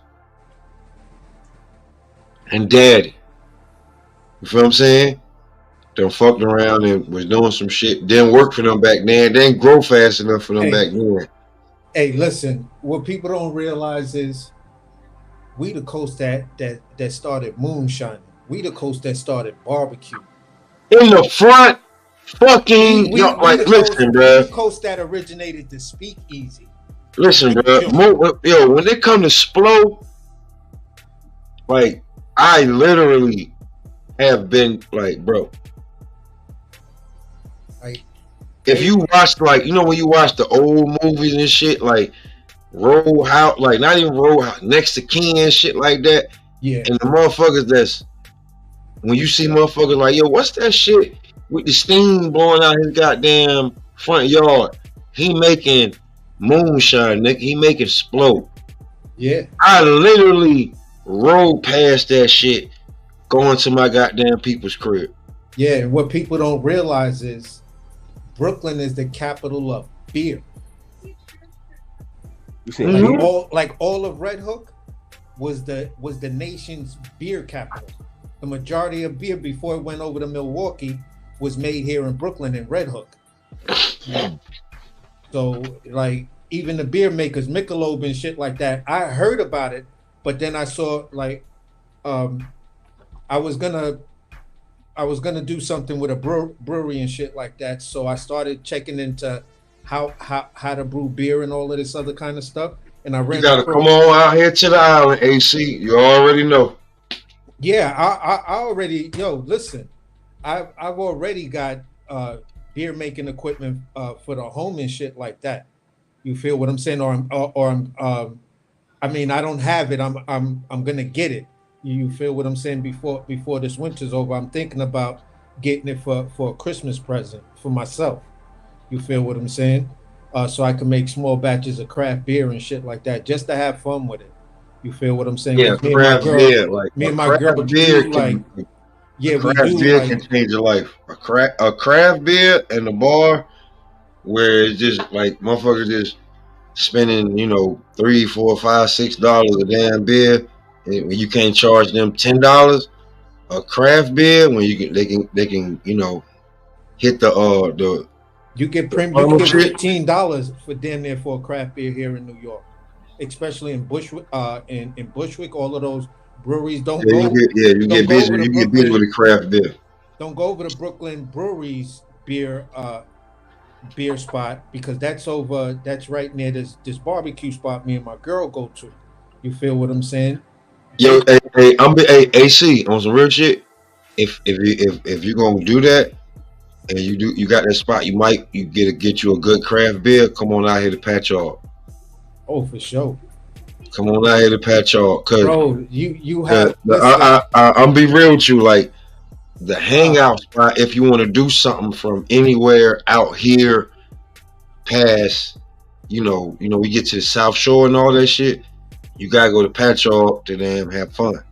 and daddy, you feel what I'm saying? Them fucked around and was doing some shit. Didn't work for them back then. They didn't grow fast enough for them back then. Hey, listen, what people don't realize is we the coast that started moonshining. We the coast that started barbecue. In the front, fucking, listen, bro. The coast that originated the speakeasy. Listen, bro. Yo, when it come to Splo, like, I literally have been like, bro. Like, if you watch, like, you know, when you watch the old movies and shit, like Roll House, like not even Roll House, Next to Kin and shit like that. Yeah. And the motherfuckers that's, when you see motherfuckers like, yo, what's that shit with the steam blowing out his goddamn front yard? He making moonshine, nigga. He making Splo. Yeah. I literally rode past that shit going to my goddamn people's crib. Yeah, and what people don't realize is Brooklyn is the capital of beer. You see, all of Red Hook was the nation's beer capital. The majority of beer before it went over to Milwaukee was made here in Brooklyn and Red Hook. So, like, even the beer makers, Michelob and shit like that, I heard about it, but then I saw, like, I was gonna do something with a brewery and shit like that, so I started checking into how to brew beer and all of this other kind of stuff. And I ran. You gotta come on out here to the island, AC. You already know. Yeah, I already, listen, I've already got beer making equipment for the home and shit like that. You feel what I'm saying? I mean, I don't have it. I'm gonna get it. You feel what I'm saying? Before this winter's over, I'm thinking about getting it for a Christmas present for myself. You feel what I'm saying? So I can make small batches of craft beer and shit like that, just to have fun with it. You feel what I'm saying? Yeah, craft beer, like me and my girl, beer like, yeah, we craft do. Beer like, can change your life. A craft beer in the bar where it's just like motherfuckers just spending, $3, $4, $5, $6 a damn beer, and when you can't charge them $10. A craft beer when they can hit the you get $15 for damn near for a craft beer here in New York, especially in Bushwick. In Bushwick, all of those breweries you get busy with a craft beer. Don't go over to Brooklyn Breweries beer spot, because that's right near this barbecue spot me and my girl go to. You feel what I'm saying? Yo, I'm AC on some real shit. If you're gonna do that and you got that spot, you get you a good craft beer. Come on out here to Patch Y'all. Oh, for sure. Come on out here to Patch Y'all, cause bro, you have. I'm be real with you, like the hangout spot. If you want to do something from anywhere out here, past, we get to the South Shore and all that shit. You gotta go to Patch Y'all to damn have fun.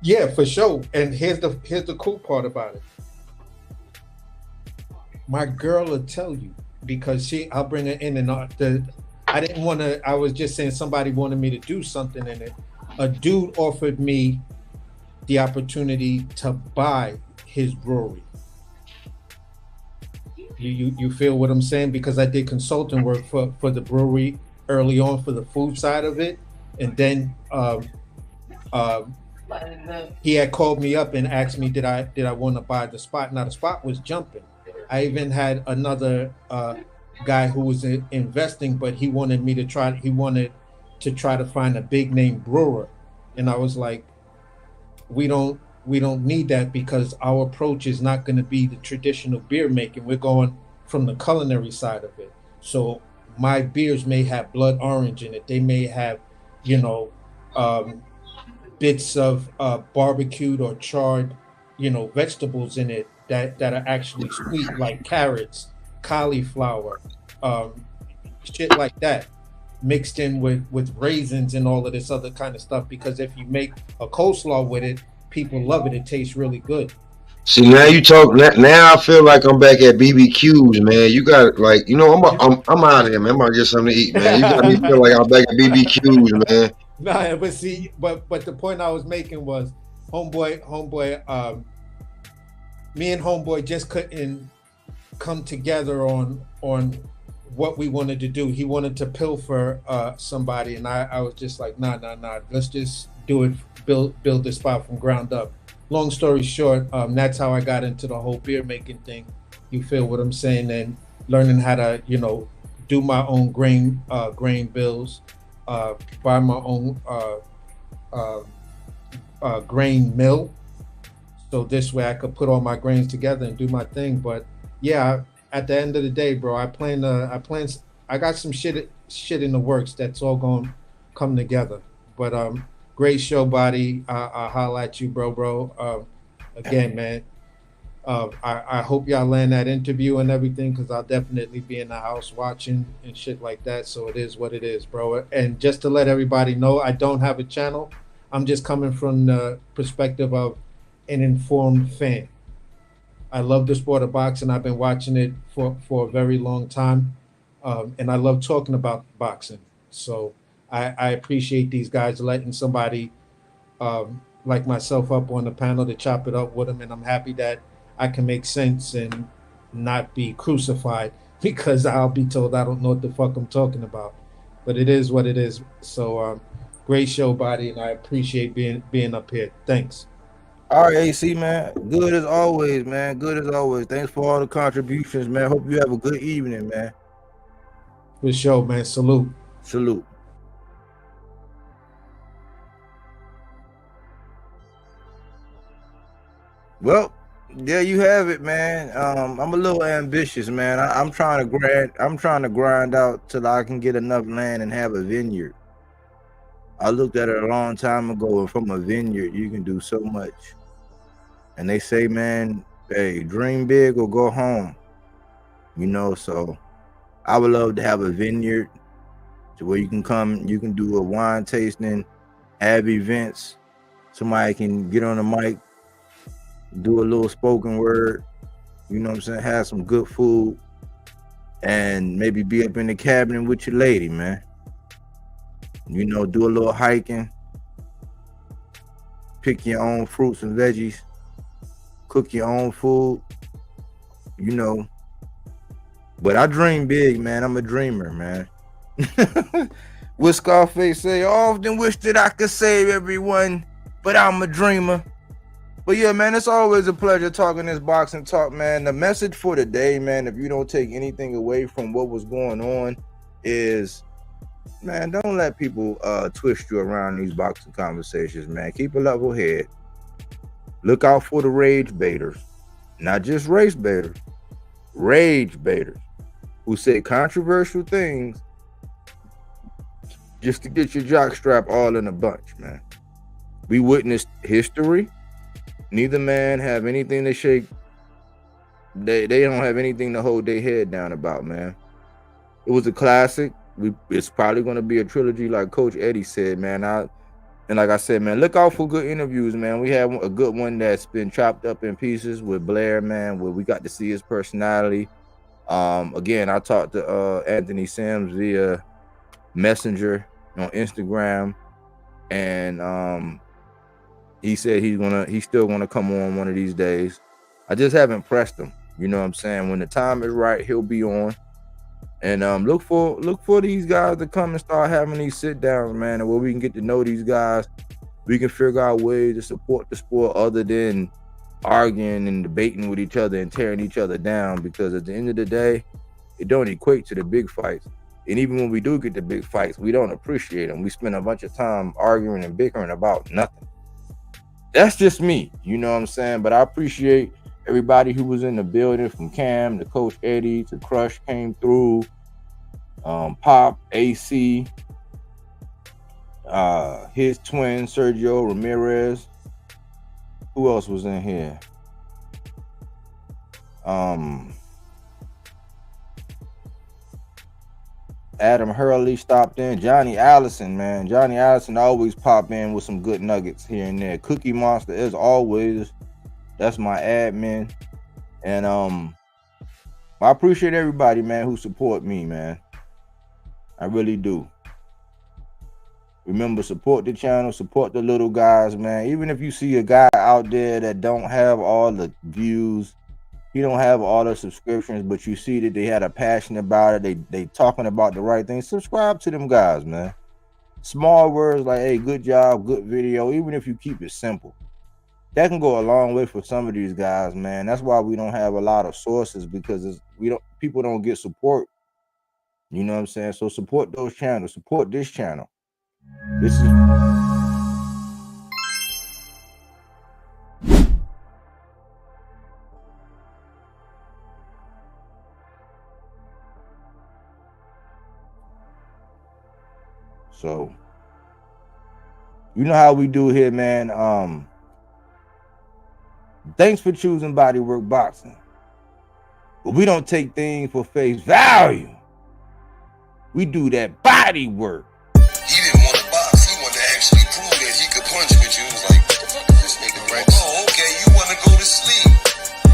Yeah, for sure. And here's the cool part about it. My girl will tell you, because I'll bring her in and I didn't want to. I was just saying somebody wanted me to do something in it. A dude offered me the opportunity to buy his brewery. You feel what I'm saying? Because I did consulting work for the brewery early on for the food side of it, and then he had called me up and asked me did I want to buy the spot. Now the spot was jumping. I even had another guy who was investing, but he wanted to try to find a big name brewer, and I was like, we don't need that, because our approach is not going to be the traditional beer making. We're going from the culinary side of it. So my beers may have blood orange in it. They may have, bits of barbecued or charred, vegetables in it that are actually sweet, like carrots, cauliflower, shit like that, mixed in with raisins and all of this other kind of stuff. Because if you make a coleslaw with it, people love it. It tastes really good. See, now you talk. Now I feel like I'm back at BBQs, man. You got I'm out of here, man. I'm gonna get something to eat, man. You got me feel like I'm back at BBQs, man. Nah, but see, but the point I was making was, homeboy, me and homeboy just couldn't come together on what we wanted to do. He wanted to pilfer somebody, and I was just like, nah. Let's just do it. Build this spot from ground up. Long story short, that's how I got into the whole beer making thing. You feel what I'm saying? And learning how to, do my own grain bills, buy my own grain mill. So this way I could put all my grains together and do my thing. But yeah, at the end of the day, bro, I got some shit in the works that's all gonna come together. But great show, Body. I'll holla at you, bro. Again, man. I hope y'all land that interview and everything, because I'll definitely be in the house watching and shit like that. So it is what it is, bro. And just to let everybody know, I don't have a channel. I'm just coming from the perspective of an informed fan. I love the sport of boxing. I've been watching it for a very long time. And I love talking about boxing. So I appreciate these guys letting somebody like myself up on the panel to chop it up with them. And I'm happy that I can make sense and not be crucified, because I'll be told I don't know what the fuck I'm talking about. But it is what it is. So great show, Body, and I appreciate being up here. Thanks. All right, AC, man. Good as always, man. Good as always. Thanks for all the contributions, man. Hope you have a good evening, man. Good show, man. Salute. Salute. Well, there you have it, man. I'm a little ambitious, man. I'm trying to grind out till I can get enough land and have a vineyard. I looked at it a long time ago, and from a vineyard you can do so much. And they say, man, hey, dream big or go home. So I would love to have a vineyard to where you can come, you can do a wine tasting, have events. Somebody can get on the mic, do a little spoken word, have some good food, and maybe be up in the cabin with your lady, man. Do a little hiking, pick your own fruits and veggies, cook your own food, But I dream big, man. I'm a dreamer, man. What Scarface say, I often wish that I could save everyone, but I'm a dreamer. But yeah, man, it's always a pleasure talking this boxing talk, man. The message for today, man, if you don't take anything away from what was going on, is, man, don't let people twist you around these boxing conversations, man. Keep a level head. Look out for the rage baiters. Not just race baiters. Rage baiters who say controversial things just to get your jockstrap all in a bunch, man. We witnessed history. Neither man have anything to shake. They don't have anything to hold their head down about, man. It was a classic. It's probably going to be a trilogy, like Coach Eddie said, man. And like I said, man, look out for good interviews, man. We had a good one that's been chopped up in pieces with Blair, man, where we got to see his personality. Again, I talked to Anthony Sims via Messenger on Instagram, and he said he's still gonna come on one of these days. I just haven't pressed him. You know what I'm saying? When the time is right, he'll be on. And look for these guys to come and start having these sit downs, man, and where we can get to know these guys. We can figure out ways to support the sport other than arguing and debating with each other and tearing each other down, because at the end of the day, it don't equate to the big fights. And even when we do get the big fights, we don't appreciate them. We spend a bunch of time arguing and bickering about nothing. That's just me, you know what I'm saying? But I appreciate everybody who was in the building, from Cam to Coach Eddie to Crush came through, Pop, AC, his twin Sergio Ramirez. Who else was in here? Adam Hurley stopped in. Johnny Allison, man. Johnny Allison always pop in with some good nuggets here and there. Cookie Monster, as always. That's my admin. And I appreciate everybody, man, who support me, man. I really do. Remember, support the channel, support the little guys, man. Even if you see a guy out there that don't have all the views, he don't have all the subscriptions, but you see that they had a passion about it, they talking about the right things, subscribe to them guys, man. Small words like, hey, good job, good video, even if you keep it simple. That can go a long way for some of these guys, man. That's why we don't have a lot of sources, because people don't get support. You know what I'm saying? So support those channels, support this channel. This is so you know how we do here, man. Thanks for choosing Bodywork Boxing. But we don't take things for face value. We do that body work. He didn't want to box. He wanted to actually prove that he could punch with you. He was like, what the fuck is this nigga, right? Oh, okay, you want to go to sleep.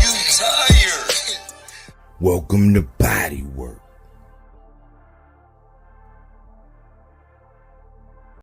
You tired. Welcome to Body Work.